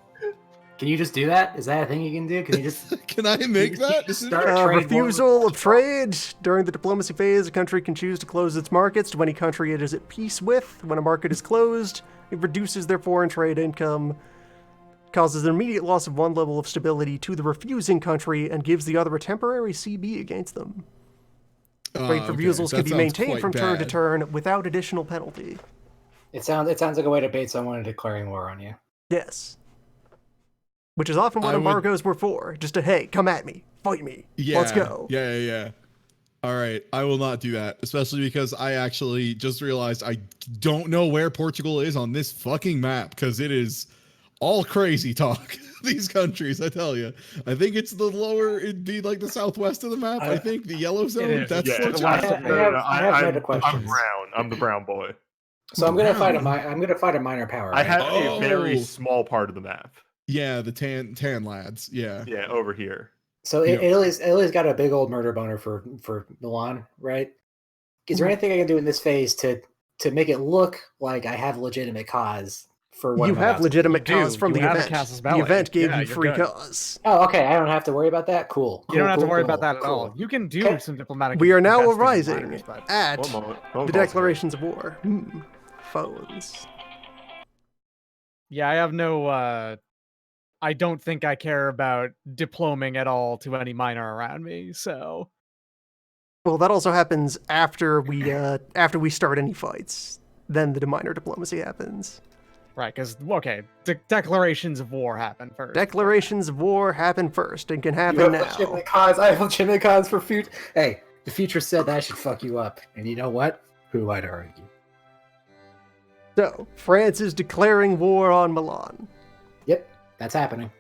[SPEAKER 5] Can you just do that? Is that a thing you can do? Can you just?
[SPEAKER 2] Can I make that? This is
[SPEAKER 5] start a trade
[SPEAKER 1] Refusal
[SPEAKER 5] war
[SPEAKER 1] of trade. During the diplomacy phase, a country can choose to close its markets to any country it is at peace with. When a market is closed, it reduces their foreign trade income, causes an immediate loss of one level of stability to the refusing country, and gives the other a temporary CB against them. Trade refusals can be maintained from turn to turn without additional penalty.
[SPEAKER 5] It sounds like a way to bait someone into declaring war on you.
[SPEAKER 1] Yes. Which is often what embargoes were for. Just a, hey, come at me. Fight me. Let's go.
[SPEAKER 2] Yeah. All right. I will not do that, especially because I actually just realized I don't know where Portugal is on this fucking map, because it is all crazy talk. These countries, I tell you. I think it's the lower, it'd be like the southwest of the map. I think the yellow zone. That's Portugal.
[SPEAKER 4] I'm brown. I'm the brown boy.
[SPEAKER 5] So I'm gonna fight a minor power.
[SPEAKER 4] I have a very small part of the map.
[SPEAKER 2] Yeah, the tan lads. Yeah.
[SPEAKER 4] Yeah, over here.
[SPEAKER 5] So Italy's got a big old murder boner for Milan, right? Is there anything I can do in this phase to make it look like I have a legitimate cause for what
[SPEAKER 1] you have legitimate cause from the event? The event gave you free cause.
[SPEAKER 5] Oh, okay. I don't have to worry about that. Cool.
[SPEAKER 3] You don't have to worry about that at all. You can do some diplomatic.
[SPEAKER 1] We are now arising at
[SPEAKER 4] the
[SPEAKER 1] declarations of war. Phones.
[SPEAKER 3] Yeah, I have no. I don't think I care about diploming at all to any minor around me. So.
[SPEAKER 1] Well, that also happens after we start any fights. Then the minor diplomacy happens.
[SPEAKER 3] Right, because, okay, declarations of war happen first.
[SPEAKER 1] Declarations of war happen first and can
[SPEAKER 5] You
[SPEAKER 1] happen
[SPEAKER 5] have
[SPEAKER 1] now.
[SPEAKER 5] legitimate cause. I have legitimate cause for future. Hey, the future said that should fuck you up. And you know what? Who am I to argue?
[SPEAKER 1] So, France is declaring war on Milan.
[SPEAKER 5] Yep, that's happening.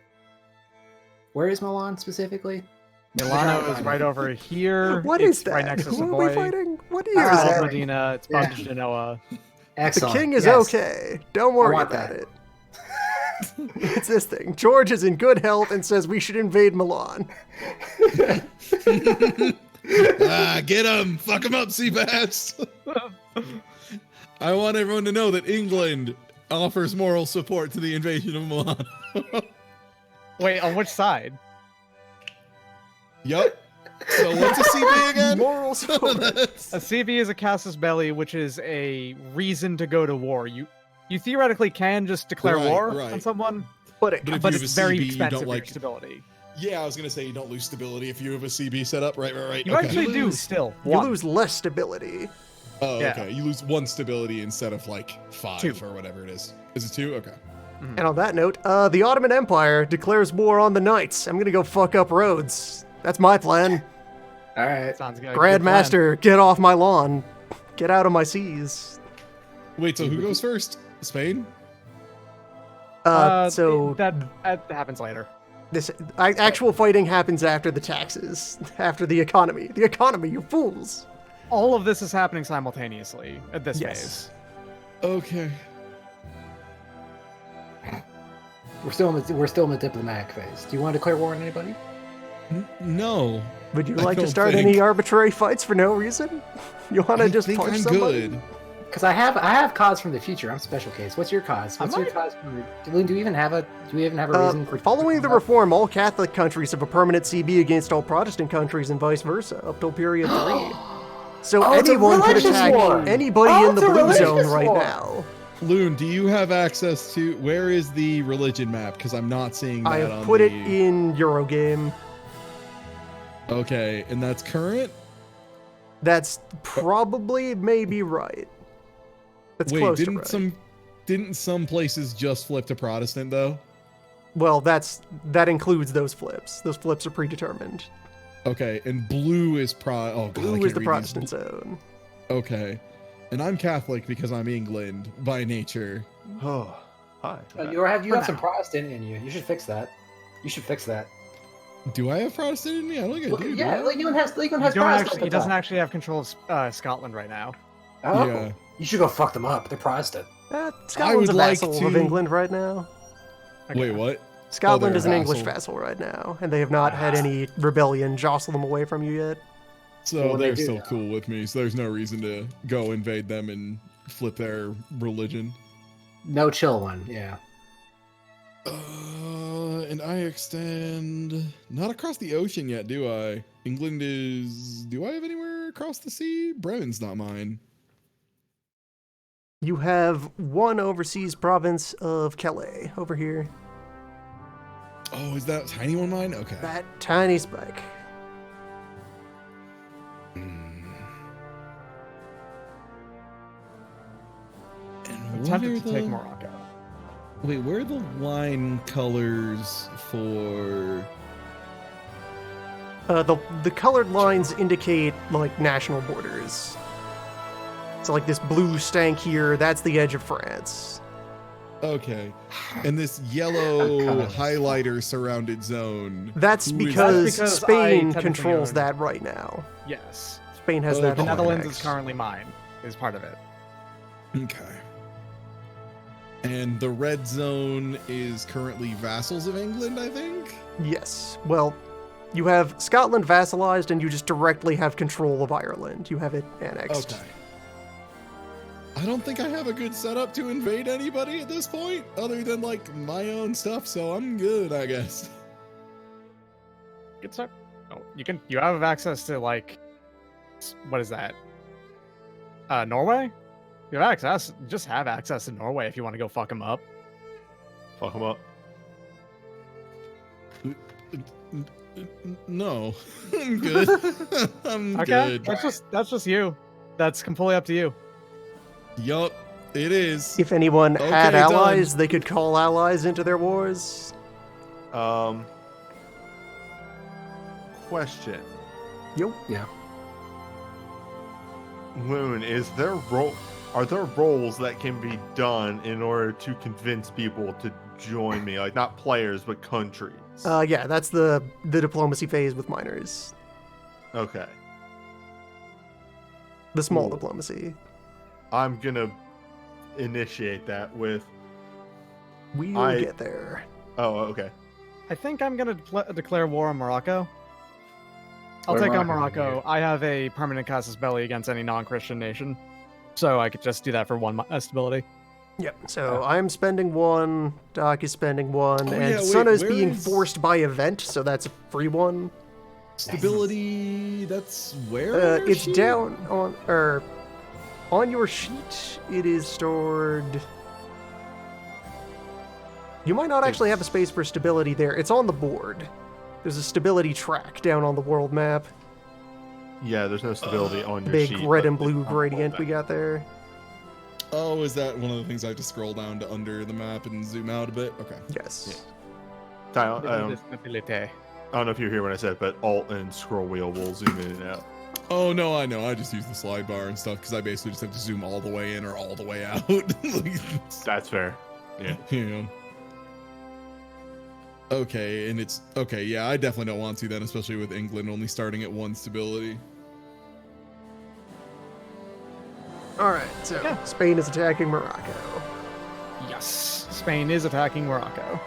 [SPEAKER 5] Where is Milan specifically?
[SPEAKER 3] Milano is right over here.
[SPEAKER 1] What
[SPEAKER 3] It's
[SPEAKER 1] is that?
[SPEAKER 3] right next to
[SPEAKER 1] Who
[SPEAKER 3] Savoy.
[SPEAKER 1] are we fighting? What year
[SPEAKER 5] Ah,
[SPEAKER 1] is
[SPEAKER 3] It's
[SPEAKER 1] that?
[SPEAKER 3] Medina. It's
[SPEAKER 5] Yeah.
[SPEAKER 3] Bogdan Genoa.
[SPEAKER 1] The
[SPEAKER 5] Excellent.
[SPEAKER 1] king is
[SPEAKER 5] yes.
[SPEAKER 1] okay. Don't worry
[SPEAKER 5] want
[SPEAKER 1] about
[SPEAKER 5] that.
[SPEAKER 1] it. It's this thing. George is in good health and says we should invade Milan.
[SPEAKER 2] Get him! Fuck him up, Seabass! I want everyone to know that England offers moral support to the invasion of Milan.
[SPEAKER 3] Wait, on which side?
[SPEAKER 2] Yup. So what's a CB again?
[SPEAKER 1] Moral support.
[SPEAKER 3] A CB is a casus belli, which is a reason to go to war. You theoretically can just declare
[SPEAKER 2] Right,
[SPEAKER 3] war
[SPEAKER 2] right.
[SPEAKER 3] on someone,
[SPEAKER 1] But
[SPEAKER 2] But if
[SPEAKER 3] but
[SPEAKER 2] you
[SPEAKER 3] it's
[SPEAKER 2] have a
[SPEAKER 3] very
[SPEAKER 2] CB, you
[SPEAKER 3] expensive
[SPEAKER 2] don't
[SPEAKER 3] for
[SPEAKER 2] like.
[SPEAKER 3] your stability.
[SPEAKER 2] Yeah, I was gonna say you don't lose stability if you have a CB set up. Right.
[SPEAKER 3] You
[SPEAKER 2] Okay.
[SPEAKER 3] actually do
[SPEAKER 1] lose-
[SPEAKER 3] still.
[SPEAKER 1] you
[SPEAKER 3] One.
[SPEAKER 1] lose less stability.
[SPEAKER 2] Oh,
[SPEAKER 3] Yeah.
[SPEAKER 2] okay. You lose 1 stability instead of like 5
[SPEAKER 3] 2.
[SPEAKER 2] or whatever it is. Is it 2? Okay.
[SPEAKER 1] And on that note, the Ottoman Empire declares war on the Knights. I'm gonna go fuck up Rhodes. That's my plan.
[SPEAKER 5] All right.
[SPEAKER 3] Sounds good. Good plan.
[SPEAKER 1] Grandmaster, get off my lawn. Get out of my seas.
[SPEAKER 2] Wait. So who goes first? Spain?
[SPEAKER 1] So
[SPEAKER 3] that happens later.
[SPEAKER 1] this actual fighting happens after the taxes, after the economy. The economy, you fools.
[SPEAKER 3] All of this is happening simultaneously at this
[SPEAKER 1] Yes.
[SPEAKER 3] phase.
[SPEAKER 2] Okay.
[SPEAKER 5] We're still in the diplomatic phase. Do you want to declare war on anybody?
[SPEAKER 2] No.
[SPEAKER 1] Would you
[SPEAKER 2] I
[SPEAKER 1] like to
[SPEAKER 2] don't
[SPEAKER 1] start
[SPEAKER 2] think.
[SPEAKER 1] any arbitrary fights for no reason? You want to
[SPEAKER 2] I
[SPEAKER 1] just
[SPEAKER 2] think
[SPEAKER 1] punch
[SPEAKER 2] I'm
[SPEAKER 1] somebody?
[SPEAKER 2] good.
[SPEAKER 5] Because I have cause from the future. I'm special case. What's your cause? What's your cause? Do we even have a reason for
[SPEAKER 1] Following the reform, all Catholic countries have a permanent CB against all Protestant countries and vice versa, up till period 3. So
[SPEAKER 5] Oh, it's a
[SPEAKER 1] anyone could
[SPEAKER 5] religious
[SPEAKER 1] attack
[SPEAKER 5] war.
[SPEAKER 1] anybody
[SPEAKER 5] Oh,
[SPEAKER 1] in the
[SPEAKER 5] it's a
[SPEAKER 1] blue
[SPEAKER 5] religious
[SPEAKER 1] zone right
[SPEAKER 5] war.
[SPEAKER 1] now.
[SPEAKER 2] Loon, do you have access to where is the religion map? Because I'm not seeing that
[SPEAKER 1] I
[SPEAKER 2] on
[SPEAKER 1] have put it
[SPEAKER 2] the-
[SPEAKER 1] in Eurogame.
[SPEAKER 2] Okay, and that's current?
[SPEAKER 1] That's probably maybe right. That's
[SPEAKER 2] Wait,
[SPEAKER 1] close to
[SPEAKER 2] didn't
[SPEAKER 1] right.
[SPEAKER 2] didn't some places just flip to Protestant though?
[SPEAKER 1] Well, that includes those flips. Those flips are predetermined.
[SPEAKER 2] Okay, and blue is oh god, I
[SPEAKER 1] Blue
[SPEAKER 2] can't
[SPEAKER 1] is the
[SPEAKER 2] read
[SPEAKER 1] Protestant
[SPEAKER 2] these.
[SPEAKER 1] zone.
[SPEAKER 2] Okay. And I'm Catholic because I'm England by nature.
[SPEAKER 4] Oh, hi.
[SPEAKER 5] You have
[SPEAKER 3] For
[SPEAKER 5] some
[SPEAKER 3] now.
[SPEAKER 5] Protestant in you. You should fix that. You should fix that.
[SPEAKER 2] Do I have Protestant in me? I don't think I do.
[SPEAKER 5] Yeah,
[SPEAKER 2] do I?
[SPEAKER 5] England has
[SPEAKER 3] He
[SPEAKER 5] Protestant.
[SPEAKER 3] doesn't actually have control of Scotland right now.
[SPEAKER 5] Oh,
[SPEAKER 2] Yeah.
[SPEAKER 5] you should go fuck them up. They're Protestant.
[SPEAKER 1] Scotland's a
[SPEAKER 2] would like
[SPEAKER 1] vassal of
[SPEAKER 2] to-
[SPEAKER 1] England right now.
[SPEAKER 3] Okay.
[SPEAKER 2] Wait, what?
[SPEAKER 1] Scotland
[SPEAKER 2] they're
[SPEAKER 1] is an
[SPEAKER 2] a
[SPEAKER 1] English
[SPEAKER 2] vassal.
[SPEAKER 1] vassal right now, and they have not had any rebellion jostle them away from you yet.
[SPEAKER 2] So
[SPEAKER 5] Well, when they
[SPEAKER 2] they're
[SPEAKER 5] do
[SPEAKER 2] still
[SPEAKER 5] now.
[SPEAKER 2] cool with me, so there's no reason to go invade them and flip their religion.
[SPEAKER 5] No chill one. Yeah.
[SPEAKER 2] And I extend not across the ocean yet, do I? England is. Do I have anywhere across the sea? Bremen's not mine.
[SPEAKER 1] You have one overseas province of Calais over here.
[SPEAKER 2] Oh, is that tiny one mine? Okay.
[SPEAKER 1] That tiny spike.
[SPEAKER 2] And
[SPEAKER 3] I'm
[SPEAKER 2] what
[SPEAKER 3] tempted
[SPEAKER 2] are
[SPEAKER 3] to take
[SPEAKER 2] the-
[SPEAKER 3] Morocco.
[SPEAKER 2] Wait, where are the line colors for?
[SPEAKER 1] The colored lines indicate like national borders. So like this blue stank here, that's the edge of France.
[SPEAKER 2] Okay, and this yellow
[SPEAKER 5] of-
[SPEAKER 2] highlighter surrounded zone.
[SPEAKER 1] That's
[SPEAKER 2] Who is
[SPEAKER 1] because,
[SPEAKER 3] that? Because I
[SPEAKER 1] Spain
[SPEAKER 3] technically
[SPEAKER 1] controls
[SPEAKER 3] own-
[SPEAKER 1] that right now.
[SPEAKER 3] Yes.
[SPEAKER 1] Spain has
[SPEAKER 2] Oh,
[SPEAKER 1] that.
[SPEAKER 3] The
[SPEAKER 2] Oh,
[SPEAKER 3] Netherlands
[SPEAKER 1] next.
[SPEAKER 3] is currently mine. Is part of it.
[SPEAKER 2] Okay. And the red zone is currently vassals of England, I think.
[SPEAKER 1] Yes. Well, you have Scotland vassalized, and you just directly have control of Ireland. You have it annexed.
[SPEAKER 2] Okay. I don't think I have a good setup to invade anybody at this point, other than like my own stuff. So I'm good, I guess.
[SPEAKER 3] Good start. Oh, you have access to like, what is that? Norway? You have access. You just have access to Norway if you want to go fuck them up.
[SPEAKER 4] Fuck them up.
[SPEAKER 2] No, I'm good. I'm
[SPEAKER 3] Okay,
[SPEAKER 2] good.
[SPEAKER 3] that's just you. That's completely up to you.
[SPEAKER 2] Yup. It is.
[SPEAKER 1] If anyone had
[SPEAKER 2] Okay,
[SPEAKER 1] allies,
[SPEAKER 2] done.
[SPEAKER 1] they could call allies into their wars.
[SPEAKER 4] Question.
[SPEAKER 1] Yo.
[SPEAKER 5] Yeah.
[SPEAKER 4] Loon, are there roles that can be done in order to convince people to join me? Like, not players, but countries.
[SPEAKER 1] Yeah, that's the diplomacy phase with minors.
[SPEAKER 4] Okay.
[SPEAKER 1] The small
[SPEAKER 4] Cool.
[SPEAKER 1] diplomacy.
[SPEAKER 4] I'm gonna initiate that with...
[SPEAKER 1] We'll get there.
[SPEAKER 4] Oh, okay.
[SPEAKER 3] I think I'm gonna declare war on Morocco. I'll
[SPEAKER 5] What
[SPEAKER 3] take on
[SPEAKER 5] Morocco
[SPEAKER 3] Morocco. I have a permanent casus belli against any non-Christian nation, so I could just do that for one stability.
[SPEAKER 1] Yep, so I'm spending 1, Doc is spending 1,
[SPEAKER 2] Oh,
[SPEAKER 1] and
[SPEAKER 2] yeah, wait,
[SPEAKER 1] Sunna is
[SPEAKER 2] where
[SPEAKER 1] being
[SPEAKER 2] is-
[SPEAKER 1] forced by event, so that's a free one.
[SPEAKER 2] Stability, that's where?
[SPEAKER 1] It's
[SPEAKER 2] she?
[SPEAKER 1] down on your sheet, it is stored... You might not actually have a space for stability there. It's on the board. There's a stability track down on the world map.
[SPEAKER 4] Yeah, there's no stability on your
[SPEAKER 1] Big
[SPEAKER 4] sheet.
[SPEAKER 1] red
[SPEAKER 4] but
[SPEAKER 1] and blue
[SPEAKER 4] it's on
[SPEAKER 1] gradient
[SPEAKER 4] both
[SPEAKER 1] we got there.
[SPEAKER 2] Oh, is that one of the things I have to scroll down to under the map and zoom out a bit? Okay.
[SPEAKER 1] Yes.
[SPEAKER 4] I don't
[SPEAKER 3] Stabilité.
[SPEAKER 4] know if you hear what I said, but Alt and scroll wheel will zoom in and out.
[SPEAKER 2] Oh, no, I know. I just use the slide bar and stuff because I basically just have to zoom all the way in or all the way out.
[SPEAKER 4] That's fair. Yeah.
[SPEAKER 2] You know. Okay, and it's... Okay, yeah, I definitely don't want to then, especially with England only starting at 1 stability.
[SPEAKER 1] Alright, so
[SPEAKER 3] Yeah.
[SPEAKER 1] Spain is attacking Morocco.
[SPEAKER 3] Yes, Spain is attacking Morocco.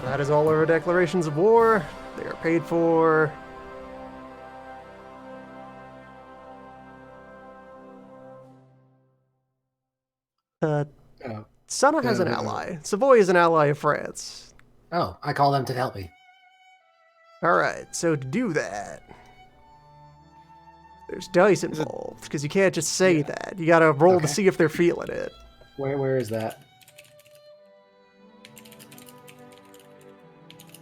[SPEAKER 1] That is all our declarations of war. They are paid for.
[SPEAKER 5] Oh.
[SPEAKER 1] Sunna has an ally. Savoy is an ally of France.
[SPEAKER 5] Oh, I call them to help me.
[SPEAKER 1] Alright, so to do that, there's dice involved, because you can't just say that. You gotta roll to
[SPEAKER 5] Okay.
[SPEAKER 1] see if they're feeling it.
[SPEAKER 5] Where is that?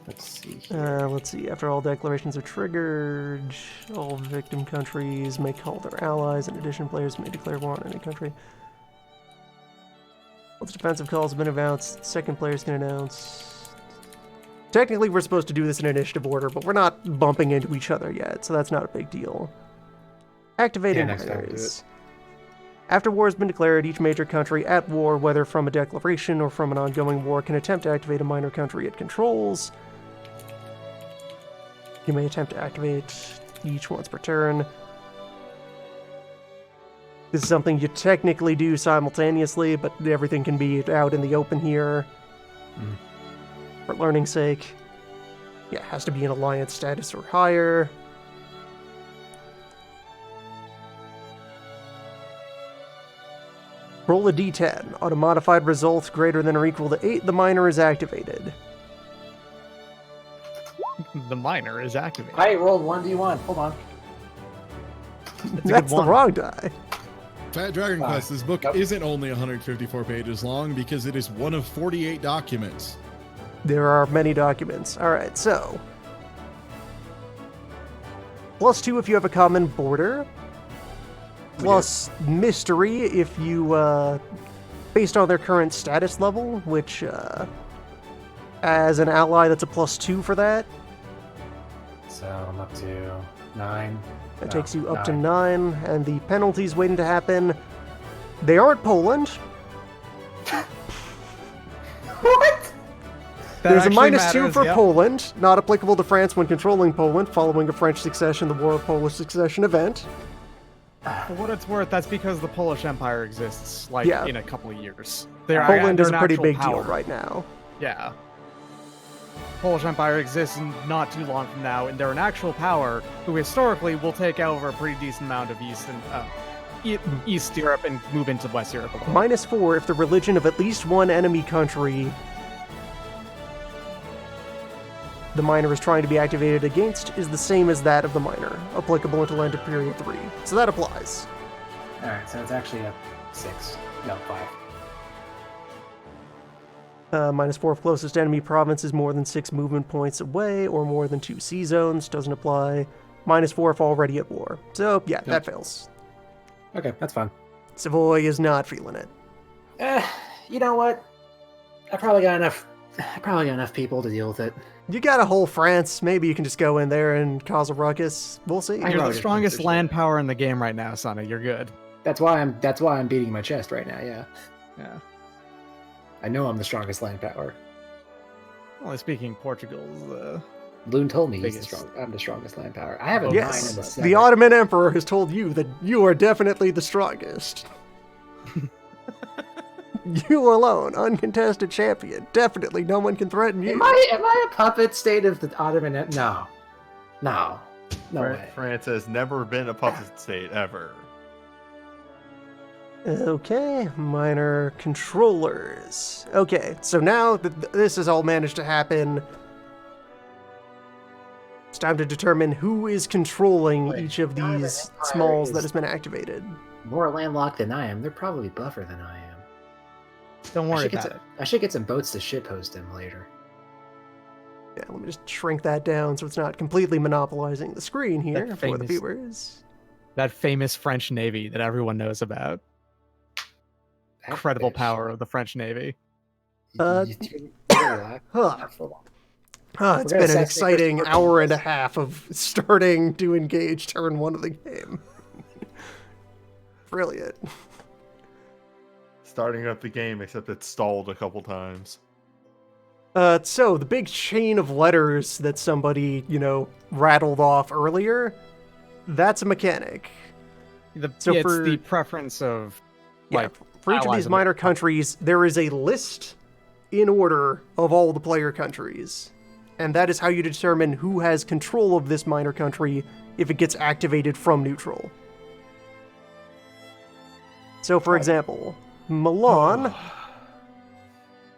[SPEAKER 5] Let's see here.
[SPEAKER 1] Let's see. After all declarations are triggered, all victim countries may call their allies. In addition, players may declare war on any country. Once defensive calls have been announced, second players can announce. Technically, we're supposed to do this in initiative order, but we're not bumping into each other yet, so that's not a big deal. Activating
[SPEAKER 5] next time we do
[SPEAKER 1] minors. After war has been declared, each major country at war, whether from a declaration or from an ongoing war, can attempt to activate a minor country it controls. You may attempt to activate each once per turn. This is something you technically do simultaneously, but everything can be out in the open here. For learning's sake. Yeah, it has to be an alliance status or higher. Roll a d10. On a modified result greater than or equal to 8, the minor is activated.
[SPEAKER 3] The minor is activated.
[SPEAKER 5] I rolled 1d1. Hold on.
[SPEAKER 1] That's the
[SPEAKER 3] one.
[SPEAKER 1] wrong die.
[SPEAKER 2] Fat Dragon Quest, this book
[SPEAKER 5] Yep.
[SPEAKER 2] isn't only 154 pages long because it is one of 48 documents.
[SPEAKER 1] There are many documents. Alright, so. +2 if you have a common border. Plus mystery if you, based on their current status level, which, as an ally, that's a +2 for that.
[SPEAKER 5] So I'm up to 9.
[SPEAKER 1] That takes you up to 9, and the penalties waiting to happen. They aren't Poland.
[SPEAKER 5] What?
[SPEAKER 1] There's a
[SPEAKER 3] actually
[SPEAKER 1] -2
[SPEAKER 3] matters,
[SPEAKER 1] for
[SPEAKER 3] yep.
[SPEAKER 1] Poland, not applicable to France when controlling Poland following a French succession, the War of Polish Succession event.
[SPEAKER 3] For what it's worth, that's because the Polish Empire exists, like,
[SPEAKER 1] Yeah.
[SPEAKER 3] in a couple of years. They're
[SPEAKER 1] Poland
[SPEAKER 3] they're
[SPEAKER 1] is a
[SPEAKER 3] an
[SPEAKER 1] pretty
[SPEAKER 3] actual
[SPEAKER 1] big
[SPEAKER 3] power.
[SPEAKER 1] deal right now.
[SPEAKER 3] Yeah. Polish Empire exists not too long from now, and they're an actual power who historically will take over a pretty decent amount of East Europe and move into West Europe a little.
[SPEAKER 1] -4 if the religion of at least one enemy country the minor is trying to be activated against is the same as that of the minor, applicable until end of period 3. So that applies.
[SPEAKER 5] Alright, so it's actually a 6. No, 5.
[SPEAKER 1] -4 if closest enemy province is more than 6 movement points away or more than 2 sea zones. Doesn't apply. -4 if already at war. So, yeah, that fails.
[SPEAKER 5] Okay, that's fine.
[SPEAKER 1] Savoy is not feeling it.
[SPEAKER 5] You know what? I probably got enough people to deal with it.
[SPEAKER 1] You got a whole France. Maybe you can just go in there and cause a ruckus. We'll see.
[SPEAKER 5] I
[SPEAKER 3] You're
[SPEAKER 5] know,
[SPEAKER 3] the
[SPEAKER 5] just
[SPEAKER 3] strongest
[SPEAKER 5] push it.
[SPEAKER 3] land power in the game right now, Sana. You're good.
[SPEAKER 5] That's why I'm beating my chest right now. Yeah,
[SPEAKER 3] Yeah.
[SPEAKER 5] I know I'm the strongest land power.
[SPEAKER 3] Only speaking, Portugal's
[SPEAKER 5] Loon told me
[SPEAKER 3] biggest.
[SPEAKER 5] I'm the strongest land power. I have a 9
[SPEAKER 1] Yes,
[SPEAKER 5] and a
[SPEAKER 1] the
[SPEAKER 5] 7.
[SPEAKER 1] Ottoman Emperor has told you that you are definitely the strongest. You alone, uncontested champion. Definitely no one can threaten you.
[SPEAKER 5] Am I a puppet state of the Ottoman? No way.
[SPEAKER 4] France has never been a puppet state ever.
[SPEAKER 1] Okay, minor controllers. Okay, so now that this has all managed to happen, it's time to determine who is controlling each of these smalls that has been activated.
[SPEAKER 5] More landlocked than I am. They're probably buffer than I am.
[SPEAKER 3] Don't worry about it.
[SPEAKER 5] I should get some boats to shitpost him later.
[SPEAKER 1] Yeah, let me just shrink that down so it's not completely monopolizing the screen here
[SPEAKER 3] That
[SPEAKER 1] for the
[SPEAKER 3] famous-
[SPEAKER 1] viewers.
[SPEAKER 3] That famous French Navy that everyone knows about.
[SPEAKER 5] That
[SPEAKER 3] Incredible
[SPEAKER 5] bitch.
[SPEAKER 3] power of the French Navy.
[SPEAKER 5] You relax.
[SPEAKER 1] Huh.
[SPEAKER 5] Hold on.
[SPEAKER 1] It's
[SPEAKER 5] We're
[SPEAKER 1] been
[SPEAKER 5] gonna
[SPEAKER 1] an
[SPEAKER 5] assassinate
[SPEAKER 1] exciting
[SPEAKER 5] Christopher
[SPEAKER 1] hour and a
[SPEAKER 5] Columbus.
[SPEAKER 1] half of starting to engage turn 1 of the game. Brilliant.
[SPEAKER 4] Starting up the game, except it stalled a couple times.
[SPEAKER 1] So the big chain of letters that somebody, rattled off earlier, that's a mechanic. So
[SPEAKER 3] It's
[SPEAKER 1] for-
[SPEAKER 3] the preference of
[SPEAKER 1] Yeah,
[SPEAKER 3] like
[SPEAKER 1] for each of
[SPEAKER 3] allies
[SPEAKER 1] these
[SPEAKER 3] of
[SPEAKER 1] minor
[SPEAKER 3] the-
[SPEAKER 1] countries, there is a list in order of all the player countries. And that is how you determine who has control of this minor country if it gets activated from neutral. So, for example, Milan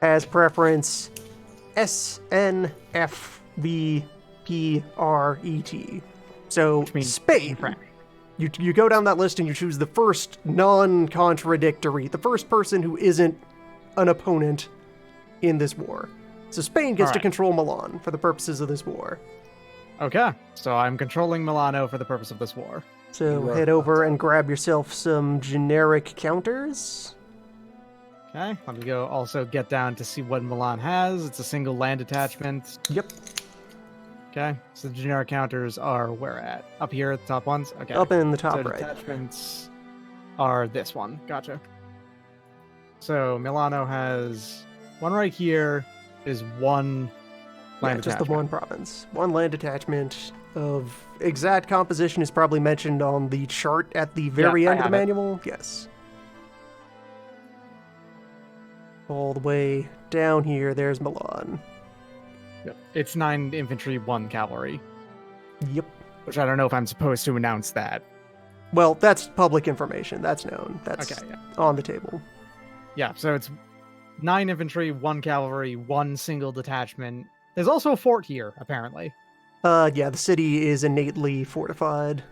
[SPEAKER 1] has preference SNFVPRET. So,
[SPEAKER 3] Which means
[SPEAKER 1] Spain.
[SPEAKER 3] French.
[SPEAKER 1] You go down that list and you choose the first non-contradictory, the first person who isn't an opponent in this war. So Spain gets to
[SPEAKER 3] Alright.
[SPEAKER 1] control Milan for the purposes of this war.
[SPEAKER 3] Okay, so I'm controlling Milano for the purpose of this war.
[SPEAKER 1] So
[SPEAKER 5] You are
[SPEAKER 1] head over and grab yourself some generic counters.
[SPEAKER 3] Okay, let me go also get down to see what Milan has. It's a single land attachment.
[SPEAKER 1] Yep,
[SPEAKER 3] Okay, so the generic counters are where at? Up here at the top ones? Okay.
[SPEAKER 1] up in the top
[SPEAKER 3] So
[SPEAKER 1] right.
[SPEAKER 3] detachments are this one. Gotcha. So Milano has one right here is one land
[SPEAKER 1] Just the
[SPEAKER 3] attachment.
[SPEAKER 1] one province. One land attachment of exact composition is probably mentioned on the chart at the very
[SPEAKER 3] Yeah, I
[SPEAKER 1] end of the
[SPEAKER 3] have it.
[SPEAKER 1] manual. Yes. All the way down here, there's Milan.
[SPEAKER 3] Yep. It's 9 infantry, 1 cavalry,
[SPEAKER 1] Yep.
[SPEAKER 3] which I don't know if I'm supposed to announce that.
[SPEAKER 1] Well, that's public information. That's known. That's
[SPEAKER 3] Okay, yeah.
[SPEAKER 1] on the table.
[SPEAKER 3] Yeah, so it's 9 infantry, 1 cavalry, 1 single detachment. There's also a fort here, apparently.
[SPEAKER 1] Yeah, the city is innately fortified.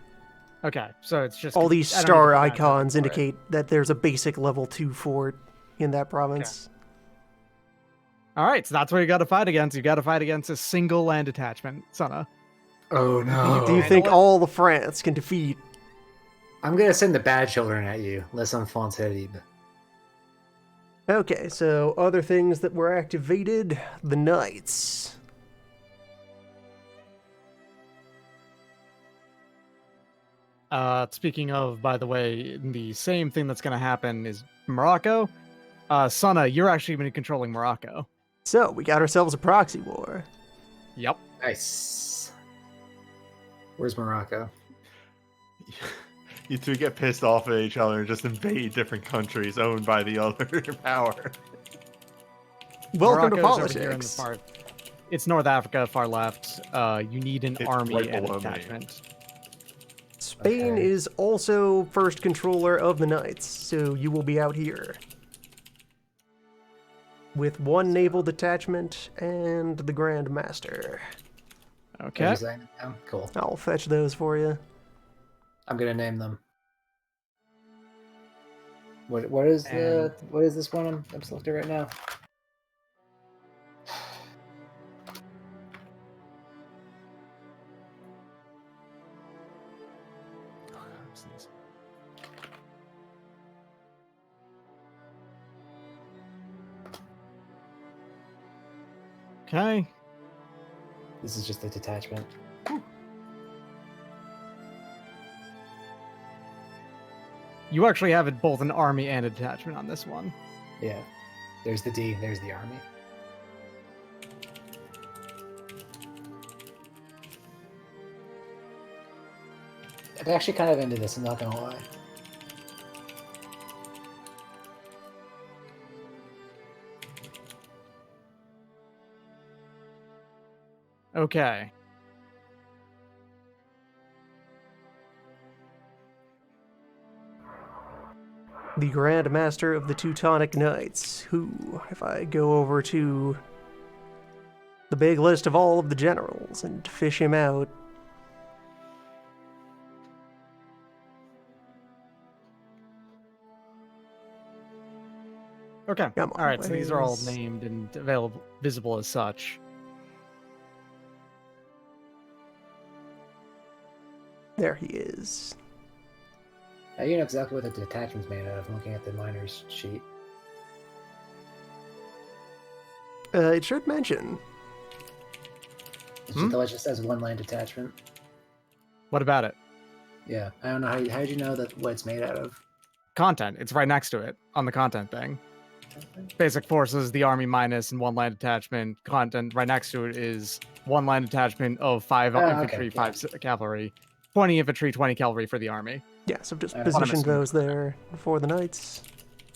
[SPEAKER 3] Okay, so it's just
[SPEAKER 1] All these
[SPEAKER 3] I don't need
[SPEAKER 1] star
[SPEAKER 3] to put that
[SPEAKER 1] icons
[SPEAKER 3] for it.
[SPEAKER 1] indicate that there's a basic level 2 fort in that province.
[SPEAKER 3] All right, so that's what you got to fight against. You got to fight against a single land attachment, Sana.
[SPEAKER 5] Oh no!
[SPEAKER 1] Do you think
[SPEAKER 3] it.
[SPEAKER 1] all of France can defeat?
[SPEAKER 5] I'm gonna send the bad children at you? Les enfants terribles.
[SPEAKER 1] Okay, so other things that were activated, the knights.
[SPEAKER 3] Speaking of, by the way, the same thing that's going to happen is Morocco. Sana, you're actually going to be controlling Morocco.
[SPEAKER 1] So we got ourselves a proxy war.
[SPEAKER 3] Yep.
[SPEAKER 5] Nice. Where's Morocco?
[SPEAKER 4] You two get pissed off at each other and just invade different countries owned by the other power.
[SPEAKER 1] Welcome to
[SPEAKER 3] Morocco's over here in the
[SPEAKER 1] politics.
[SPEAKER 3] far. It's North Africa, far left. You need an
[SPEAKER 4] It's
[SPEAKER 3] army
[SPEAKER 4] right
[SPEAKER 3] and a
[SPEAKER 4] below me.
[SPEAKER 3] detachment.
[SPEAKER 1] Spain
[SPEAKER 5] Okay.
[SPEAKER 1] is also first controller of the knights, so you will be out here. With 1 naval detachment and the Grand Master.
[SPEAKER 3] Okay.
[SPEAKER 5] Are you saying it now? Cool.
[SPEAKER 1] I'll fetch those for you.
[SPEAKER 5] I'm gonna name them. What is this one I'm selecting right now?
[SPEAKER 3] Okay.
[SPEAKER 5] This is just a detachment.
[SPEAKER 3] You actually have it both an army and a detachment on this one.
[SPEAKER 5] Yeah. There's the D, there's the army. I'm actually kind of into this, I'm not gonna lie.
[SPEAKER 3] Okay.
[SPEAKER 1] The Grand Master of the Teutonic Knights, who, if I go over to the big list of all of the generals and fish him out,
[SPEAKER 3] Okay.
[SPEAKER 1] Come on,
[SPEAKER 3] All right. So these are all
[SPEAKER 1] where's-
[SPEAKER 3] named and available, visible as such.
[SPEAKER 1] there he is.
[SPEAKER 5] Now you know exactly what the detachment's made out of. I'm looking at the miner's sheet.
[SPEAKER 1] It should mention.
[SPEAKER 5] The legend says one line detachment.
[SPEAKER 3] What about it?
[SPEAKER 5] Yeah, I don't know how did you know that what it's made out of?
[SPEAKER 3] Content. It's right next to it on the content thing. Basic forces, the army minus, and one line detachment. Content right next to it is one line detachment of 5 infantry,
[SPEAKER 5] okay,
[SPEAKER 3] 5 cavalry, 20 infantry, 20 cavalry for the army.
[SPEAKER 1] Yeah, so just
[SPEAKER 5] I
[SPEAKER 1] positioned
[SPEAKER 3] assume.
[SPEAKER 1] those there for the knights.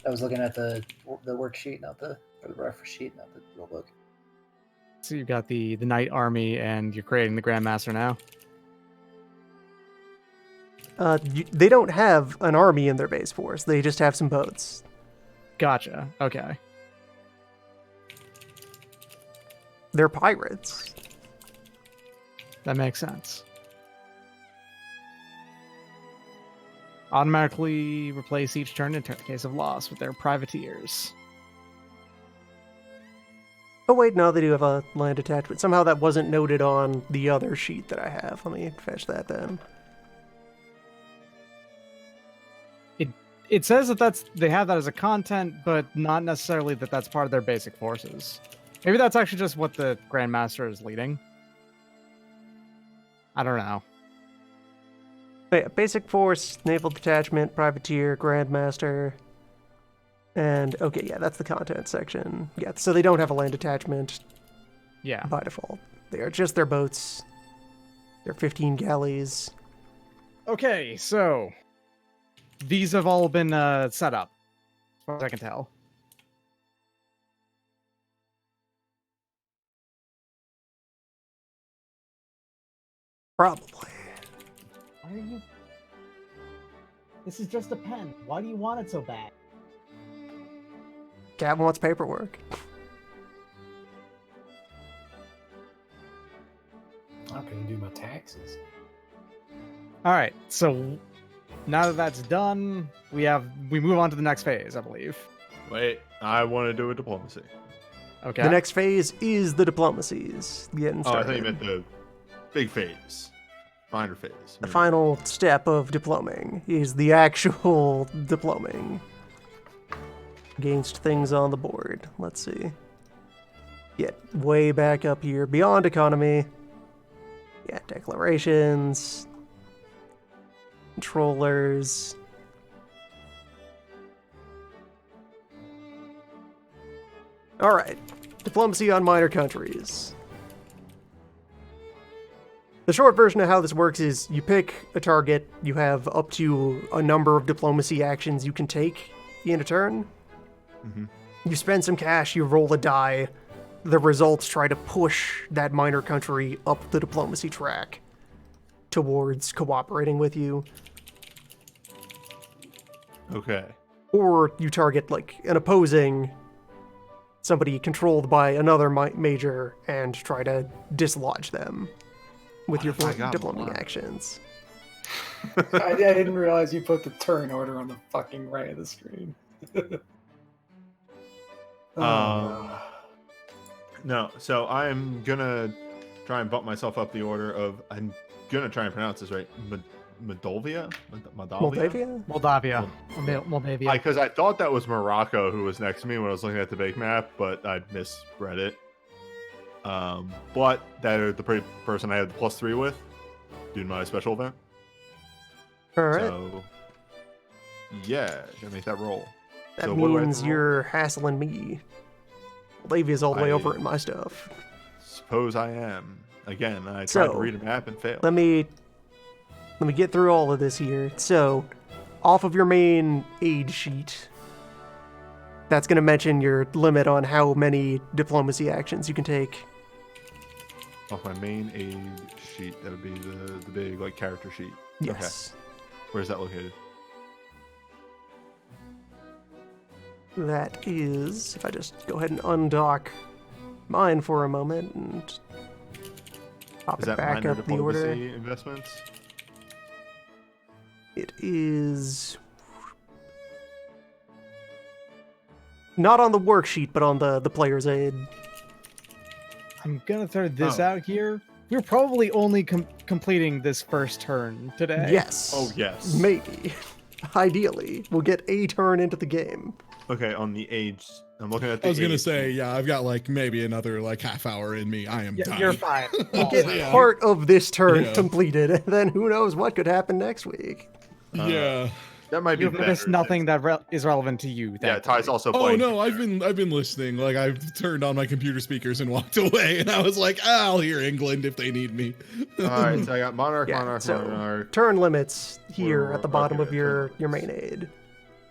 [SPEAKER 5] I was looking at the worksheet, not the reference sheet, not the rule book.
[SPEAKER 3] So you've got the knight army, and you're creating the Grandmaster now.
[SPEAKER 1] They don't have an army in their base force. They just have some boats.
[SPEAKER 3] Gotcha. Okay.
[SPEAKER 1] They're pirates.
[SPEAKER 3] That makes sense. Automatically replace each turn in case of loss with their privateers.
[SPEAKER 1] Oh wait, no, they do have a land attachment. Somehow that wasn't noted on the other sheet that I have. Let me fetch that then.
[SPEAKER 3] It says that they have that as a content, but not necessarily that that's part of their basic forces. Maybe that's actually just what the Grandmaster is leading. I don't know.
[SPEAKER 1] But yeah, basic force, naval detachment, privateer, grandmaster, and okay, yeah, that's the content section. Yeah, so they don't have a land attachment
[SPEAKER 3] Yeah.
[SPEAKER 1] by default. They are just their boats. They're 15 galleys.
[SPEAKER 3] Okay, so these have all been set up, as far as I can tell.
[SPEAKER 1] Probably.
[SPEAKER 3] Why are you? This is just a pen. Why do you want it so bad?
[SPEAKER 1] Cat wants paperwork.
[SPEAKER 5] How can you do my taxes?
[SPEAKER 3] All right, so now that that's done, we move on to the next phase, I believe.
[SPEAKER 4] Wait, I want to do a diplomacy.
[SPEAKER 3] Okay.
[SPEAKER 1] The next phase is the diplomacies. Getting
[SPEAKER 4] Oh, I
[SPEAKER 1] started.
[SPEAKER 4] thought you meant the big phase. Minor phase.
[SPEAKER 1] The final step of diploming is the actual diploming against things on the board. Let's see. Get way back up here, beyond economy. Yeah, declarations, controllers. All right, diplomacy on minor countries. The short version of how this works is you pick a target, you have up to a number of diplomacy actions you can take in a turn.
[SPEAKER 4] Mm-hmm.
[SPEAKER 1] You spend some cash, you roll a die. The results try to push that minor country up the diplomacy track towards cooperating with you.
[SPEAKER 4] Okay.
[SPEAKER 1] Or you target like an opposing somebody controlled by another major and try to dislodge them with your
[SPEAKER 4] if I got
[SPEAKER 1] diplomacy
[SPEAKER 4] one?
[SPEAKER 1] actions.
[SPEAKER 5] I didn't realize you put the turn order on the fucking right of the screen.
[SPEAKER 4] No, so I'm gonna try and bump myself up the order of. I'm gonna try and pronounce this right. Moldavia?
[SPEAKER 1] Moldavia?
[SPEAKER 3] Moldavia. Moldavia.
[SPEAKER 4] Because I thought that was Morocco who was next to me when I was looking at the big map, but I misread it. But that are the person I had the +3 with, doing my special event.
[SPEAKER 1] All right.
[SPEAKER 4] So, yeah, gonna make that roll.
[SPEAKER 1] That
[SPEAKER 4] So what do I have
[SPEAKER 1] means
[SPEAKER 4] to roll?
[SPEAKER 1] you're hassling me. Lavia's all the way over in my stuff.
[SPEAKER 4] Suppose I am. Again, I tried
[SPEAKER 1] So,
[SPEAKER 4] to read a map and failed.
[SPEAKER 1] Let me get through all of this here. So, off of your main aid sheet, that's going to mention your limit on how many diplomacy actions you can take.
[SPEAKER 4] Off my main aid sheet, that would be the big like character sheet.
[SPEAKER 1] Yes.
[SPEAKER 4] Okay. Where's that located?
[SPEAKER 1] That is, if I just go ahead and undock mine for a moment and pop
[SPEAKER 4] Is
[SPEAKER 1] it
[SPEAKER 4] that
[SPEAKER 1] back
[SPEAKER 4] minor
[SPEAKER 1] up the order.
[SPEAKER 4] diplomacy investments?
[SPEAKER 1] It is not on the worksheet, but on the player's aid.
[SPEAKER 3] I'm gonna throw this
[SPEAKER 4] Oh.
[SPEAKER 3] out here. You're probably only completing this first turn today.
[SPEAKER 1] Yes.
[SPEAKER 4] Oh, yes.
[SPEAKER 1] Maybe. Ideally, we'll get a turn into the game.
[SPEAKER 4] Okay, on the age, I'm looking at the
[SPEAKER 2] I was gonna
[SPEAKER 4] age.
[SPEAKER 2] say, yeah, I've got like maybe another like half hour in me. I am
[SPEAKER 3] Yeah,
[SPEAKER 2] done.
[SPEAKER 3] you're fine.
[SPEAKER 1] We'll get
[SPEAKER 2] Yeah.
[SPEAKER 1] part of this turn
[SPEAKER 2] Yeah.
[SPEAKER 1] completed, and then who knows what could happen next week.
[SPEAKER 2] Yeah.
[SPEAKER 4] That might be
[SPEAKER 3] You've
[SPEAKER 4] better.
[SPEAKER 3] noticed nothing that is relevant to you.
[SPEAKER 4] Yeah, Ty's also
[SPEAKER 2] Oh
[SPEAKER 4] playing.
[SPEAKER 2] no, I've been listening. Like I've turned on my computer speakers and walked away, and I was like, I'll hear England if they need me.
[SPEAKER 4] All right, so I got Monarch,
[SPEAKER 1] Yeah,
[SPEAKER 4] Monarch,
[SPEAKER 1] so
[SPEAKER 4] Monarch.
[SPEAKER 1] turn limits here
[SPEAKER 4] We're-
[SPEAKER 1] at the bottom
[SPEAKER 4] okay,
[SPEAKER 1] of your
[SPEAKER 4] turn
[SPEAKER 1] main aid.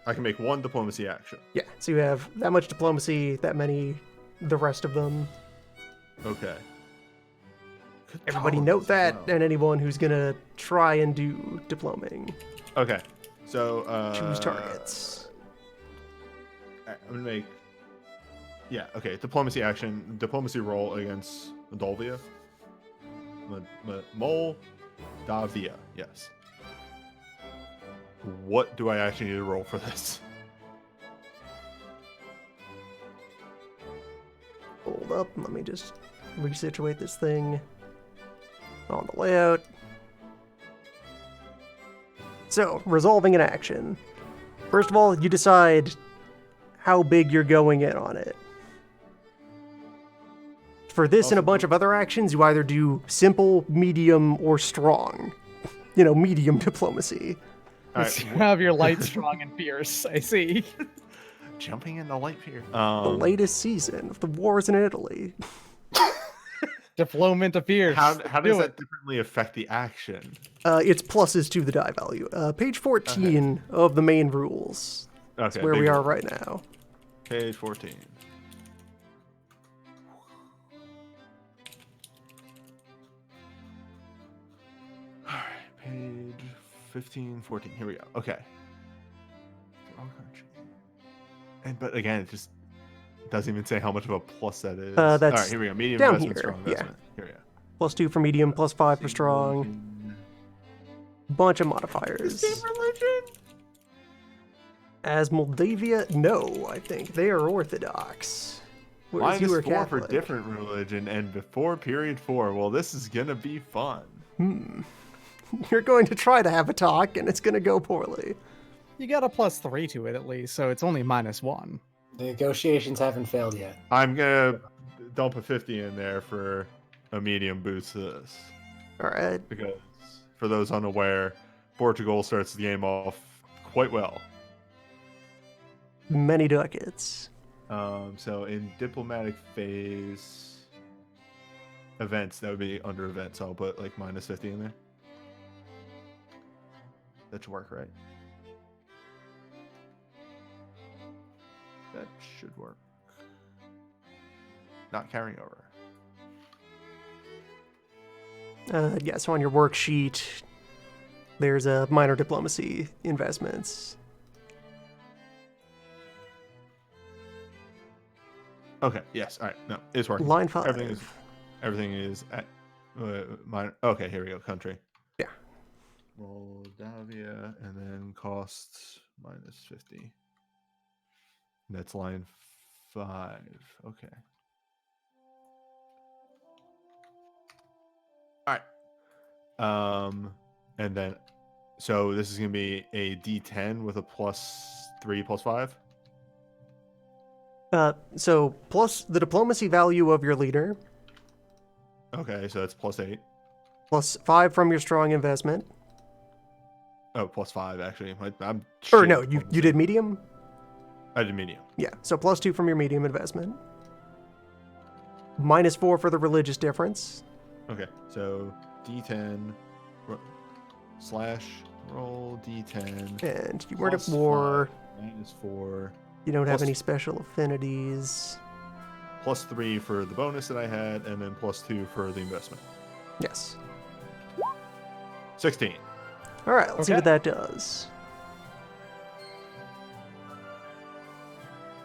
[SPEAKER 4] I can make one diplomacy action.
[SPEAKER 1] Yeah, so you have that much diplomacy, that many, the rest of them.
[SPEAKER 4] Okay. Good
[SPEAKER 1] Everybody
[SPEAKER 4] tolerance
[SPEAKER 1] note
[SPEAKER 4] as
[SPEAKER 1] that,
[SPEAKER 4] well.
[SPEAKER 1] and anyone who's gonna try and do diploming.
[SPEAKER 4] Okay. So
[SPEAKER 1] Choose targets.
[SPEAKER 4] Alright, I'm gonna make. Yeah. Okay. Diplomacy action. Diplomacy roll against Moldavia. Moldavia. Yes. What do I actually need to roll for this?
[SPEAKER 1] Hold up, let me just resituate this thing on the layout. So, resolving an action. First of all, you decide how big you're going in on it. For this and a bunch of other actions, you either do simple, medium, or strong. You know, medium diplomacy.
[SPEAKER 4] All right.
[SPEAKER 3] You have your light, strong, and fierce. I see.
[SPEAKER 4] Jumping in the light here.
[SPEAKER 1] The latest season of the wars in Italy.
[SPEAKER 3] Deployment of fierce.
[SPEAKER 4] How does
[SPEAKER 3] Do
[SPEAKER 4] that
[SPEAKER 3] it.
[SPEAKER 4] differently affect the action?
[SPEAKER 1] It's pluses to the die value. Page 14 of the main rules.
[SPEAKER 4] Okay.
[SPEAKER 1] Where
[SPEAKER 4] big
[SPEAKER 1] we are
[SPEAKER 4] roll.
[SPEAKER 1] right now.
[SPEAKER 4] Page 14. All right, page 15, 14. Here we go. Okay. Wrong country. But again, it just doesn't even say how much of a plus that is.
[SPEAKER 1] That's
[SPEAKER 4] all right, here we go. Medium
[SPEAKER 1] down
[SPEAKER 4] investment,
[SPEAKER 1] here,
[SPEAKER 4] strong
[SPEAKER 1] yeah.
[SPEAKER 4] investment. Here we go.
[SPEAKER 1] +2 for medium, +5 for strong. Bunch of modifiers. As Moldavia, no, I think they are Orthodox. Whereas you
[SPEAKER 4] -4
[SPEAKER 1] are
[SPEAKER 4] for
[SPEAKER 1] Catholic.
[SPEAKER 4] different religion and before period 4. Well, this is gonna be fun.
[SPEAKER 1] You're going to try to have a talk, and it's going to go poorly.
[SPEAKER 3] You got a +3 to it at least, so it's only -1.
[SPEAKER 5] The negotiations haven't failed yet.
[SPEAKER 4] I'm gonna dump a 50 in there for a medium boost to this.
[SPEAKER 1] All right.
[SPEAKER 4] Because for those unaware, Portugal starts the game off quite well.
[SPEAKER 1] Many ducats.
[SPEAKER 4] So in diplomatic phase events, that would be under events. So I'll put like -50 in there. That should work, right? That should work. Not carrying over.
[SPEAKER 1] Yeah, so on your worksheet, there's a minor diplomacy investments.
[SPEAKER 4] Okay. Yes. All right. No, it's working.
[SPEAKER 1] Line 5.
[SPEAKER 4] Everything is at minor. Okay. Here we go. Country.
[SPEAKER 1] Yeah.
[SPEAKER 4] Moldavia, and then costs -50. That's line 5. Okay. All right. And then, so this is gonna be a D10 with a +3, +5.
[SPEAKER 1] So plus the diplomacy value of your leader,
[SPEAKER 4] Okay, so that's +8.
[SPEAKER 1] Plus 5 from your strong investment.
[SPEAKER 4] Oh, +5 actually. I'm
[SPEAKER 1] Or
[SPEAKER 4] shit
[SPEAKER 1] no,
[SPEAKER 4] at
[SPEAKER 1] you
[SPEAKER 4] diplomacy.
[SPEAKER 1] did medium?
[SPEAKER 4] I did medium.
[SPEAKER 1] Yeah, so plus 2 from your medium investment. -4 for the religious difference.
[SPEAKER 4] Okay, so D10 slash roll D10.
[SPEAKER 1] And you weren't at
[SPEAKER 4] plus
[SPEAKER 1] war.
[SPEAKER 4] 5, -4.
[SPEAKER 1] You don't have
[SPEAKER 4] plus-
[SPEAKER 1] any special affinities.
[SPEAKER 4] +3 for the bonus that I had, and then +2 for the investment.
[SPEAKER 1] Yes.
[SPEAKER 4] 16.
[SPEAKER 1] All right, let's see
[SPEAKER 3] Okay.
[SPEAKER 1] what that does.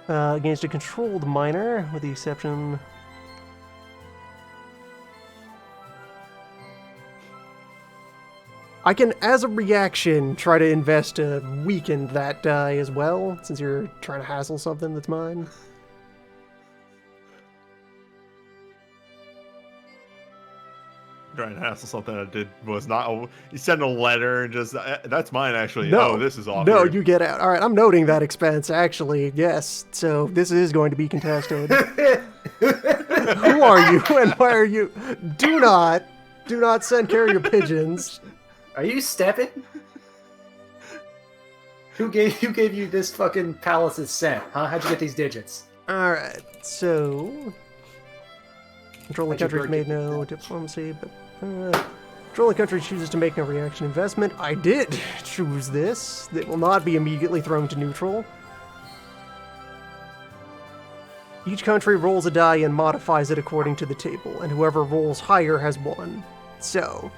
[SPEAKER 1] Against a controlled minor, with the exception... I can, as a reaction, try to invest to weaken that die as well, since you're trying to hassle something that's mine.
[SPEAKER 4] Trying to hassle something I did was not. You send a letter and just that's mine actually.
[SPEAKER 1] No,
[SPEAKER 4] Oh, this is awkward.
[SPEAKER 1] No, you get out. All right, I'm noting that expense, actually. Yes, so this is going to be contested. Who are you and why are you? Do not send carrier pigeons.
[SPEAKER 5] Are you stepping? Who gave you this fucking palace's scent? Huh? How'd you get these digits?
[SPEAKER 1] All right, so controlling
[SPEAKER 5] How'd you
[SPEAKER 1] countries
[SPEAKER 5] break
[SPEAKER 1] made
[SPEAKER 5] it?
[SPEAKER 1] no diplomacy, but controlling country chooses to make no reaction investment. I did choose this. It will not be immediately thrown to neutral. Each country rolls a die and modifies it according to the table, and whoever rolls higher has won. So,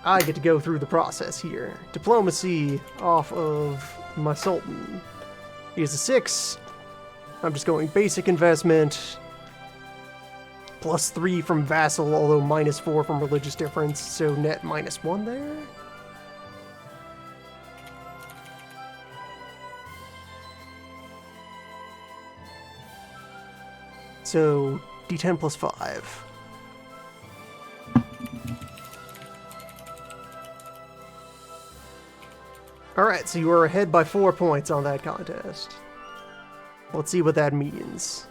[SPEAKER 1] I get to go through the process here. Diplomacy off of my Sultan. He is a 6. I'm just going basic investment. +3 from vassal, although -4 from religious difference, so net -1 there. So, D10 plus 5. Alright, so you are ahead by 4 points on that contest. Let's see what that means.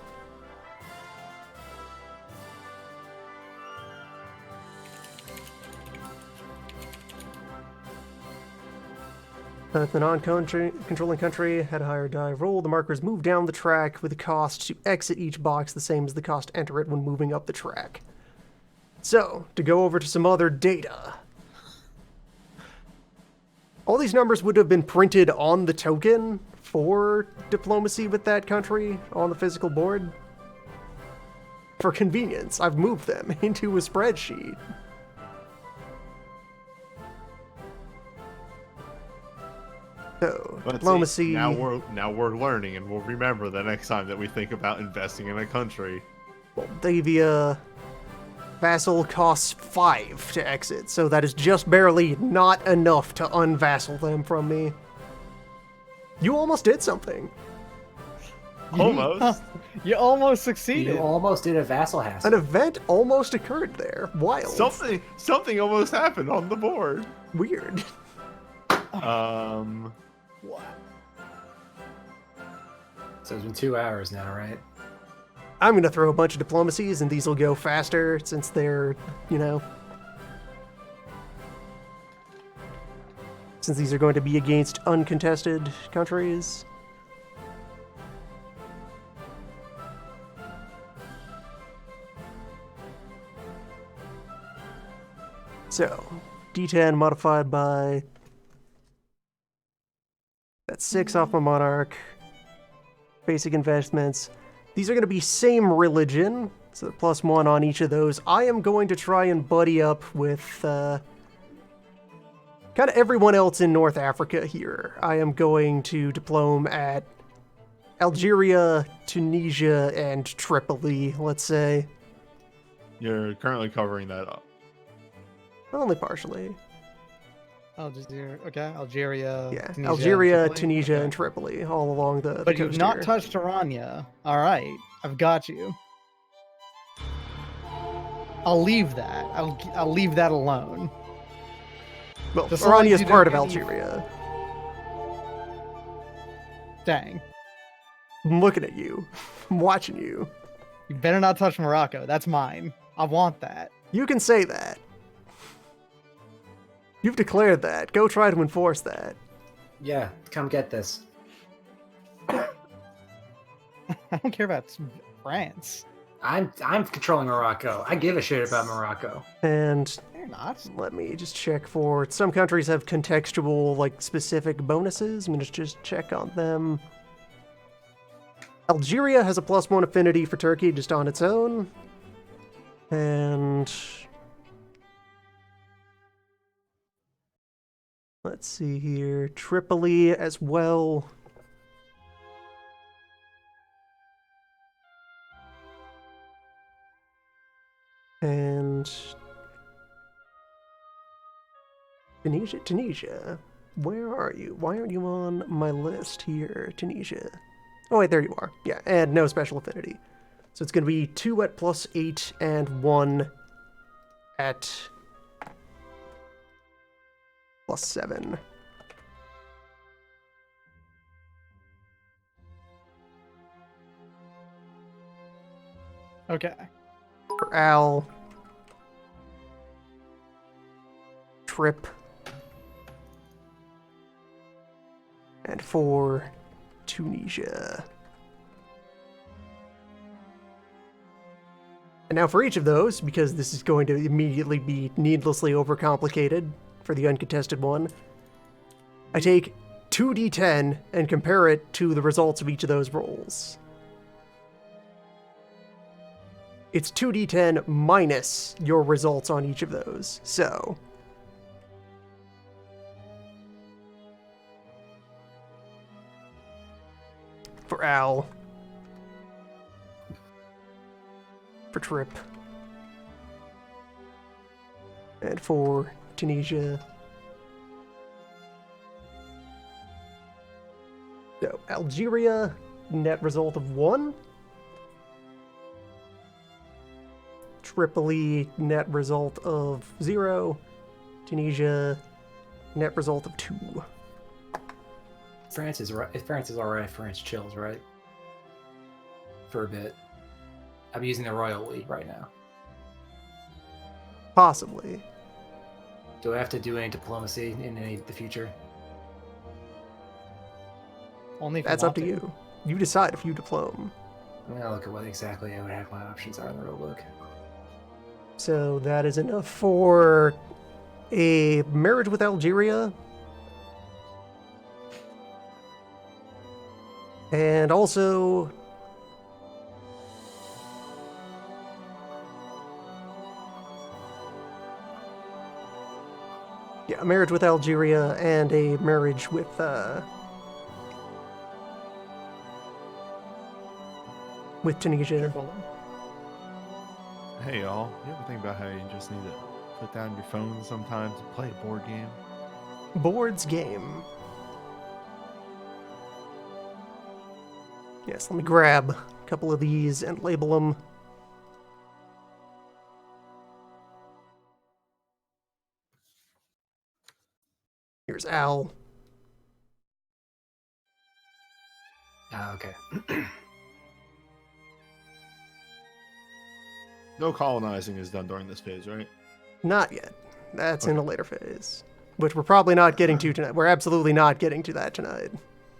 [SPEAKER 1] If the non-controlling country had a higher die roll, the markers move down the track with the cost to exit each box the same as the cost to enter it when moving up the track. So, to go over to some other data. All these numbers would have been printed on the token for diplomacy with that country on the physical board. For convenience, I've moved them into a spreadsheet. So,
[SPEAKER 4] But
[SPEAKER 1] diplomacy...
[SPEAKER 4] see, now we're learning, and we'll remember the next time that we think about investing in a country.
[SPEAKER 1] Moldavia vassal costs 5 to exit, so that is just barely not enough to unvassal them from me. You almost did something.
[SPEAKER 4] Almost.
[SPEAKER 3] You almost succeeded.
[SPEAKER 5] You almost did a vassal hassle.
[SPEAKER 1] An event almost occurred there. Wild.
[SPEAKER 4] Something almost happened on the board.
[SPEAKER 1] Weird.
[SPEAKER 3] What?
[SPEAKER 5] So it's been 2 hours now, right?
[SPEAKER 1] I'm gonna throw a bunch of diplomacies, and these will go faster since they're, since these are going to be against uncontested countries. So, D10 modified by... That's 6 off my monarch. Basic investments. These are going to be same religion, so +1 on each of those. I am going to try and buddy up with kind of everyone else in North Africa here. I am going to diplome at Algeria, Tunisia, and Tripoli, let's say.
[SPEAKER 4] You're currently covering that up.
[SPEAKER 1] Only partially.
[SPEAKER 3] Algeria, okay. Algeria.
[SPEAKER 1] Yeah,
[SPEAKER 3] Tunisia,
[SPEAKER 1] Algeria,
[SPEAKER 3] Tripoli?
[SPEAKER 1] Tunisia,
[SPEAKER 3] Okay.
[SPEAKER 1] and Tripoli, all along the
[SPEAKER 3] But
[SPEAKER 1] coast
[SPEAKER 3] you've not
[SPEAKER 1] here.
[SPEAKER 3] touched Aranya. All right, I've got you. I'll leave that. I'll leave that alone.
[SPEAKER 1] Well,
[SPEAKER 3] Just so long
[SPEAKER 1] Orania
[SPEAKER 3] as
[SPEAKER 1] is
[SPEAKER 3] you
[SPEAKER 1] part of
[SPEAKER 3] don't get
[SPEAKER 1] Algeria.
[SPEAKER 3] Dang.
[SPEAKER 1] I'm looking at you. I'm watching you.
[SPEAKER 3] You better not touch Morocco. That's mine. I want that.
[SPEAKER 1] You can say that. You've declared that. Go try to enforce that.
[SPEAKER 5] Yeah, come get this.
[SPEAKER 3] I don't care about France.
[SPEAKER 5] I'm controlling Morocco. I give a shit about Morocco.
[SPEAKER 1] And
[SPEAKER 3] They're not.
[SPEAKER 1] let me just check for... Some countries have contextual, like, specific bonuses. I'm going to just check on them. Algeria has a +1 affinity for Turkey just on its own. And... let's see here. Tripoli as well. And... Tunisia. Where are you? Why aren't you on my list here, Tunisia? Oh, wait, there you are. Yeah, and no special affinity. So it's going to be 2 at +8 and 1 at +7.
[SPEAKER 3] Okay.
[SPEAKER 1] For Al. Trip. And for Tunisia. And now for each of those, because this is going to immediately be needlessly overcomplicated for the uncontested one, I take 2d10 and compare it to the results of each of those rolls. It's 2d10 minus your results on each of those. So, for Al, for Trip, and for Tunisia. So, Algeria, net result of 1. Tripoli, net result of 0. Tunisia, net result of 2.
[SPEAKER 5] France is right. If France is alright, France chills, right? For a bit. I'm using the Royal We right now.
[SPEAKER 1] Possibly.
[SPEAKER 5] Do I have to do any diplomacy in the future?
[SPEAKER 3] Only if
[SPEAKER 1] That's up to you. You decide if you diplome.
[SPEAKER 5] I'm gonna look at what exactly I would have my options are in the rulebook.
[SPEAKER 1] So that is enough for a marriage with Algeria. And also... yeah, a marriage with Algeria and a marriage with, Tunisia.
[SPEAKER 4] Hey y'all, you ever think about how you just need to put down your phone sometimes and play a board game?
[SPEAKER 1] Boards game. Yes, let me grab a couple of these and label them. Here's Al.
[SPEAKER 5] Ah, okay.
[SPEAKER 4] No colonizing is done during this phase, right?
[SPEAKER 1] Not yet. That's in a later phase. Which we're probably not getting to tonight. We're absolutely not getting to that tonight.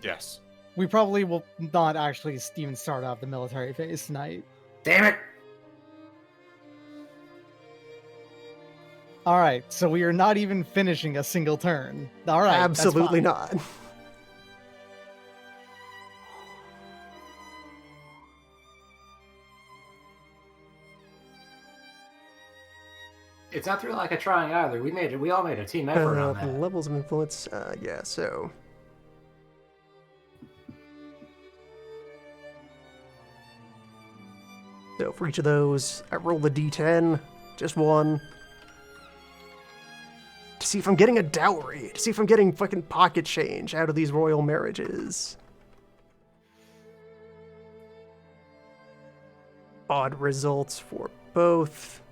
[SPEAKER 2] Yes.
[SPEAKER 3] We probably will not actually even start out the military phase tonight.
[SPEAKER 5] Damn it!
[SPEAKER 3] All right, so we are not even finishing a single turn. All right,
[SPEAKER 1] Absolutely not.
[SPEAKER 5] It's not through like a trying either. We all made a team effort on that.
[SPEAKER 1] Levels of influence, yeah, so... So for each of those, I roll the d10, just one. To see if I'm getting a dowry, to see if I'm getting fucking pocket change out of these royal marriages. Odd results for both.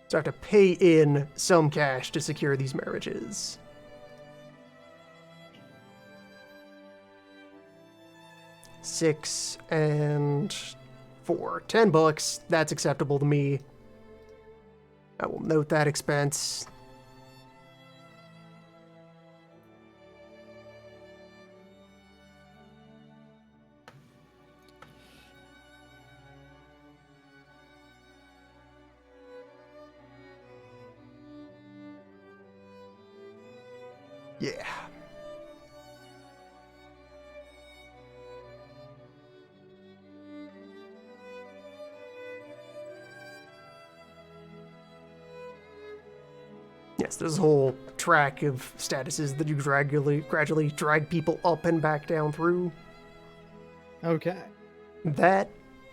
[SPEAKER 1] So I have to pay in some cash to secure these marriages. 6 and 4. $10. That's acceptable to me. I will note that expense. Yeah. Yes, there's a whole track of statuses that you gradually drag people up and back down through.
[SPEAKER 3] Okay.
[SPEAKER 1] That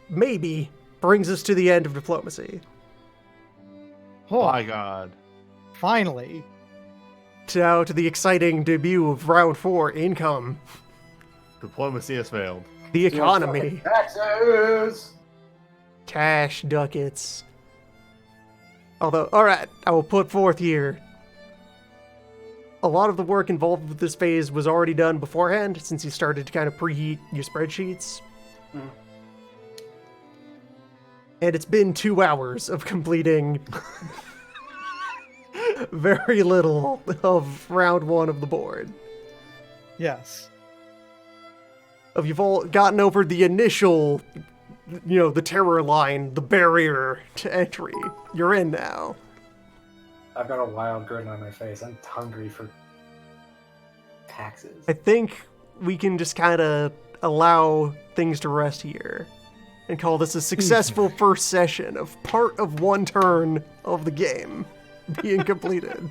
[SPEAKER 1] maybe brings us to the end of diplomacy.
[SPEAKER 3] Oh,
[SPEAKER 4] My God.
[SPEAKER 3] finally.
[SPEAKER 1] Now to the exciting debut of round 4, income.
[SPEAKER 4] Diplomacy has failed.
[SPEAKER 1] The economy.
[SPEAKER 5] Taxes!
[SPEAKER 1] Cash ducats. Although, alright, I will put forth here. A lot of the work involved with this phase was already done beforehand, since you started to kind of preheat your spreadsheets. And it's been 2 hours of completing very little of round 1 of the board.
[SPEAKER 3] Yes.
[SPEAKER 1] You've all gotten over the initial, the terror line, the barrier to entry. You're in now.
[SPEAKER 5] I've got a wild grin on my face. I'm hungry for taxes.
[SPEAKER 1] I think we can just kind of allow things to rest here and call this a successful first session of part of 1 turn of the game being completed.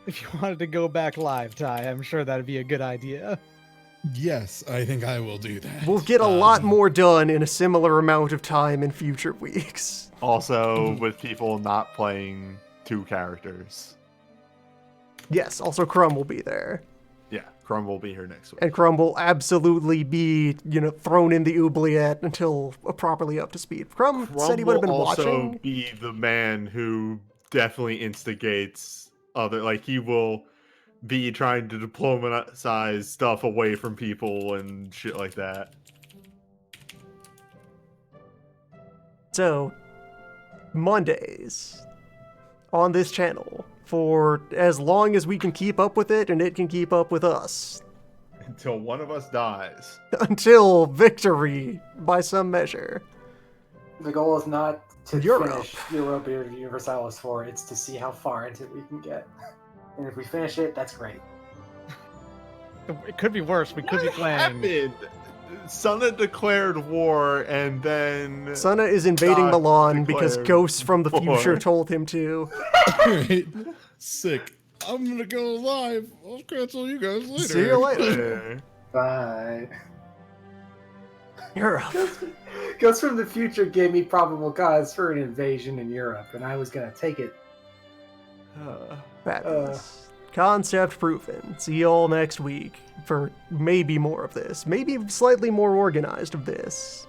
[SPEAKER 3] If you wanted to go back live, Ty, I'm sure that'd be a good idea.
[SPEAKER 2] Yes, I think I will do that.
[SPEAKER 1] We'll get a lot more done in a similar amount of time in future weeks.
[SPEAKER 4] Also, with people not playing 2 characters.
[SPEAKER 1] Yes, also Crumb will be there.
[SPEAKER 4] Yeah, Crumb will be here next week.
[SPEAKER 1] And Crumb will absolutely be, thrown in the oubliette until properly up to speed. Crumb said he would have been
[SPEAKER 4] also
[SPEAKER 1] watching.
[SPEAKER 4] Be the man who definitely instigates he will be trying to diplomatize stuff away from people and shit like that.
[SPEAKER 1] So, Mondays on this channel for as long as we can keep up with it and it can keep up with us.
[SPEAKER 4] Until one of us dies.
[SPEAKER 1] Until victory by some measure.
[SPEAKER 5] The goal is not to
[SPEAKER 1] Europe.
[SPEAKER 5] finish Europa Universalis 4, it's to see how far into it we can get. And if we finish it, that's great.
[SPEAKER 3] It could be worse. We could be playing.
[SPEAKER 4] Happened? Sana declared war and then...
[SPEAKER 1] Sana is invading
[SPEAKER 4] God
[SPEAKER 1] Milan because
[SPEAKER 4] declared
[SPEAKER 1] ghosts from the future
[SPEAKER 4] war.
[SPEAKER 1] told him to.
[SPEAKER 2] Alright. Sick. I'm gonna go live. I'll cancel you guys later.
[SPEAKER 1] See you later.
[SPEAKER 5] Bye.
[SPEAKER 1] Europe.
[SPEAKER 5] Ghosts from the future gave me probable cause for an invasion in Europe, and I was gonna take it.
[SPEAKER 1] Fabulous. Concept proven. See you all next week for maybe more of this. Maybe slightly more organized of this.